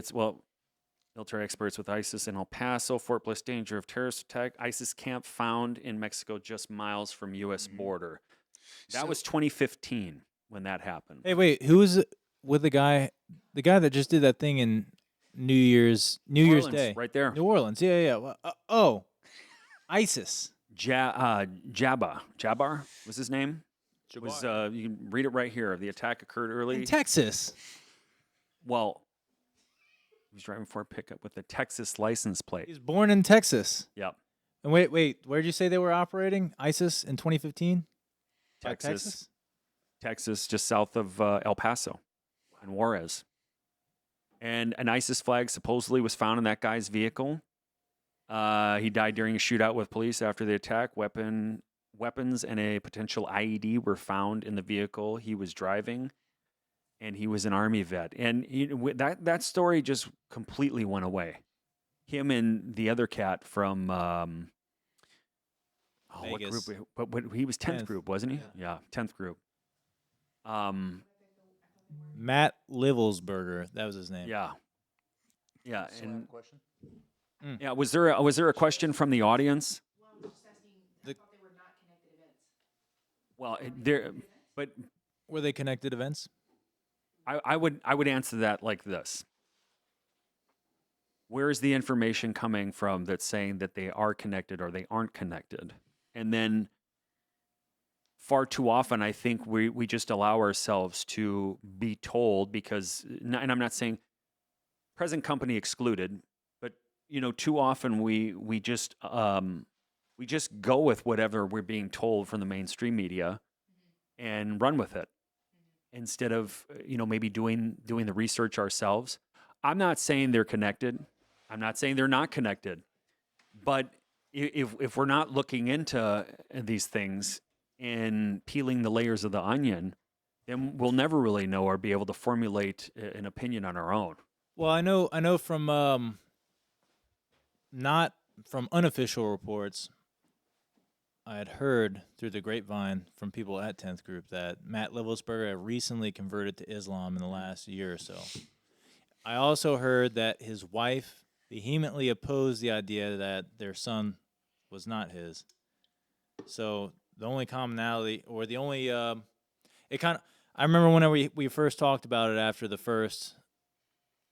Speaker 4: military experts with ISIS in El Paso, Fort Bliss, danger of terrorist attack. ISIS camp found in Mexico just miles from U.S. border. That was 2015 when that happened.
Speaker 7: Hey, wait, who was with the guy that just did that thing in New Year's Day?
Speaker 4: Right there.
Speaker 7: New Orleans, yeah. Well, ISIS.
Speaker 4: Jabbar was his name. Was you can read it right here. The attack occurred early
Speaker 7: in Texas.
Speaker 4: Well, he was driving for a pickup with a Texas license plate.
Speaker 7: He was born in Texas.
Speaker 4: Yep.
Speaker 7: And wait, where did you say they were operating? ISIS in 2015?
Speaker 4: Texas, just south of El Paso and Juarez. And an ISIS flag supposedly was found in that guy's vehicle. He died during a shootout with police after the attack. Weapons and a potential IED were found in the vehicle he was driving, and he was an Army vet. And that story just completely went away. Him and the other cat from Oh, what
Speaker 7: Vegas.
Speaker 4: group? But he was 10th
Speaker 7: 10th.
Speaker 4: group, wasn't he? Yeah, 10th group.
Speaker 7: Matt Livelsberger, that was his name.
Speaker 4: Yeah. Yeah,
Speaker 5: So I have a
Speaker 4: and
Speaker 5: question.
Speaker 4: yeah, was there a question from the audience? Well, but
Speaker 7: Were they connected events?
Speaker 4: I would answer that like this. Where is the information coming from that's saying that they are connected or they aren't connected? And then far too often, I think we just allow ourselves to be told because, and I'm not saying present company excluded, but too often we just go with whatever we're being told from the mainstream media and run with it instead of maybe doing the research ourselves. I'm not saying they're connected. I'm not saying they're not connected. But if we're not looking into these things and peeling the layers of the onion, then we'll never really know or be able to formulate an opinion on our own.
Speaker 7: Well, I know from not from unofficial reports, I had heard through the grapevine from people at 10th Group that Matt Livelsberger had recently converted to Islam in the last year or so. I also heard that his wife vehemently opposed the idea that their son was not his. So the only commonality, or the only, I remember whenever we first talked about it after the first,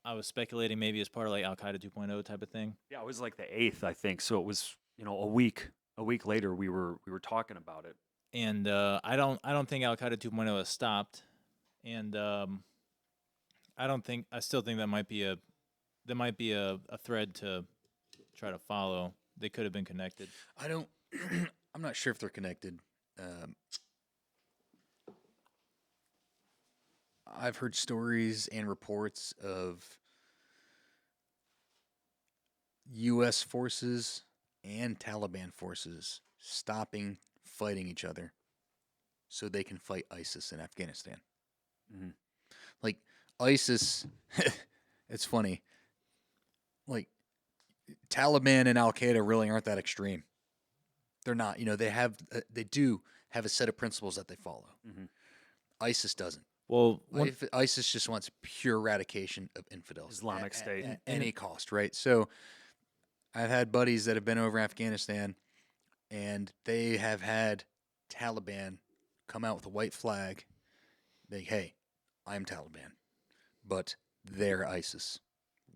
Speaker 7: I was speculating maybe as part of like Al Qaeda 2.0 type of thing.
Speaker 4: Yeah, it was like the 8th, I think. So it was, a week later we were talking about it.
Speaker 7: And I don't think Al Qaeda 2.0 has stopped. And I still think that might be a thread to try to follow. They could have been connected.
Speaker 13: I'm not sure if they're connected. I've heard stories and reports of U.S. forces and Taliban forces stopping fighting each other so they can fight ISIS in Afghanistan.
Speaker 4: Mm-hmm.
Speaker 13: Like, ISIS, it's funny. Like, Taliban and Al Qaeda really aren't that extreme. They're not. They do have a set of principles that they follow.
Speaker 4: Mm-hmm.
Speaker 13: ISIS doesn't.
Speaker 7: Well,
Speaker 13: ISIS just wants pure eradication of infidels.
Speaker 4: Islamic State.
Speaker 13: At any cost, right? So I've had buddies that have been over Afghanistan, and they have had Taliban come out with a white flag. Hey, I'm Taliban, but they're ISIS.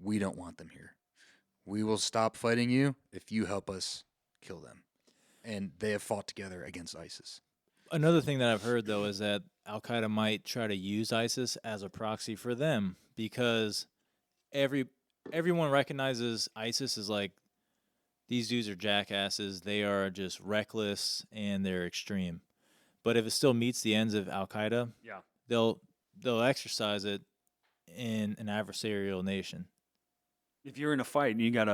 Speaker 13: We don't want them here. We will stop fighting you if you help us kill them. And they have fought together against ISIS.
Speaker 7: Another thing that I've heard, though, is that Al Qaeda might try to use ISIS as a proxy for them because everyone recognizes ISIS as like, these dudes are jackasses. They are just reckless and they're extreme. But if it still meets the ends of Al Qaeda,
Speaker 4: yeah,
Speaker 7: they'll exercise it in an adversarial nation.
Speaker 4: If you're in a fight and you got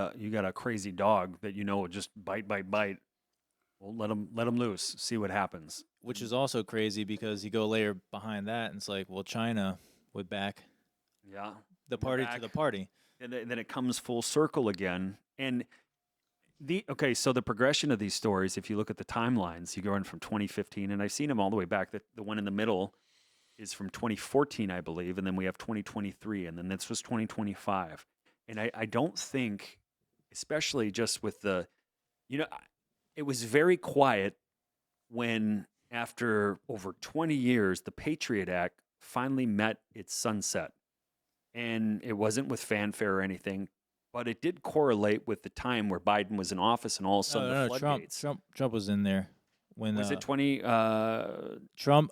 Speaker 4: a crazy dog that will just bite, well, let him loose. See what happens.
Speaker 7: Which is also crazy because you go layer behind that, and it's like, well, China would back the party to the party,
Speaker 4: and then it comes full circle again. And so the progression of these stories, if you look at the timelines, you go in from 2015, and I've seen them all the way back. The one in the middle is from 2014, I believe, and then we have 2023, and then this was 2025. And I don't think, especially just with the, it was very quiet when, after over 20 years, the Patriot Act finally met its sunset. And it wasn't with fanfare or anything, but it did correlate with the time where Biden was in office and all of a sudden the floodgates.
Speaker 7: Trump was in there. When
Speaker 4: was it 20?
Speaker 7: Trump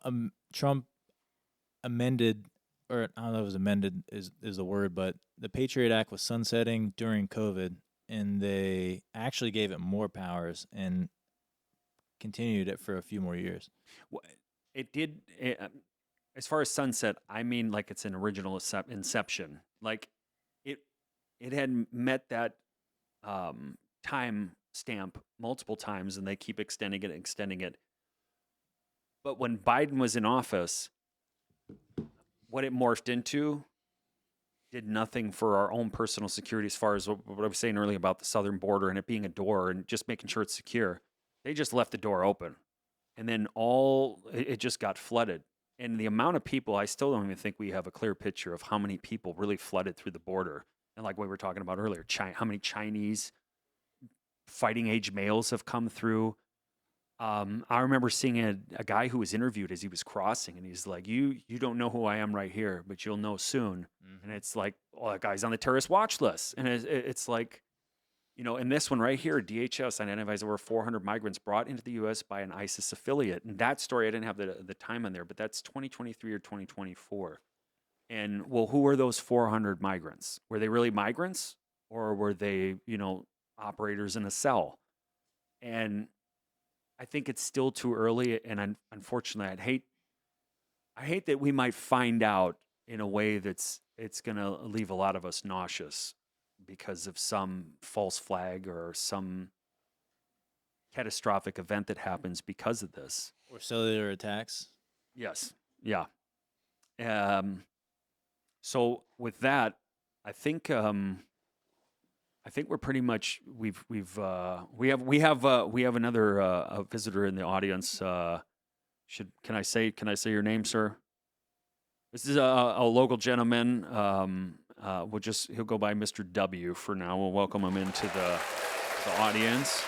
Speaker 7: amended, or I don't know if it was amended is the word, but the Patriot Act was sunsetting during COVID, and they actually gave it more powers and continued it for a few more years.
Speaker 4: Well, it did. As far as sunset, I mean like it's an original inception. Like it had met that time stamp multiple times, and they keep extending it. But when Biden was in office, what it morphed into did nothing for our own personal security, as far as what I was saying earlier about the southern border and it being a door and just making sure it's secure. They just left the door open. And then it just got flooded. And the amount of people, I still don't even think we have a clear picture of how many people really flooded through the border. And like we were talking about earlier, how many Chinese fighting age males have come through. I remember seeing a guy who was interviewed as he was crossing, and he's like, you don't know who I am right here, but you'll know soon. And it's like, oh, that guy's on the terrorist watch list. And it's like, in this one right here, DHS identifies over 400 migrants brought into the U.S. by an ISIS affiliate. And that story, I didn't have the time on there, but that's 2023 or 2024. And, well, who are those 400 migrants? Were they really migrants? Or were they, operators in a cell? And I think it's still too early. And unfortunately, I hate that we might find out in a way it's going to leave a lot of us nauseous because of some false flag or some catastrophic event that happens because of this.
Speaker 7: Or cellular attacks.
Speaker 4: Yes. Yeah. So with that, I think we're pretty much we have another visitor in the audience. Can I say your name, sir? This is a local gentleman. He'll go by Mr. W for now. We'll welcome him into the audience.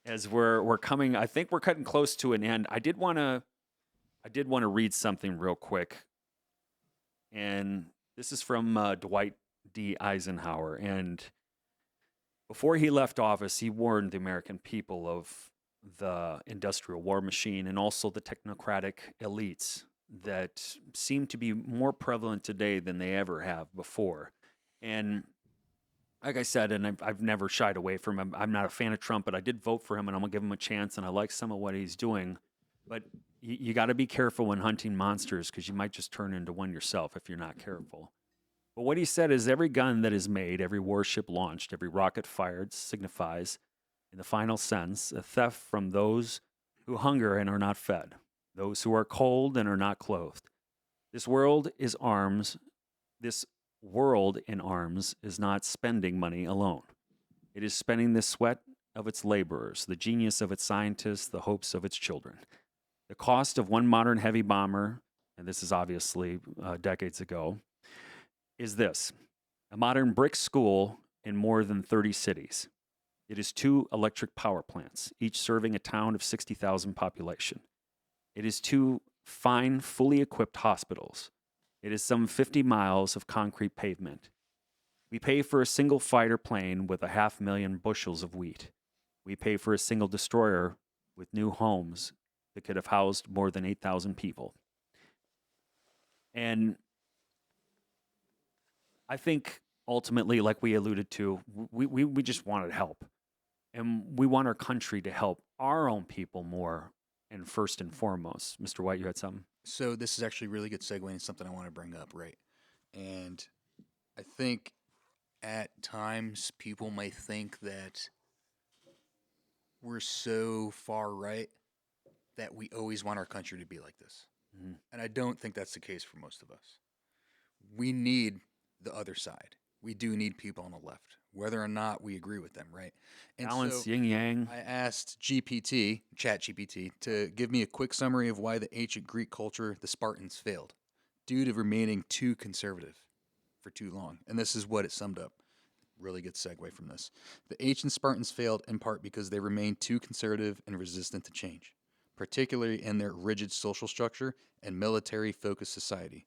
Speaker 4: As we're coming, I think we're cutting close to an end. I did want to read something real quick. And this is from Dwight D. Eisenhower. And before he left office, he warned the American people of the industrial war machine and also the technocratic elites that seem to be more prevalent today than they ever have before. And like I said, and I've never shied away from him. I'm not a fan of Trump, but I did vote for him, and I'm going to give him a chance, and I like some of what he's doing. But you got to be careful when hunting monsters because you might just turn into one yourself if you're not careful. But what he said is every gun that is made, every warship launched, every rocket fired signifies, in the final sense, a theft from those who hunger and are not fed, those who are cold and are not clothed. This world is arms. This world in arms is not spending money alone. It is spending the sweat of its laborers, the genius of its scientists, the hopes of its children. The cost of one modern heavy bomber, and this is obviously decades ago, is this: a modern brick school in more than 30 cities. It is 2 electric power plants, each serving a town of 60,000 population. It is 2 fine, fully equipped hospitals. It is some 50 miles of concrete pavement. We pay for a single fighter plane with 500,000 bushels of wheat. We pay for a single destroyer with new homes that could have housed more than 8,000 people. And I think ultimately, like we alluded to, we just wanted help. And we want our country to help our own people more and first and foremost. Mr. White, you had something?
Speaker 13: So this is actually a really good segue into something I want to bring up, right? And I think at times people may think that we're so far right that we always want our country to be like this. Mm-hmm. And I don't think that's the case for most of us. We need the other side. We do need people on the left, whether or not we agree with them, right? And
Speaker 4: balance, yin yang.
Speaker 13: I asked ChatGPT, to give me a quick summary of why the ancient Greek culture, the Spartans, failed due to remaining too conservative for too long. And this is what it summed up. Really good segue from this. The ancient Spartans failed in part because they remained too conservative and resistant to change, particularly in their rigid social structure and military-focused society.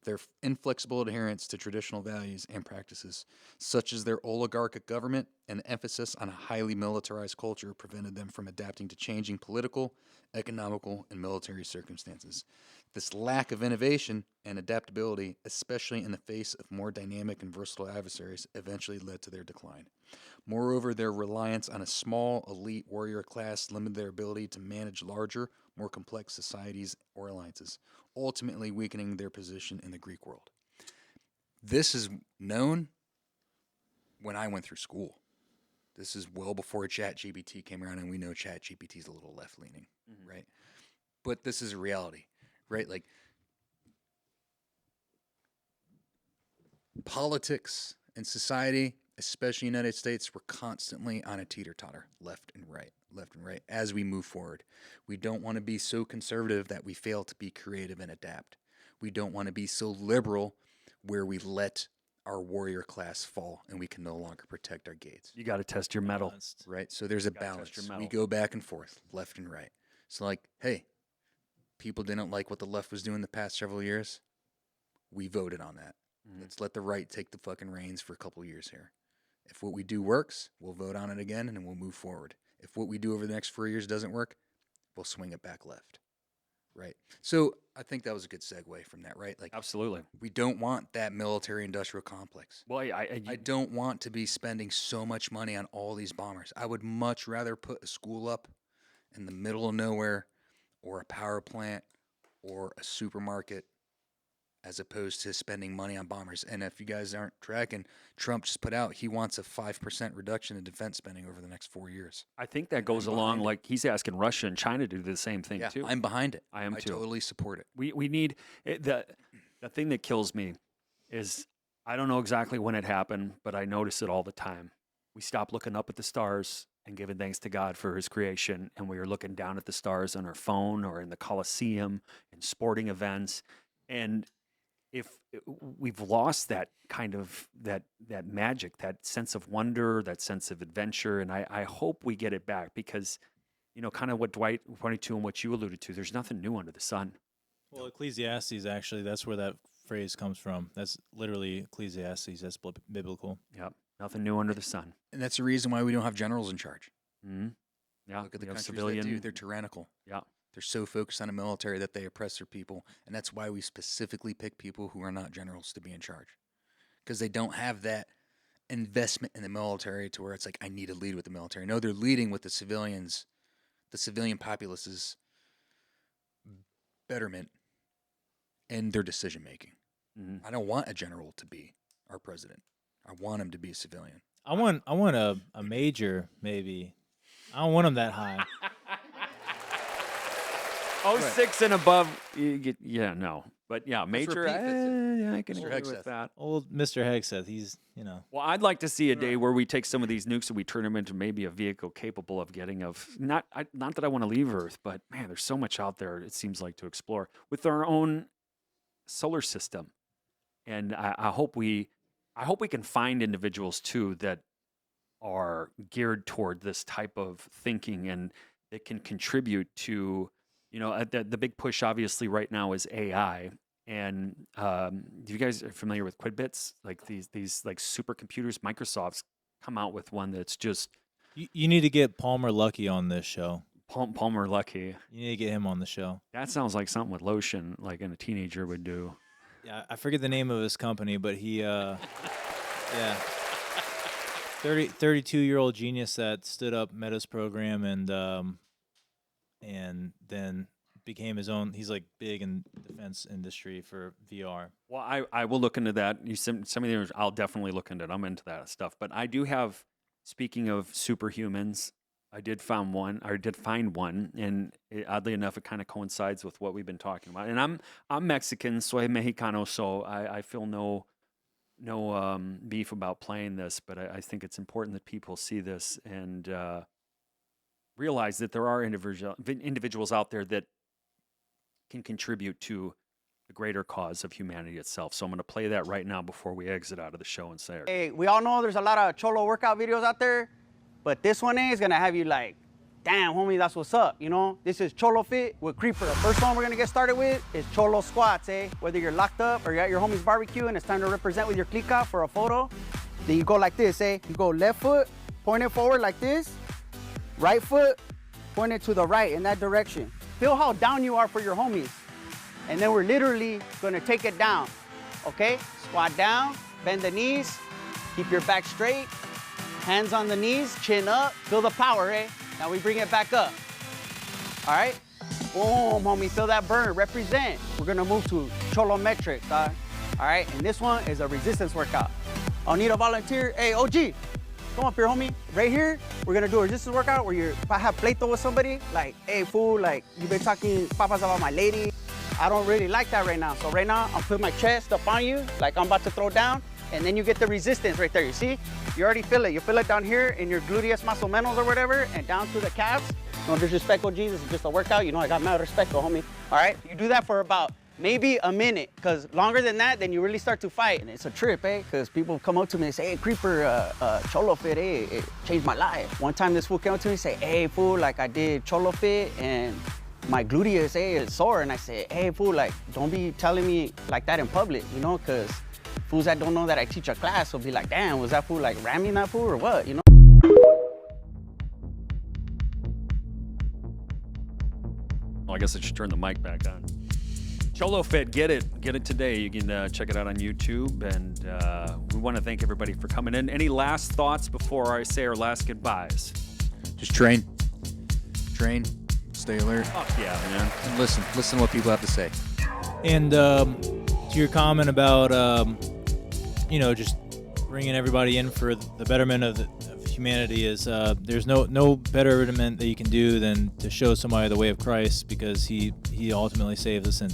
Speaker 13: Their inflexible adherence to traditional values and practices, such as their oligarchic government and the emphasis on a highly militarized culture, prevented them from adapting to changing political, economical, and military circumstances. This lack of innovation and adaptability, especially in the face of more dynamic and versatile adversaries, eventually led to their decline. Moreover, their reliance on a small, elite warrior class limited their ability to manage larger, more complex societies or alliances, ultimately weakening their position in the Greek world. This is known when I went through school. This is well before ChatGPT came around, and we know ChatGPT is a little left-leaning, right? But this is a reality, right? Like, politics and society especially United States, we're constantly on a teeter-totter, left and right, as we move forward. We don't want to be so conservative that we fail to be creative and adapt. We don't want to be so liberal where we let our warrior class fall and we can no longer protect our gates.
Speaker 4: You got to test your mettle.
Speaker 13: Right? So there's a balance. We go back and forth, left and right. So like, hey, people didn't like what the left was doing the past several years. We voted on that. Let's let the right take the fucking reins for a couple years here. If what we do works, we'll vote on it again and then we'll move forward. If what we do over the next 4 years doesn't work, we'll swing it back left. Right. So I think that was a good segue from that, right? Like,
Speaker 4: absolutely.
Speaker 13: We don't want that military industrial complex.
Speaker 4: Well,
Speaker 13: I don't want to be spending so much money on all these bombers. I would much rather put a school up in the middle of nowhere or a power plant or a supermarket as opposed to spending money on bombers. And if you guys aren't tracking, Trump just put out he wants a 5% reduction in defense spending over the next 4 years.
Speaker 4: I think that goes along like he's asking Russia and China to do the same thing
Speaker 13: Yeah,
Speaker 4: too.
Speaker 13: I'm behind it.
Speaker 4: I am too.
Speaker 13: I totally support it.
Speaker 4: We need the thing that kills me is I don't know exactly when it happened, but I notice it all the time. We stop looking up at the stars and giving thanks to God for his creation, and we are looking down at the stars on our phone or in the Coliseum, in sporting events. And if we've lost that kind of that magic, that sense of wonder, that sense of adventure, and I hope we get it back because, you know, kind of what Dwight pointed to and what you alluded to, there's nothing new under the sun.
Speaker 7: Well, Ecclesiastes, actually, that's where that phrase comes from. That's literally Ecclesiastes. That's biblical.
Speaker 4: Yep. Nothing new under the sun.
Speaker 13: And that's the reason why we don't have generals in charge.
Speaker 4: Mm-hmm. Yeah.
Speaker 13: Look at the
Speaker 4: we have
Speaker 13: countries that do. They're tyrannical.
Speaker 4: Yeah.
Speaker 13: They're so focused on the military that they oppress their people. And that's why we specifically pick people who are not generals to be in charge. Because they don't have that investment in the military to where it's like, I need to lead with the military. No, they're leading with the civilians, the civilian populace's betterment and their decision making.
Speaker 4: Mm-hmm.
Speaker 13: I don't want a general to be our president. I want him to be a civilian.
Speaker 7: I want a major, maybe. I don't want him that high.
Speaker 4: Oh, right. 6 and above, you get, yeah, no. But yeah, major, yeah, I can agree with that.
Speaker 7: Old Mr. Hegseth, he's, you know.
Speaker 4: Well, I'd like to see a day where we take some of these nukes and we turn them into maybe a vehicle capable of getting not that I want to leave Earth, but man, there's so much out there, it seems like, to explore with our own solar system. And I hope we can find individuals too that are geared toward this type of thinking and that can contribute to, you know, the big push obviously right now is AI. And you guys are familiar with Quidbits? Like these like supercomputers. Microsoft's come out with one that's just.
Speaker 7: You need to get Palmer Luckey on this show.
Speaker 4: Palmer Luckey.
Speaker 7: You need to get him on the show.
Speaker 4: That sounds like something with lotion, like a teenager would do.
Speaker 7: Yeah, I forget the name of his company, but he, yeah, 32-year-old genius that stood up Meta's program and then became his own. He's like big in the defense industry for VR.
Speaker 4: Well, I will look into that. Some of the I'll definitely look into it. I'm into that stuff. But I do have, speaking of superhumans, I did find one, and oddly enough, it kind of coincides with what we've been talking about. And I'm Mexican, soy mexicano, so I feel no beef about playing this, but I think it's important that people see this and realize that there are individuals out there that can contribute to the greater cause of humanity itself. So I'm going to play that right now before we exit out of the show and say it.
Speaker 14: Hey, we all know there's a lot of cholo workout videos out there, but this one is going to have you like, damn, homie, that's what's up, you know? This is Cholo Fit with Creeper. The first one we're going to get started with is Cholo Squats, eh? Whether you're locked up or you're at your homie's barbecue and it's time to represent with your clica for a photo, then you go like this, eh? You go left foot, point it forward like this, right foot, point it to the right in that direction. Feel how down you are for your homies. And then we're literally going to take it down, okay? Squat down, bend the knees, keep your back straight, hands on the knees, chin up, feel the power, eh? Now we bring it back up. All right? Boom, homie, feel that burn, represent. We're gonna move to Cholometrics, dog. All right, and this one is a resistance workout. I'll need a volunteer. Hey, OG, come up here, homie. Right here, we're gonna do a resistance workout where if I have pleito with somebody, like, hey, fool, like, you've been talking papas about my lady. I don't really like that right now. So right now, I'll put my chest up on you, like I'm about to throw down. and then you get the resistance right there. You see? You already feel it. You feel it down here in your gluteus muscle or whatever, and down to the calves. No disrespect, Jesus. It's just a workout. You know, I got mad respect, homie. All right? You do that for about maybe a minute, because longer than that, then you really start to fight. And it's a trip, because people come up to me and say, hey, Creeper, Cholo Fit, it changed my life. One time this fool came up to me and say, hey, fool, like I did Cholo Fit, and my gluteus, is sore. And I said, hey, fool, like, don't be telling me like that in public, you know, because fools that don't know that I teach a class will be like, damn, was that fool like ramming that fool or what, you know?
Speaker 4: Well, I guess I should turn the mic back on. Cholo Fit, get it today. You can check it out on YouTube, and we want to thank everybody for coming in. Any last thoughts before I say our last goodbyes?
Speaker 13: Just train, stay alert.
Speaker 4: Fuck yeah, man.
Speaker 13: And listen to what people have to say.
Speaker 7: And to your comment about, just bringing everybody in for the betterment of humanity is there's no betterment that you can do than to show somebody the way of Christ, because he ultimately saves us. And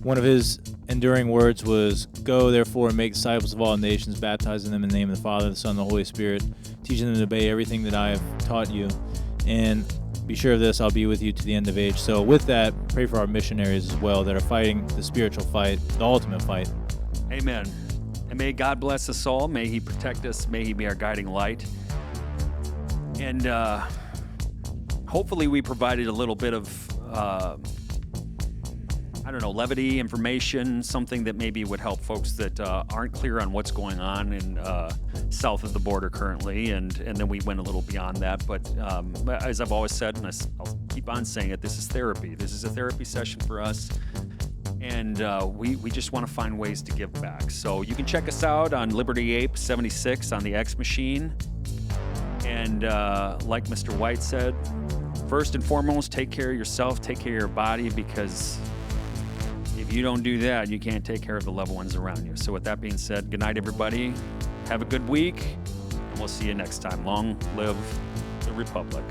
Speaker 7: one of his enduring words was, go therefore and make disciples of all nations, baptizing them in the name of the Father, the Son, and the Holy Spirit, teaching them to obey everything that I have taught you. And be sure of this, I'll be with you to the end of age. So with that, pray for our missionaries as well that are fighting the spiritual fight, the ultimate fight.
Speaker 4: Amen. And may God bless us all. May he protect us. May he be our guiding light. And hopefully we provided a little bit of, levity, information, something that maybe would help folks that aren't clear on what's going on in south of the border currently. And then we went a little beyond that. But as I've always said, and I'll keep on saying it, this is therapy. This is a therapy session for us. And we just want to find ways to give back. So you can check us out on Liberty Ape 76 on the X Machine. And like Mr. White said, first and foremost, take care of yourself, take care of your body, because if you don't do that, you can't take care of the loved ones around you. So with that being said, good night, everybody. Have a good week, and we'll see you next time. Long live the Republic.